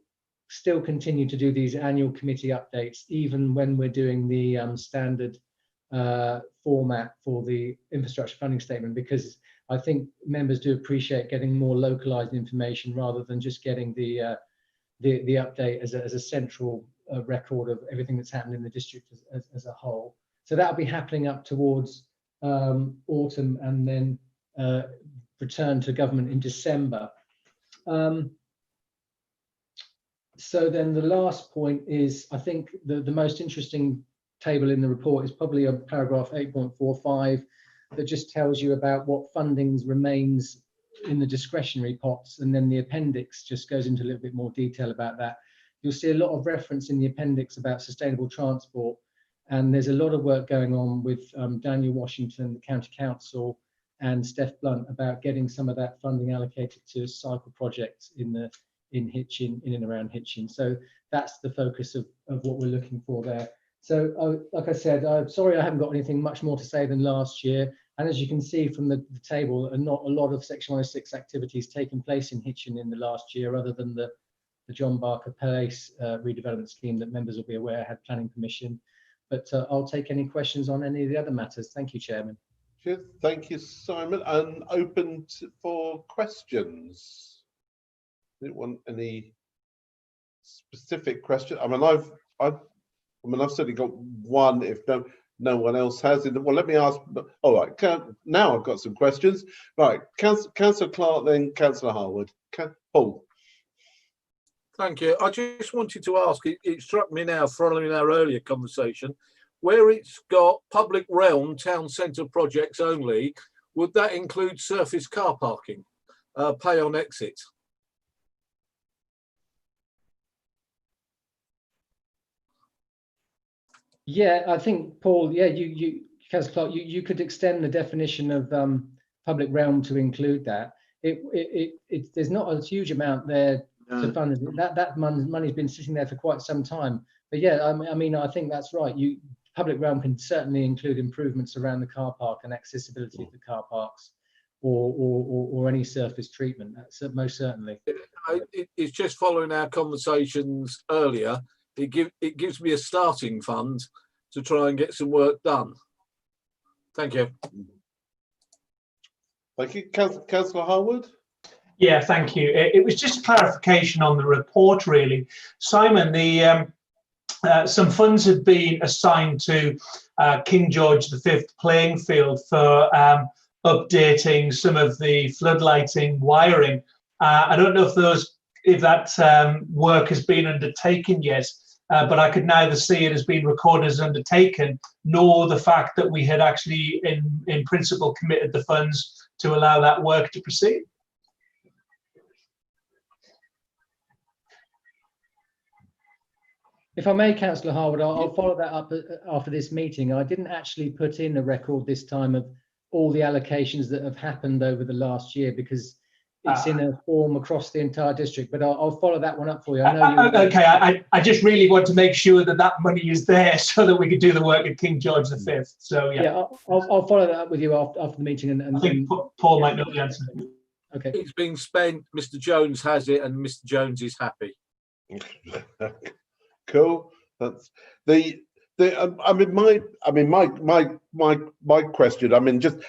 still continue to do these annual committee updates, even when we're doing the standard format for the infrastructure funding statement, because I think members do appreciate getting more localised information rather than just getting the update as a central record of everything that's happened in the district as a whole. So that'll be happening up towards autumn, and then return to government in December. So then the last point is, I think the most interesting table in the report is probably a paragraph 8.45 that just tells you about what fundings remains in the discretionary pots, and then the appendix just goes into a little bit more detail about that. You'll see a lot of reference in the appendix about sustainable transport, and there's a lot of work going on with Daniel Washington, the County Council, and Steph Blunt about getting some of that funding allocated to cycle projects in Hitchin, in and around Hitchin. So that's the focus of what we're looking for there. So like I said, I'm sorry I haven't got anything much more to say than last year. And as you can see from the table, not a lot of Section 106 activities taking place in Hitchin in the last year, other than the John Barker Place redevelopment scheme that members will be aware had planning permission. But I'll take any questions on any of the other matters. Thank you, Chairman. Cheers. Thank you, Simon. And open for questions. Didn't want any specific question. I mean, I've certainly got one. If no one else has it, well, let me ask. All right, now I've got some questions. Right, Councillor Clark, then Councillor Harwood. Paul. Thank you. I just wanted to ask, it struck me now, following our earlier conversation, where it's got public realm town centre projects only, would that include surface car parking, pay on exit? Yeah, I think, Paul, yeah, Councillor Clark, you could extend the definition of public realm to include that. There's not a huge amount there to fund. That money's been sitting there for quite some time. But yeah, I mean, I think that's right. Public realm can certainly include improvements around the car park and accessibility of the car parks, or any surface treatment. That's most certainly. It's just following our conversations earlier. It gives me a starting fund to try and get some work done. Thank you. Thank you, Councillor Harwood. Yeah, thank you. It was just a clarification on the report, really. Simon, some funds have been assigned to King George V playing field for updating some of the floodlighting wiring. I don't know if that work has been undertaken yet, but I could neither see it as being recorded as undertaken, nor the fact that we had actually, in principle, committed the funds to allow that work to proceed. If I may, Councillor Harwood, I'll follow that up after this meeting. I didn't actually put in a record this time of all the allocations that have happened over the last year, because it's in a form across the entire district, but I'll follow that one up for you. I know you. Okay, I just really want to make sure that that money is there so that we could do the work at King George V. So yeah, I'll follow that up with you after the meeting. And I think Paul might know the answer. Okay, it's being spent. Mr. Jones has it, and Mr. Jones is happy. Cool. That's the. My question.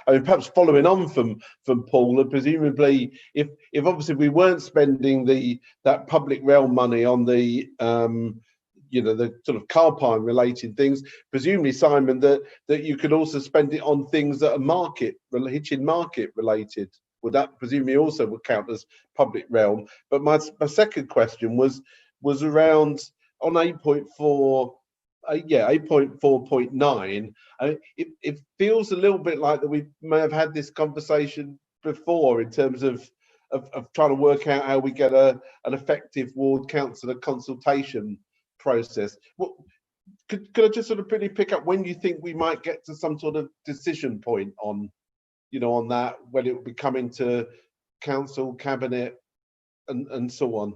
Perhaps following on from Paul, and presumably, if obviously we weren't spending that public realm money on the the sort of car park related things, presumably, Simon, that you could also spend it on things that are Hitchin market related. Would that presumably also would count as public realm? But my second question was around on 8.4. 8.4.9. It feels a little bit like that we may have had this conversation before in terms of trying to work out how we get an effective ward councillor consultation process. Could I just sort of pretty pick up when you think we might get to some sort of decision point on that, when it will be coming to council, cabinet, and so on?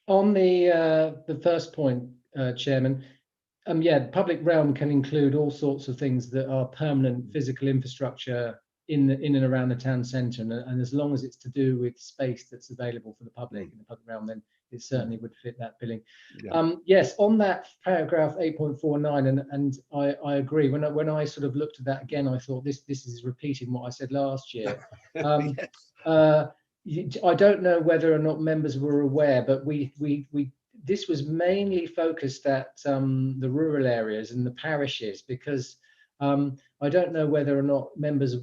On the first point, Chairman, public realm can include all sorts of things that are permanent physical infrastructure in and around the town centre, and as long as it's to do with space that's available for the public in the public realm, then it certainly would fit that billing. Yeah. Yes, on that paragraph 8.49, and I agree. When I sort of looked at that again, I thought this is repeating what I said last year. Yes. I don't know whether or not members were aware, but this was mainly focused at the rural areas and the parishes, because I don't know whether or not members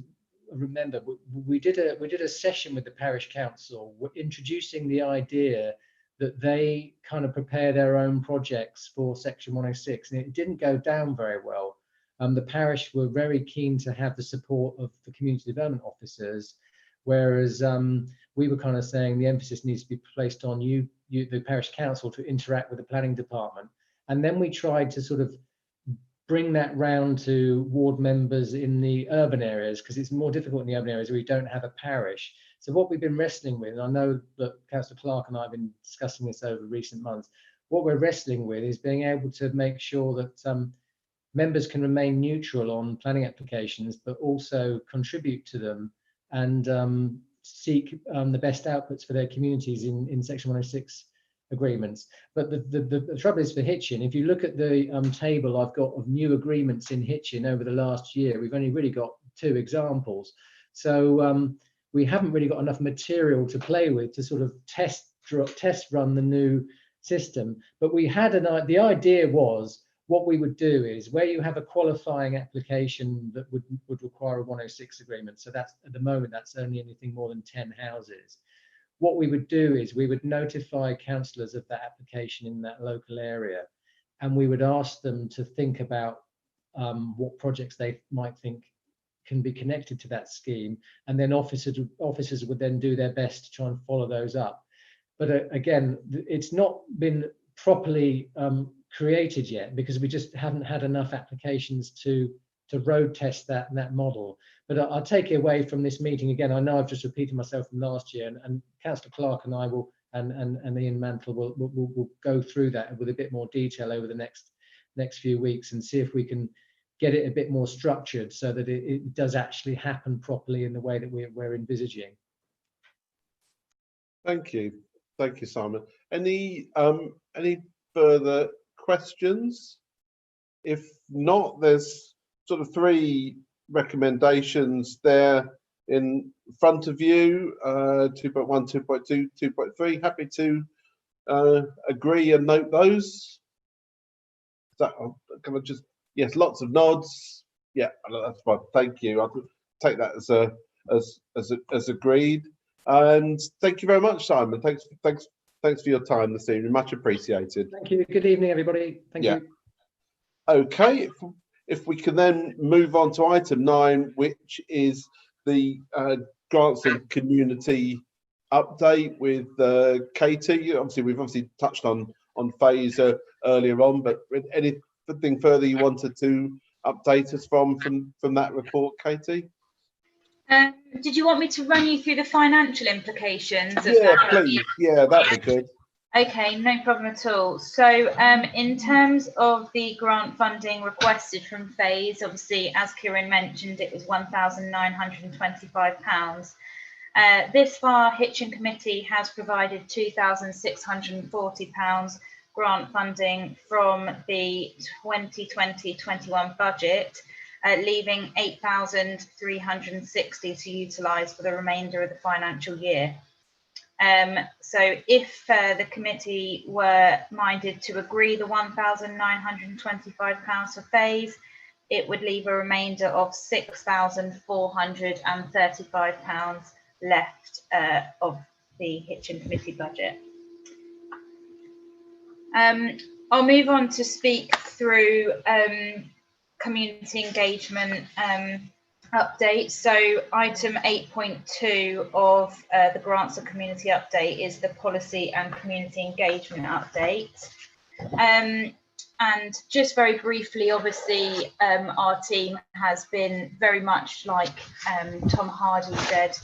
remember, we did a session with the parish council introducing the idea that they kind of prepare their own projects for Section 106, and it didn't go down very well. The parish were very keen to have the support of the community development officers, whereas we were kind of saying the emphasis needs to be placed on the parish council, to interact with the planning department. And then we tried to sort of bring that round to ward members in the urban areas, because it's more difficult in the urban areas where you don't have a parish. So what we've been wrestling with, and I know that Councillor Clark and I have been discussing this over recent months, what we're wrestling with is being able to make sure that members can remain neutral on planning applications, but also contribute to them and seek the best outputs for their communities in Section 106 agreements. But the trouble is for Hitchin, if you look at the table I've got of new agreements in Hitchin over the last year, we've only really got 2 examples. So we haven't really got enough material to play with to sort of test run the new system. But we had the idea was, what we would do is, where you have a qualifying application that would require a 106 agreement, so that's at the moment that's only anything more than 10 houses. What we would do is we would notify councillors of that application in that local area, and we would ask them to think about what projects they might think can be connected to that scheme, and then officers would then do their best to try and follow those up. But again, it's not been properly created yet, because we just haven't had enough applications to road test that model. But I'll take it away from this meeting again. I know I've just repeated myself from last year, and Councillor Clark and I will, and Ian Mantle will go through that with a bit more detail over the next few weeks, and see if we can get it a bit more structured so that it does actually happen properly in the way that we're envisaging. Thank you, Simon. Any further questions? If not, there's sort of 3 recommendations there in front of you, 2.1, 2.2, 2.3. Happy to agree and note those. Can I just, yes, lots of nods. Yeah, that's fine. Thank you. I'll take that as agreed. And thank you very much, Simon. Thanks for your time this evening. Much appreciated. Thank you. Good evening, everybody. Thank you. Okay. If we can then move on to item 9, which is the grants and community update with Katie? Obviously, we've touched on phase earlier on, but anything further you wanted to update us from that report, Katie? Did you want me to run you through the financial implications of Yeah, that? please. Yeah, that'd be good. Okay, no problem at all. So in terms of the grant funding requested from phase, obviously, as Kieran mentioned, it was £1,925. This far, Hitching Committee has provided £2,640 grant funding from the 2020-21 budget, leaving £8,360 to utilise for the remainder of the financial year. So if the committee were minded to agree the £1,925 for phase, it would leave a remainder of £6,435 left of the Hitchin Committee budget. I'll move on to speak through community engagement update. So item 8.2 of the grants and community update is the policy and community engagement update. And just very briefly, obviously, our team has been very much like Tom Hardy said,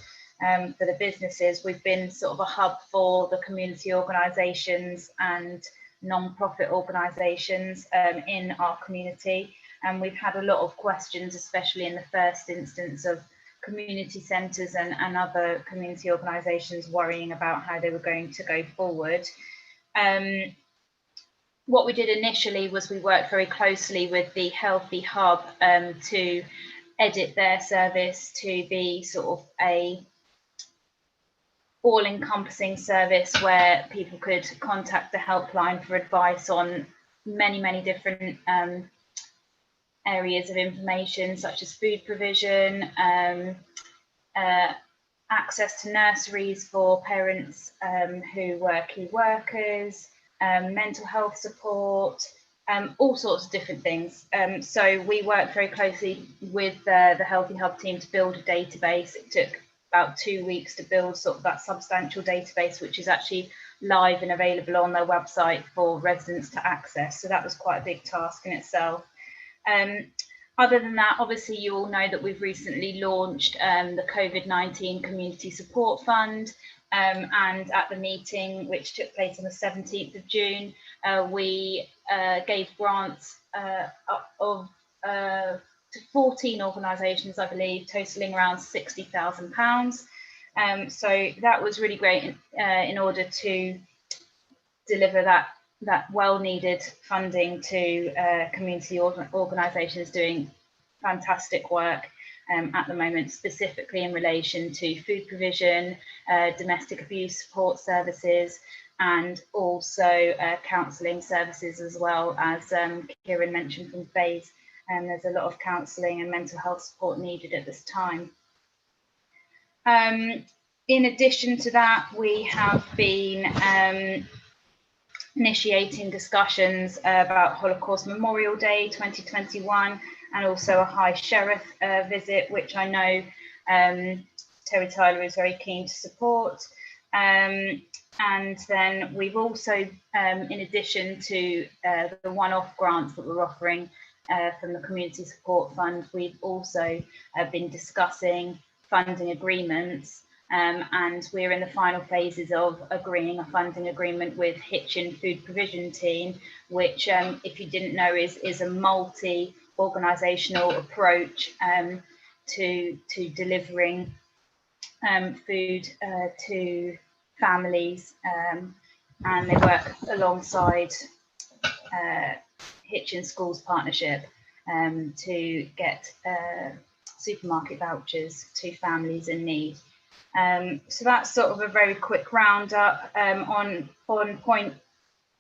for the businesses. We've been sort of a hub for the community organisations and non-profit organisations in our community. And we've had a lot of questions, especially in the first instance, of community centres and other community organisations worrying about how they were going to go forward. What we did initially was we worked very closely with the Healthy Hub to edit their service to be sort of a all-encompassing service where people could contact the helpline for advice on many different areas of information, such as food provision, access to nurseries for parents who were key workers, mental health support, all sorts of different things. So we worked very closely with the Healthy Hub team to build a database. It took about 2 weeks to build sort of that substantial database, which is actually live and available on their website for residents to access. So that was quite a big task in itself. Other than that, obviously, you all know that we've recently launched the COVID-19 Community Support Fund. And at the meeting, which took place on the 17th of June, we gave grants of to 14 organisations, I believe, totalling around £60,000. So that was really great in order to deliver that well-needed funding to community organisations doing fantastic work at the moment, specifically in relation to food provision, domestic abuse support services, and also counselling services, as well as Kieran mentioned from phase. There's a lot of counselling and mental health support needed at this time. In addition to that, we have been initiating discussions about Holocaust Memorial Day 2021 and also a High Sheriff visit, which I know Terry Tyler is very keen to support. And then we've also, in addition to the one-off grants that we're offering from the Community Support Fund, we've also been discussing funding agreements. And we're in the final phases of agreeing a funding agreement with Hitchin Food Provision Team, which, if you didn't know, is a multi-organisational approach to delivering food to families, and they work alongside Hitchin Schools Partnership to get supermarket vouchers to families in need. So that's sort of a very quick roundup. On point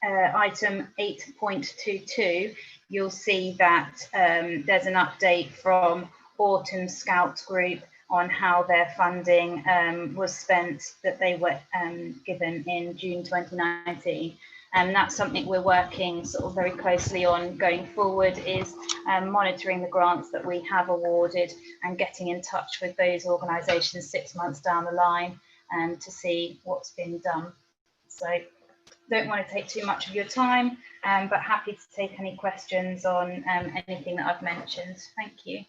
item 8.22, you'll see that there's an update from Autumn Scouts Group on how their funding was spent that they were given in June 2019. And that's something we're working sort of very closely on going forward, is monitoring the grants that we have awarded and getting in touch with those organisations 6 months down the line and to see what's been done. So don't want to take too much of your time, but happy to take any questions on anything that I've mentioned. Thank you.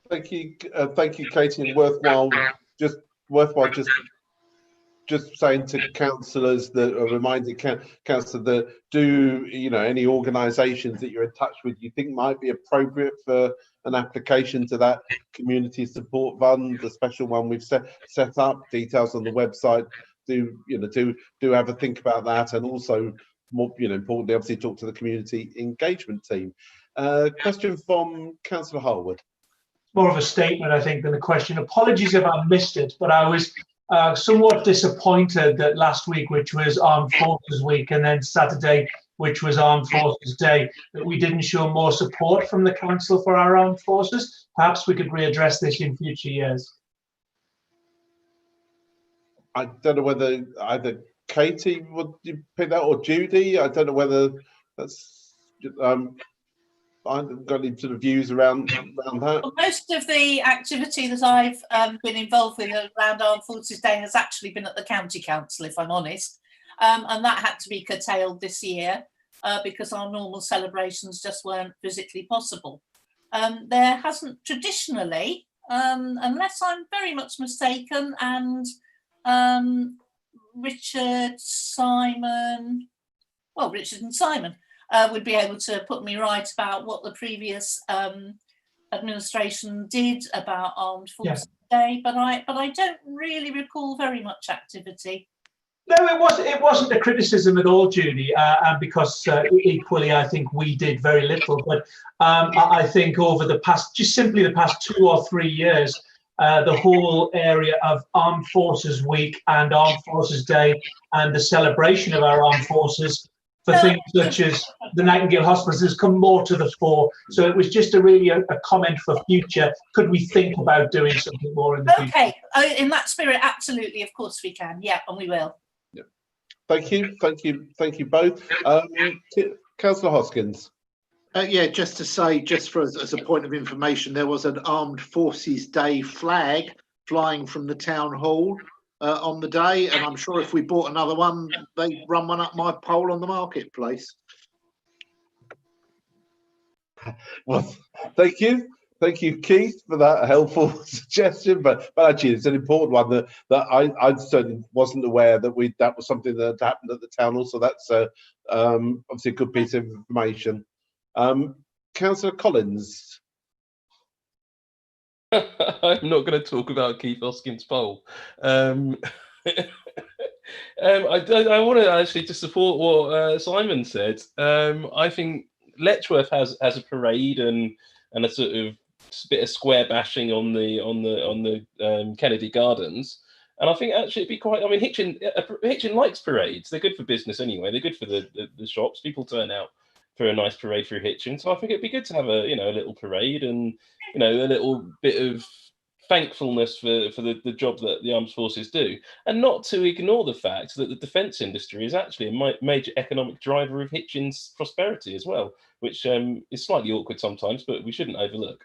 Thank you, Katie. And worthwhile just saying to councillors that are reminding councillors that do, any organisations that you're in touch with you think might be appropriate for an application to that community support fund, the special one we've set up, details on the website. Do have a think about that, and also more importantly, obviously talk to the community engagement team. Question from Councillor Harwood. More of a statement, I think, than a question. Apologies if I missed it, but I was somewhat disappointed that last week, which was Armed Forces Week, and then Saturday, which was Armed Forces Day, that we didn't show more support from the council for our armed forces. Perhaps we could readdress this in future years. I don't know whether either Katie would pick that or Judy. I don't know whether that's. I haven't got any sort of views around that. Well, most of the activity that I've been involved with around Armed Forces Day has actually been at the county council, if I'm honest, and that had to be curtailed this year because our normal celebrations just weren't physically possible. There hasn't traditionally, unless I'm very much mistaken, and Richard and Simon would be able to put me right about what the previous administration did about Armed Forces Day, but I don't really recall very much activity. No, it wasn't a criticism at all, Judy, and because equally I think we did very little. But I think over the past 2 or 3 years, the whole area of Armed Forces Week and Armed Forces Day and the celebration of our armed forces for things such as the Nightingale Hospitals has come more to the fore. So it was just a comment for future. Could we think about doing something more in the future? Okay, in that spirit, absolutely, of course we can. Yeah, and we will. Yeah. Thank you both. Councillor Hoskins. Yeah, just to say, as a point of information, there was an Armed Forces Day flag flying from the town hall on the day, and I'm sure if we bought another one, they'd run one up my pole on the marketplace. Well, thank you, Keith, for that helpful suggestion. But actually, it's an important one that I certainly wasn't aware that that was something that happened at the town hall. So that's obviously a good piece of information. Councillor Collins. I'm not going to talk about Keith Hoskins' poll. I want to actually to support what Simon said. I think Letchworth has a parade and a sort of bit of square bashing on the Kennedy Gardens, and I think actually it'd be quite. I mean, Hitchin likes parades. They're good for business anyway. They're good for the shops. People turn out for a nice parade through Hitchin, so I think it'd be good to have a little parade and a little bit of thankfulness for the job that the armed forces do, and not to ignore the fact that the defence industry is actually a major economic driver of Hitchin's prosperity as well, which is slightly awkward sometimes, but we shouldn't overlook.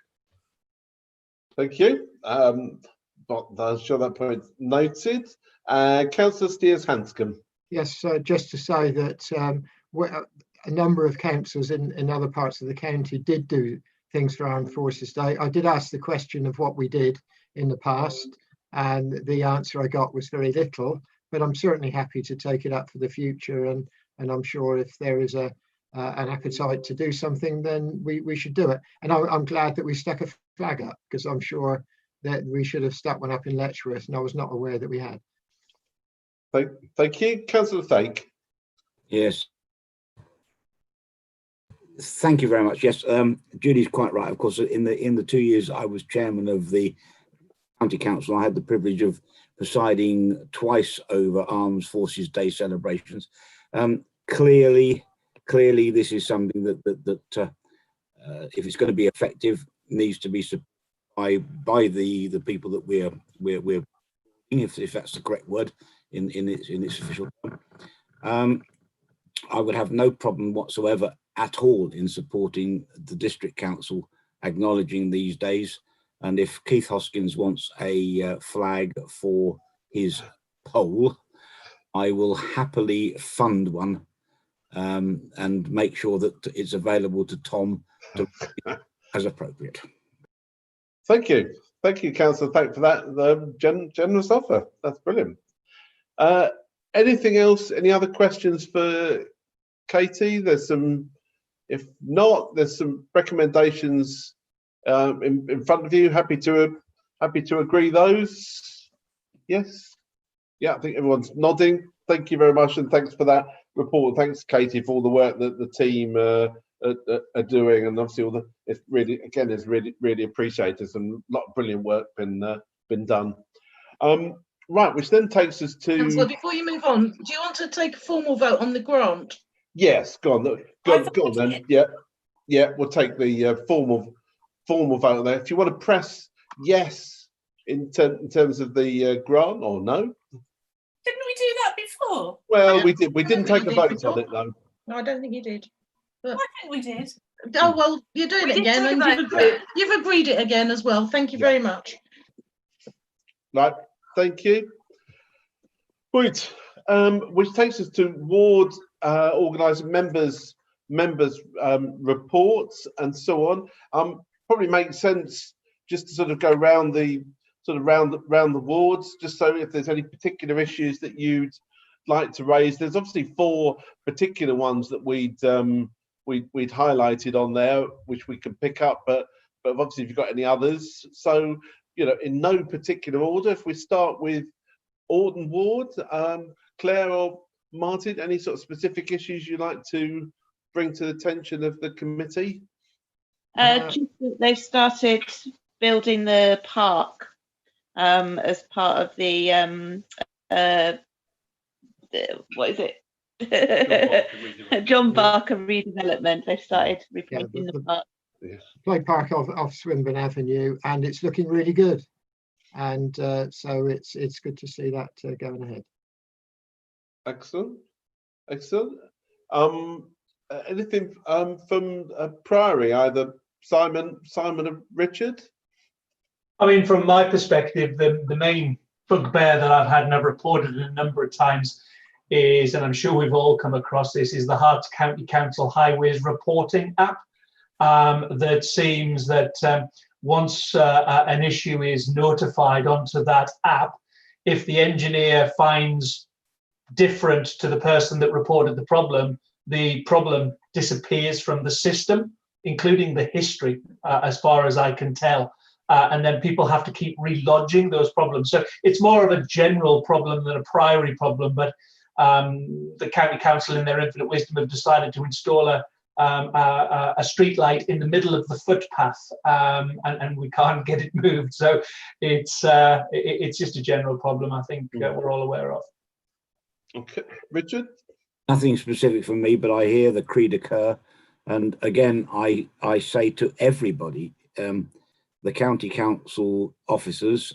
Thank you. But I'm sure that point's noted. Councillor Steers-Hanscom. Yes, just to say that a number of councils in other parts of the county did do things for Armed Forces Day. I did ask the question of what we did in the past, and the answer I got was very little, but I'm certainly happy to take it up for the future, and I'm sure if there is an appetite to do something, then we should do it. And I'm glad that we stuck a flag up, because I'm sure that we should have stuck one up in Letchworth, and I was not aware that we had. Thank you. Councillor Fake. Yes. Thank you very much. Yes, Judy's quite right. Of course, in the 2 years I was chairman of the county council, I had the privilege of presiding twice over Armed Forces Day celebrations. Clearly, this is something that if it's going to be effective, needs to be supplied by the people that we're if that's the correct word in its official form. I would have no problem whatsoever at all in supporting the district council acknowledging these days. And if Keith Hoskins wants a flag for his poll, I will happily fund one and make sure that it's available to Tom as appropriate. Thank you, Councillor. Thank you for that generous offer. That's brilliant. Anything else? Any other questions for Katie? There's some. If not, there's some recommendations in front of you. Happy to agree those. Yes. Yeah, I think everyone's nodding. Thank you very much, and thanks for that report. Thanks, Katie, for all the work that the team are doing, and obviously all the. It's really really appreciated. Some lot of brilliant work been done. Right, which then takes us to. Councillor, before you move on, do you want to take a formal vote on the grant? Yes, go on then. Yeah, we'll take the formal vote there. If you want to press yes in terms of the grant, or no. Didn't we do that before? Well, we did. We didn't take a vote on it though. No, I don't think you did. But... I think we did. Oh well, you're doing it again, and you've agreed it again as well. Thank you very much. Right, thank you. Right, which takes us to ward organising members reports and so on. Probably makes sense just to sort of go round the wards, just so if there's any particular issues that you'd like to raise. There's obviously 4 particular ones that we'd highlighted on there, which we can pick up, but obviously if you've got any others. So, you know, in no particular order, if we start with Auden Ward, Claire or Martin, any sort of specific issues you'd like to bring to the attention of the committee? Just that they've started building the park as part of the what is it? John Barker redevelopment. They've started replacing the park. Play park off Swinburne Avenue, and it's looking really good. And so it's good to see that going ahead. Excellent. Anything from Priory, either Simon or Richard? I mean, from my perspective, the main bugbear that I've had and I've reported it a number of times is, and I'm sure we've all come across this, is the Herts County Council Highways reporting app. That seems that once an issue is notified onto that app, if the engineer finds different to the person that reported the problem disappears from the system, including the history, as far as I can tell. And then people have to keep relodging those problems. So it's more of a general problem than a Priory problem, but the County Council, in their infinite wisdom, have decided to install a street light in the middle of the footpath, and we can't get it moved. So it's just a general problem, I think, we're all aware of. Okay, Richard? Nothing specific from me, but I hear the creed occur. And again, I say to everybody, the county council officers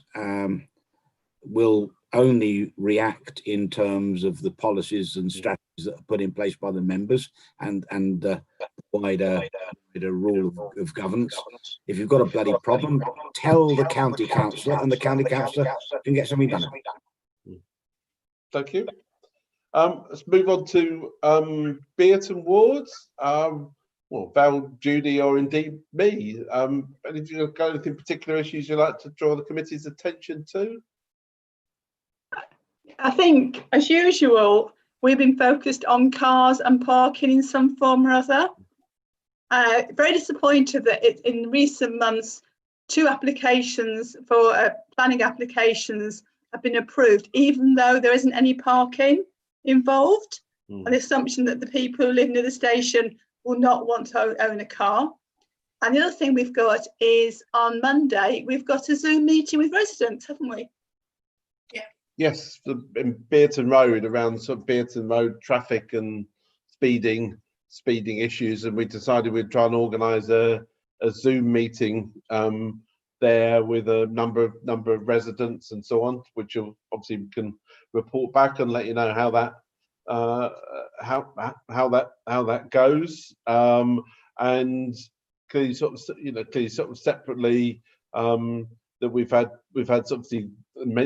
will only react in terms of the policies and strategies that are put in place by the members and wider rule of governance. If you've got a bloody problem, tell the county councillor, and the county councillor can get something done. Thank you. Let's move on to Bearton wards. Well, Val, Judy, or indeed me. Anything particular issues you'd like to draw the committee's attention to? I think, as usual, we've been focused on cars and parking in some form or other. Very disappointed that in recent months, 2 applications for planning applications have been approved, even though there isn't any parking involved, on the assumption that the people who live near the station will not want to own a car. And the other thing we've got is on Monday, we've got a Zoom meeting with residents, haven't we? Yes, in Bearton Road, around sort of Bearton Road traffic and speeding issues, and we decided we'd try and organise a Zoom meeting there with a number of residents and so on, which you'll obviously can report back and let you know how that goes. And clearly sort of separately, that we've had obviously,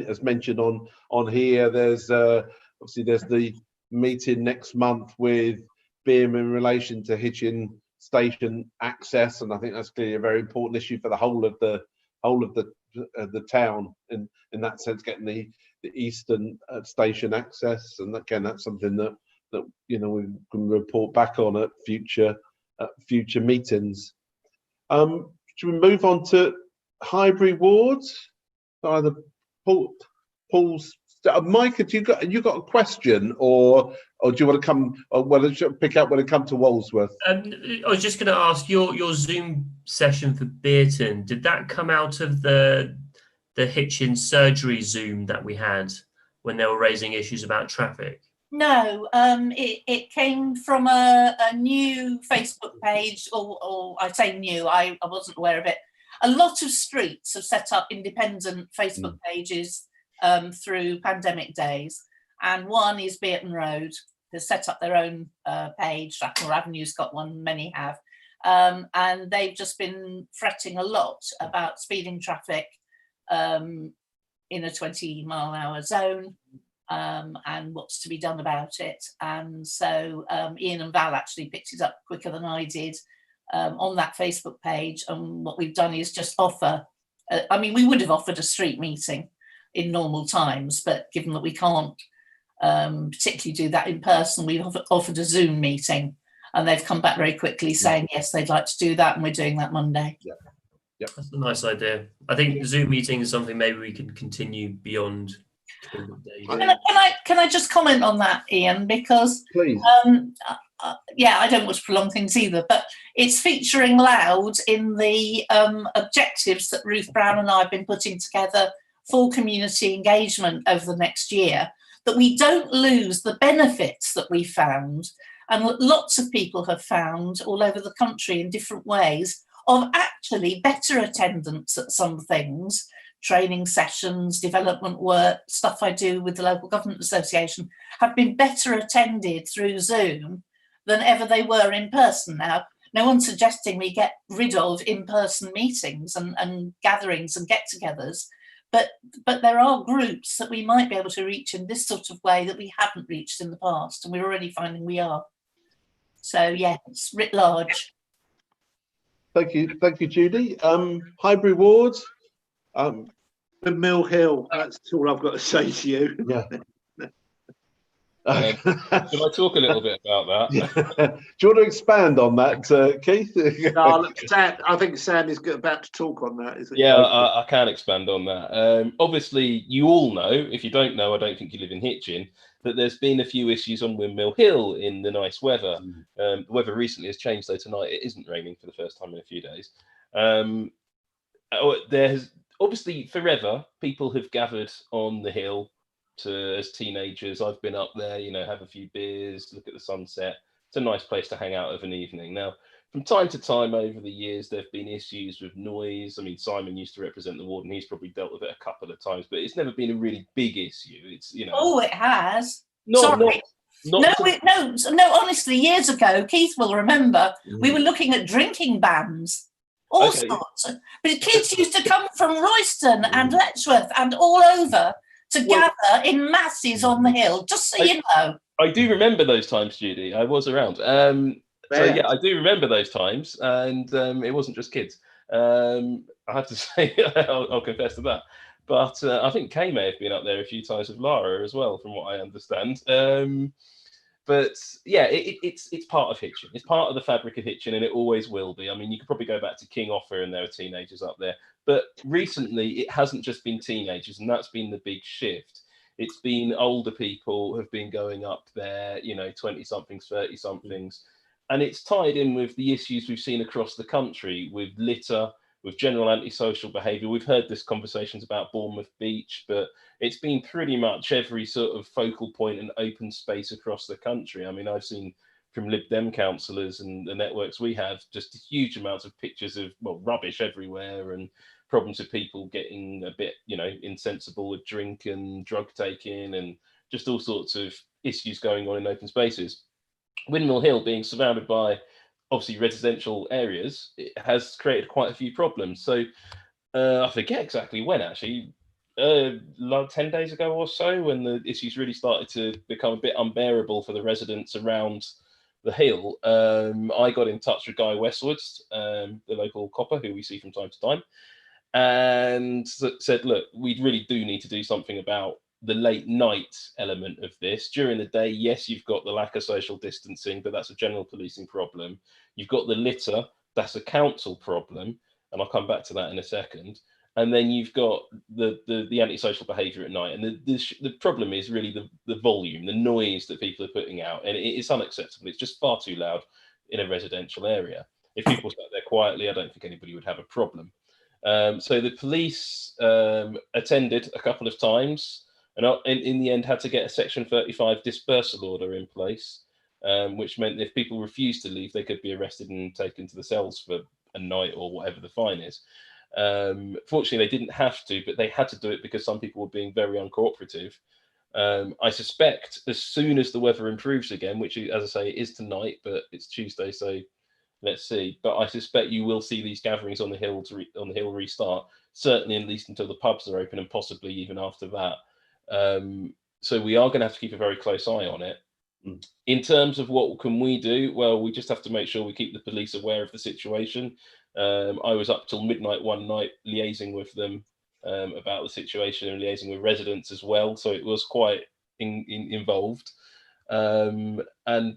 as mentioned on here. There's obviously there's the meeting next month with BIM in relation to Hitchin station access, and I think that's clearly a very important issue for the whole of the town in that sense, getting the eastern station access. And again, that's something that we can report back on at future meetings. Should we move on to Highbury wards? Either Paul's Mike, have you got a question, or do you want to come, or pick up when it comes to Walsworth? I was just going to ask, your Zoom session for Bearton, did that come out of the Hitchin surgery Zoom that we had when they were raising issues about traffic? No, it came from a new Facebook page, or I say new, I wasn't aware of it. A lot of streets have set up independent Facebook pages through pandemic days, and one is Bearton Road. They've set up their own page. Strathmore Avenue's got one, many have, and they've just been fretting a lot about speeding traffic in a 20-mile-an-hour zone. And what's to be done about it. And so Ian and Val actually picked it up quicker than I did on that Facebook page. And what we've done is just offer, we would have offered a street meeting in normal times, but given that we can't particularly do that in person, we've offered a Zoom meeting, and they've come back very quickly saying, yes, they'd like to do that, and we're doing that Monday. Yep. That's a nice idea. I think the Zoom meeting is something maybe we can continue beyond. Can I just comment on that, Ian? Because please. I don't want to prolong things either, but it's featuring loud in the objectives that Ruth Brown and I have been putting together for community engagement over the next year, that we don't lose the benefits that we found, and lots of people have found all over the country in different ways, of actually better attendance at some things. Training sessions, development work, stuff I do with the Local Government Association have been better attended through Zoom than ever they were in person. Now, no one's suggesting we get rid of in-person meetings and gatherings and get-togethers, but there are groups that we might be able to reach in this sort of way that we haven't reached in the past, and we're already finding we are. So, yeah, it's writ large. Thank you, Judy. Highbury wards. Mill Hill, that's all I've got to say to you. Yeah. Can I talk a little bit about that? Do you want to expand on that, Keith? No, look, Sam, I think Sam is about to talk on that. Isn't Yeah, I can expand on that. Obviously, you all know, if you don't know, I don't think you live in Hitchin, that there's been a few issues on Windmill Hill in the nice weather. The weather recently has changed, though tonight it isn't raining for the first time in a few days. There has obviously forever people have gathered on the hill as teenagers. I've been up there, have a few beers, look at the sunset. It's a nice place to hang out of an evening. Now, from time to time over the years, there have been issues with noise. Simon used to represent the ward, and he's probably dealt with it a couple of times, but it's never been a really big issue. It's Oh, it has. Not Honestly, years ago, Keith will remember, we were looking at drinking bans. All sorts. But kids used to come from Royston and Letchworth and all over to gather in masses on the hill, just so you know. I do remember those times, Judy. I was around. So yeah, I do remember those times, and it wasn't just kids. I have to say, I'll confess to that. But I think Kay may have been up there a few times with Lara as well, from what I understand. But yeah, it's part of Hitchin. It's part of the fabric of Hitchin, and it always will be. You could probably go back to King Offa, and there were teenagers up there. But recently, it hasn't just been teenagers, and that's been the big shift. It's been older people who have been going up there, 20-somethings, 30-somethings. And it's tied in with the issues we've seen across the country with litter, with general antisocial behaviour. We've heard this conversations about Bournemouth Beach, but it's been pretty much every sort of focal point and open space across the country. I've seen from Lib Dem councillors and the networks we have just huge amounts of pictures of rubbish everywhere and problems with people getting a bit, insensible with drink and drug taking and just all sorts of issues going on in open spaces. Windmill Hill being surrounded by obviously residential areas, it has created quite a few problems. So I forget exactly when, actually. Like 10 days ago or so, when the issues really started to become a bit unbearable for the residents around the hill. I got in touch with Guy Westwoods, the local copper who we see from time to time, and said, look, we really do need to do something about the late night element of this. During the day, yes, you've got the lack of social distancing, but that's a general policing problem. You've got the litter, that's a council problem, and I'll come back to that in a second. And then you've got the antisocial behaviour at night, and the problem is really the volume, the noise that people are putting out, and it's unacceptable. It's just far too loud in a residential area. If people sat there quietly, I don't think anybody would have a problem. So the police attended a couple of times, and in the end had to get a Section 35 dispersal order in place, which meant if people refused to leave, they could be arrested and taken to the cells for a night or whatever the fine is. Fortunately, they didn't have to, but they had to do it because some people were being very uncooperative. I suspect as soon as the weather improves again, which, as I say, is tonight, but it's Tuesday, so let's see. But I suspect you will see these gatherings on the hill restart, certainly at least until the pubs are open, and possibly even after that. So we are going to have to keep a very close eye on it. In terms of what can we do, well, we just have to make sure we keep the police aware of the situation. I was up till midnight one night liaising with them about the situation and liaising with residents as well, so it was quite involved. And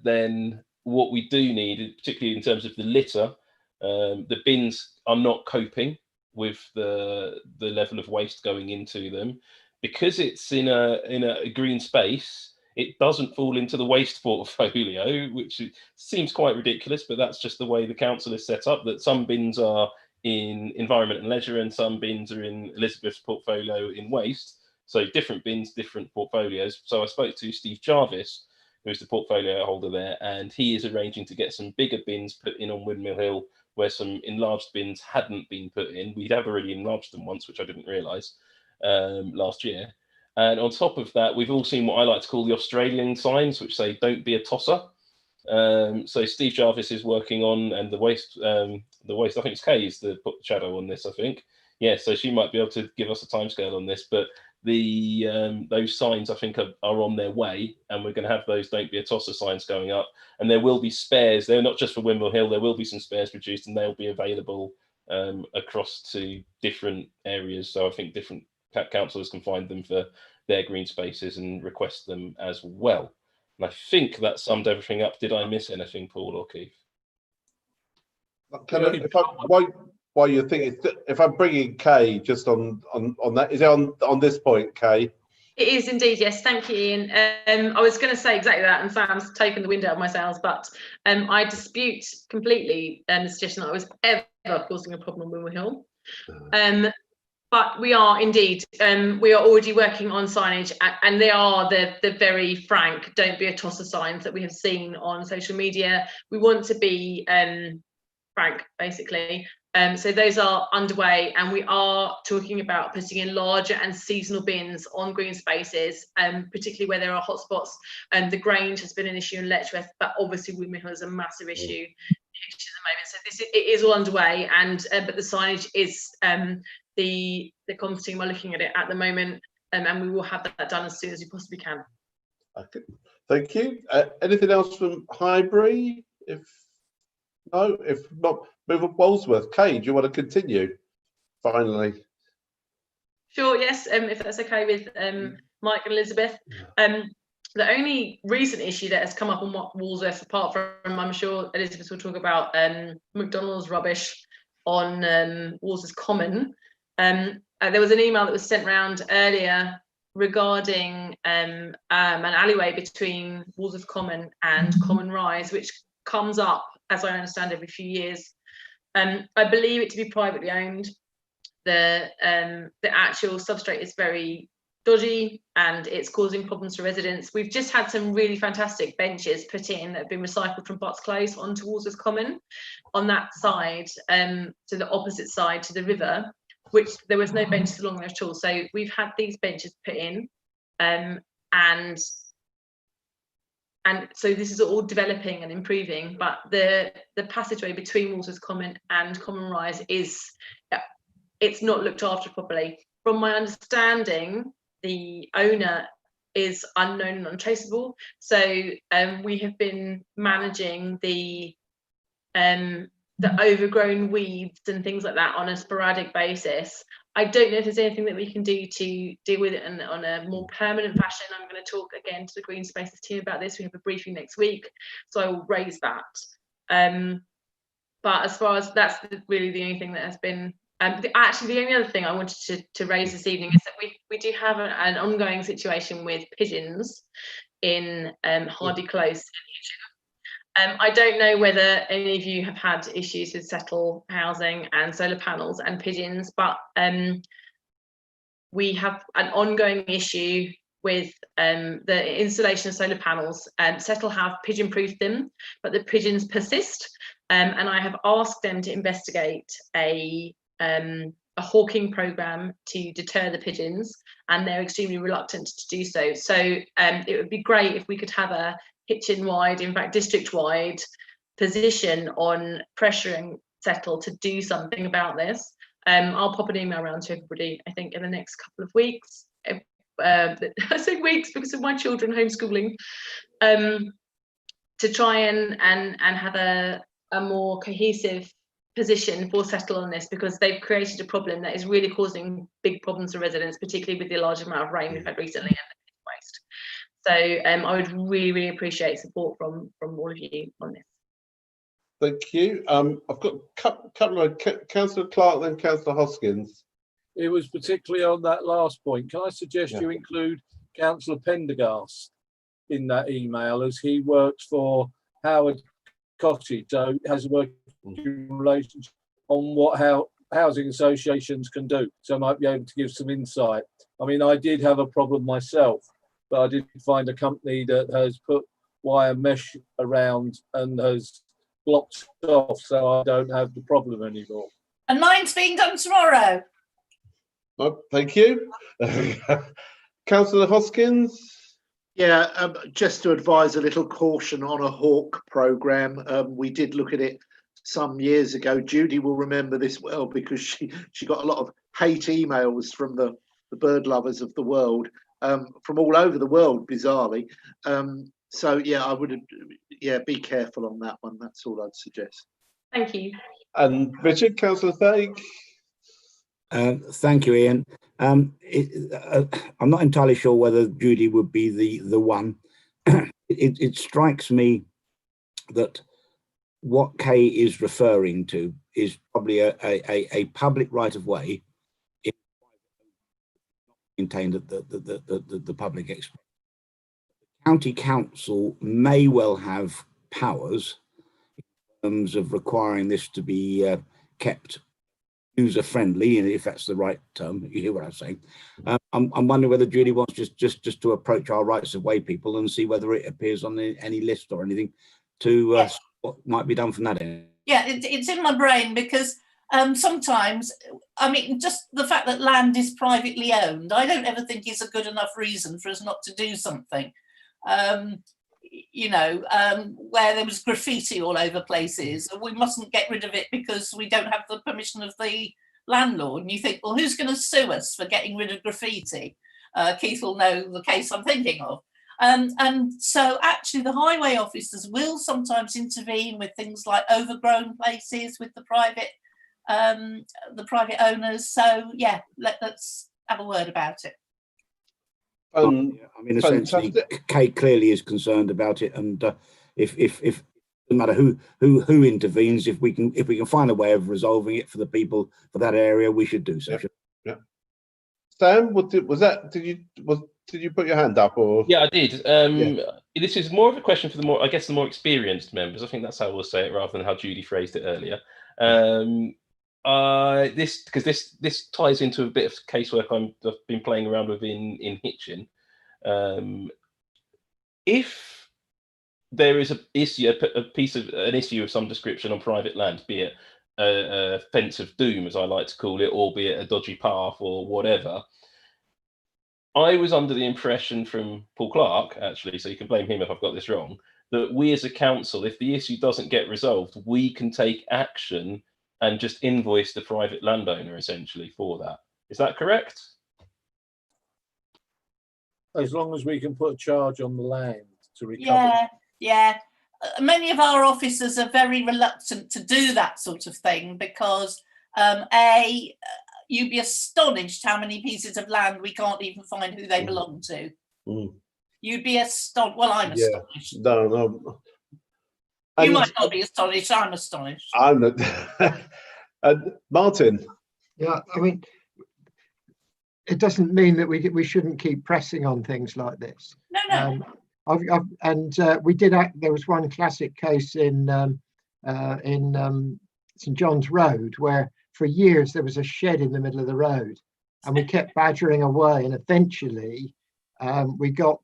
then what we do need, particularly in terms of the litter, the bins are not coping with the level of waste going into them. Because it's in a green space, it doesn't fall into the waste portfolio, which seems quite ridiculous, but that's just the way the council is set up, that some bins are in environment and leisure and some bins are in Elizabeth's portfolio in waste. So different bins, different portfolios. So I spoke to Steve Jarvis, who's the portfolio holder there, and he is arranging to get some bigger bins put in on Windmill Hill where some enlarged bins hadn't been put in. We'd have already enlarged them once, which I didn't realise, last year. And on top of that, we've all seen what I like to call the Australian signs, which say "Don't be a tosser." So Steve Jarvis is working on, and the waste. I think it's Kay is the shadow on this. I think, yeah. So she might be able to give us a timescale on this. But those signs, I think, are on their way, and we're going to have those "Don't be a tosser" signs going up. And there will be spares. They're not just for Windmill Hill. There will be some spares produced, and they'll be available across to different areas. So I think different councillors can find them for their green spaces and request them as well. And I think that summed everything up. Did I miss anything, Paul or Keith? While you're thinking, if I'm bringing Kay just on that, is it on this point, Kay? It is indeed, yes. Thank you, Ian. I was going to say exactly that, and Sam's taken the wind out of my sails, but I dispute completely the suggestion that I was ever causing a problem on Windmill Hill. But we are indeed, we are already working on signage, and they are the very frank, "Don't be a tosser" signs that we have seen on social media. We want to be frank, basically. So those are underway, and we are talking about putting in larger and seasonal bins on green spaces, particularly where there are hotspots. The Grange has been an issue in Letchworth, but obviously Windmill Hill is a massive issue at the moment. So it is all underway, and but the signage is the comms team are looking at it at the moment, and we will have that done as soon as we possibly can. Okay, thank you. Anything else from Highbury? If not, move on Walsworth. Kay, do you want to continue? Finally. Sure. Yes. If that's okay with Mike and Elizabeth. The only recent issue that has come up on Walsworth, apart from, I'm sure Elizabeth will talk about McDonald's rubbish on Walsworth Common. There was an email that was sent around earlier regarding an alleyway between Walsworth Common and Common Rise, which comes up, as I understand, every few years. I believe it to be privately owned. The actual substrate is very dodgy and it's causing problems for residents. We've just had some really fantastic benches put in that have been recycled from Butts Close onto Walsworth Common on that side, to the opposite side to the river, which there was no benches along there at all. So we've had these benches put in, and so this is all developing and improving, but the passageway between Walsworth Common and Common Rise is it's not looked after properly. From my understanding, the owner is unknown and untraceable. So we have been managing the overgrown weeds and things like that on a sporadic basis. I don't know if there's anything that we can do to deal with it on a more permanent fashion. I'm going to talk again to the Green Spaces team about this. We have a briefing next week, so I will raise that. But as far as that's really the only thing that has been, actually the only other thing I wanted to raise this evening is that we do have an ongoing situation with pigeons in Hardy Close. I don't know whether any of you have had issues with settle housing and solar panels and pigeons, but we have an ongoing issue with the installation of solar panels. Settle have pigeon-proofed them, but the pigeons persist, and I have asked them to investigate a hawking program to deter the pigeons, and they're extremely reluctant to do so. So it would be great if we could have a Hitchin-wide, in fact district-wide position on pressuring Settle to do something about this. I'll pop an email around to everybody, I think, in the next couple of weeks. I say weeks because of my children homeschooling, to try and have a more cohesive position for Settle on this, because they've created a problem that is really causing big problems for residents, particularly with the large amount of rain we've had recently and the waste. So I would really, really appreciate support from all of you on this. Thank you. I've got a couple of Councillor Clark, then Councillor Hoskins. It was particularly on that last point. Can I suggest you include Councillor Pendergast in that email, as he works for Howard Cottage, so has a working relationship on what housing associations can do. So I might be able to give some insight. I mean, I did have a problem myself, but I did find a company that has put wire mesh around and has blocked off, so I don't have the problem anymore. And mine's being done tomorrow. Oh, thank you. Councillor Hoskins? Yeah, just to advise a little caution on a hawk programme. We did look at it some years ago. Judy will remember this well, because she got a lot of hate emails from the bird lovers of the world, from all over the world, bizarrely. So yeah, I would be careful on that one. That's all I'd suggest. Thank you. And Richard, Councillor Thaig? Thank you, Ian. I'm not entirely sure whether Judy would be the one. It strikes me that what Kay is referring to is probably a public right of way maintained at the public expense. The county council may well have powers in terms of requiring this to be kept user friendly, and if that's the right term, you hear what I'm saying. I'm wondering whether Judy wants just to approach our rights of way people and see whether it appears on any list or anything to what might be done from that end. Yeah, it's in my brain, because sometimes, I mean, just the fact that land is privately owned, I don't ever think is a good enough reason for us not to do something. Where there was graffiti all over places, we mustn't get rid of it because we don't have the permission of the landlord. And you think, well, who's going to sue us for getting rid of graffiti? Keith will know the case I'm thinking of. And so actually the highway officers will sometimes intervene with things like overgrown places with the private owners. So yeah, let's have a word about it. I mean, essentially, Kate clearly is concerned about it, and if no matter who intervenes, if we can find a way of resolving it for the people for that area, we should do so. Yeah. Sam, did you put your hand up, or? Yeah, I did. This is more of a question for the more experienced members. I think that's how we'll say it, rather than how Judy phrased it earlier. This ties into a bit of casework I've been playing around with in Hitchin. If there is an issue of some description on private land, be it a fence of doom, as I like to call it, or be it a dodgy path or whatever, I was under the impression from Paul Clark, actually, so you can blame him if I've got this wrong, that we as a council, if the issue doesn't get resolved, we can take action and just invoice the private landowner essentially for that. Is that correct? As long as we can put a charge on the land to recover. Yeah, yeah. Many of our officers are very reluctant to do that sort of thing because you'd be astonished how many pieces of land we can't even find who they belong to. You'd be astonished. Well, I'm astonished. No. You might not be astonished. I'm astonished. I'm not. Martin. Yeah, I mean, it doesn't mean that we shouldn't keep pressing on things like this. No. We did. There was one classic case in St John's Road where for years there was a shed in the middle of the road, and we kept badgering away, and eventually we got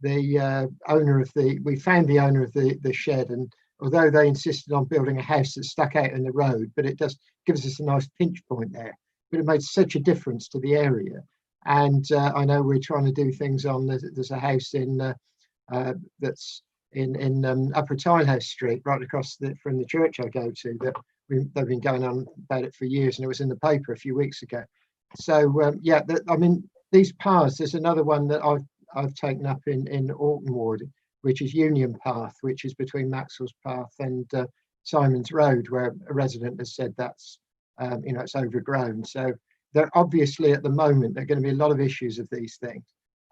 the owner of we found the owner of the shed, and although they insisted on building a house that stuck out in the road, but it just gives us a nice pinch point there. But it made such a difference to the area. And I know we're trying to do things on, there's a house in that's in Upper Tilehouse Street, right across from the church I go to, that they've been going on about it for years, and it was in the paper a few weeks ago. So yeah, I mean, these paths, there's another one that I've taken up in Alton Ward, which is Union Path, which is between Maxwell's Path and Simon's Road, where a resident has said that's it's overgrown. So there obviously at the moment there are going to be a lot of issues of these things,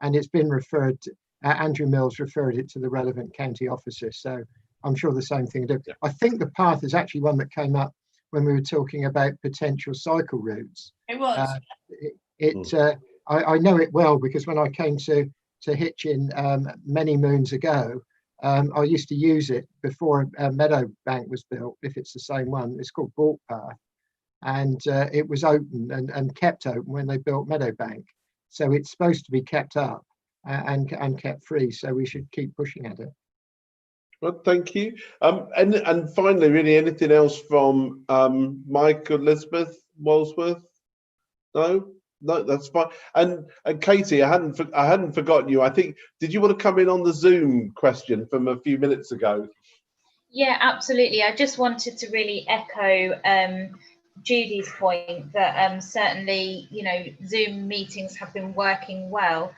and it's been referred. Andrew Mills referred it to the relevant county officer, so I'm sure the same thing. Yeah. I think the path is actually one that came up when we were talking about potential cycle routes. It was. I know it well because when I came to Hitchin many moons ago, I used to use it before Meadowbank was built. If it's the same one, it's called Balk Path, and it was open and kept open when they built Meadowbank. So it's supposed to be kept up and kept free. So we should keep pushing at it. Well, thank you. And finally, really, anything else from Mike, Elizabeth, Walsworth? No, that's fine. And Katie, I hadn't forgotten you. I think, did you want to come in on the Zoom question from a few minutes ago? Yeah, absolutely. I just wanted to really echo Judy's point that certainly, Zoom meetings have been working well.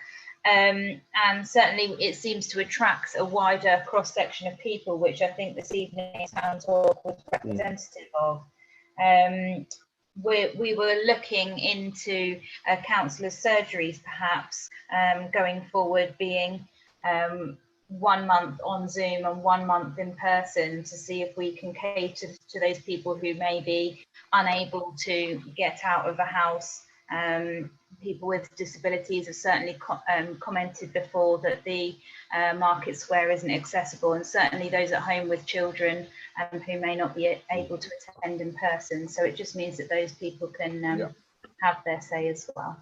And certainly it seems to attract a wider cross-section of people, which I think this evening's town talk was representative of. We were looking into counsellors' surgeries perhaps going forward being 1 month on Zoom and 1 month in person, to see if we can cater to those people who may be unable to get out of a house. People with disabilities have certainly commented before that the Market Square isn't accessible, and certainly those at home with children who may not be able to attend in person. So it just means that those people can have their say as well.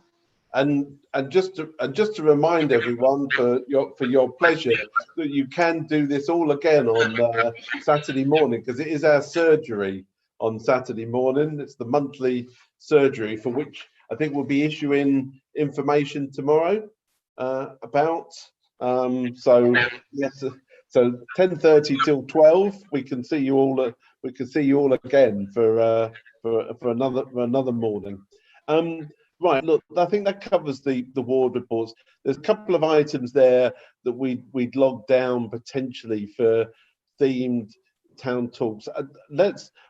And just to remind everyone, for your pleasure, that you can do this all again on Saturday morning, because it is our surgery on Saturday morning. It's the monthly surgery, for which I think we'll be issuing information tomorrow about. So yes, so 10:30 till 12. We can see you all. We can see you all again for another morning. Right, look, I think that covers the ward reports. There's a couple of items there that we'd logged down potentially for themed town talks.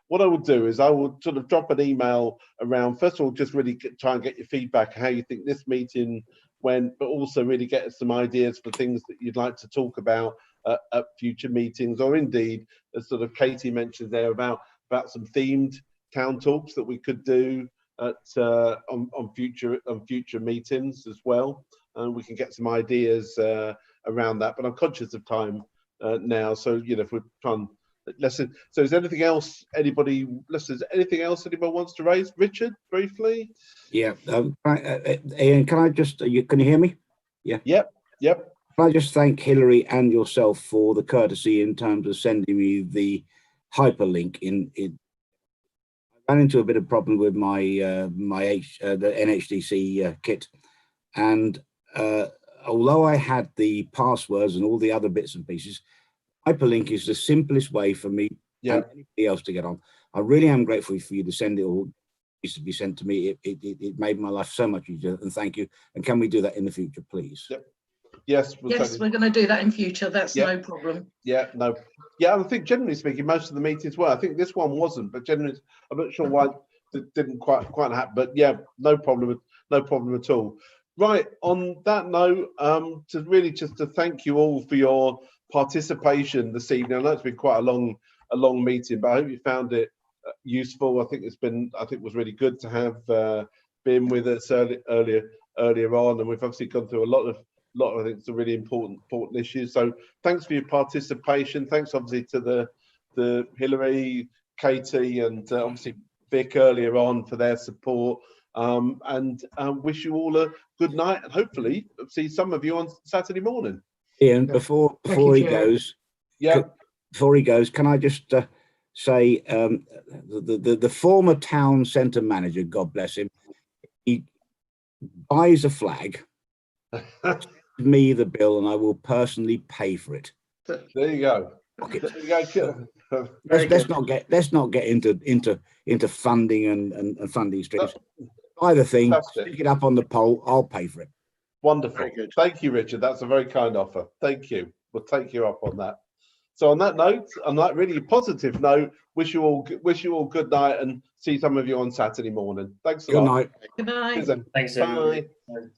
What I will do is I will sort of drop an email around. First of all, just really try and get your feedback, how you think this meeting went, but also really get some ideas for things that you'd like to talk about at future meetings, or indeed, as sort of Katie mentioned there, about some themed town talks that we could do on future meetings as well, and we can get some ideas around that. But I'm conscious of time now, so if we're trying. So is anything else anyone wants to raise? Richard, briefly. Yeah, Ian, can I just can you hear me? Yeah. Yep. Can I just thank Hilary and yourself for the courtesy in terms of sending me the hyperlink in I ran into a bit of problem with my the NHDC kit, and although I had the passwords and all the other bits and pieces, hyperlink is the simplest way for me and anybody else to get on. I really am grateful for you to send it all. Used to be sent to me. It made my life so much easier, and thank you. And can we do that in the future, please? Yep. Yes, yes, we're going to do that in future. That's Yep. no problem. Yeah, no, yeah. I think generally speaking, most of the meetings were. I think this one wasn't, but generally, I'm not sure why it didn't quite happen. But yeah, no problem at all. Right. On that note, to really just to thank you all for your participation this evening. I know it's been quite a long meeting, but I hope you found it useful. I think it was really good to have been with us earlier on, and we've obviously gone through a lot of I think some really important issues. So thanks for your participation. Thanks obviously to the Hilary, Katie, and obviously Vic earlier on for their support. And wish you all a good night, and hopefully see some of you on Saturday morning. Ian, before he goes, can I just say the former town centre manager, God bless him, he buys a flag, me the bill, and I will personally pay for it. There you go. Let's not get into funding and funding streams. Buy the thing, stick it up on the pole. I'll pay for it. Wonderful. Thank you, Richard. That's a very kind offer. Thank you. We'll take you up on that. So on that note, on that really positive note, wish you all good night, and see some of you on Saturday morning. Thanks a lot. Good night. Good night. Thanks, everyone. Bye.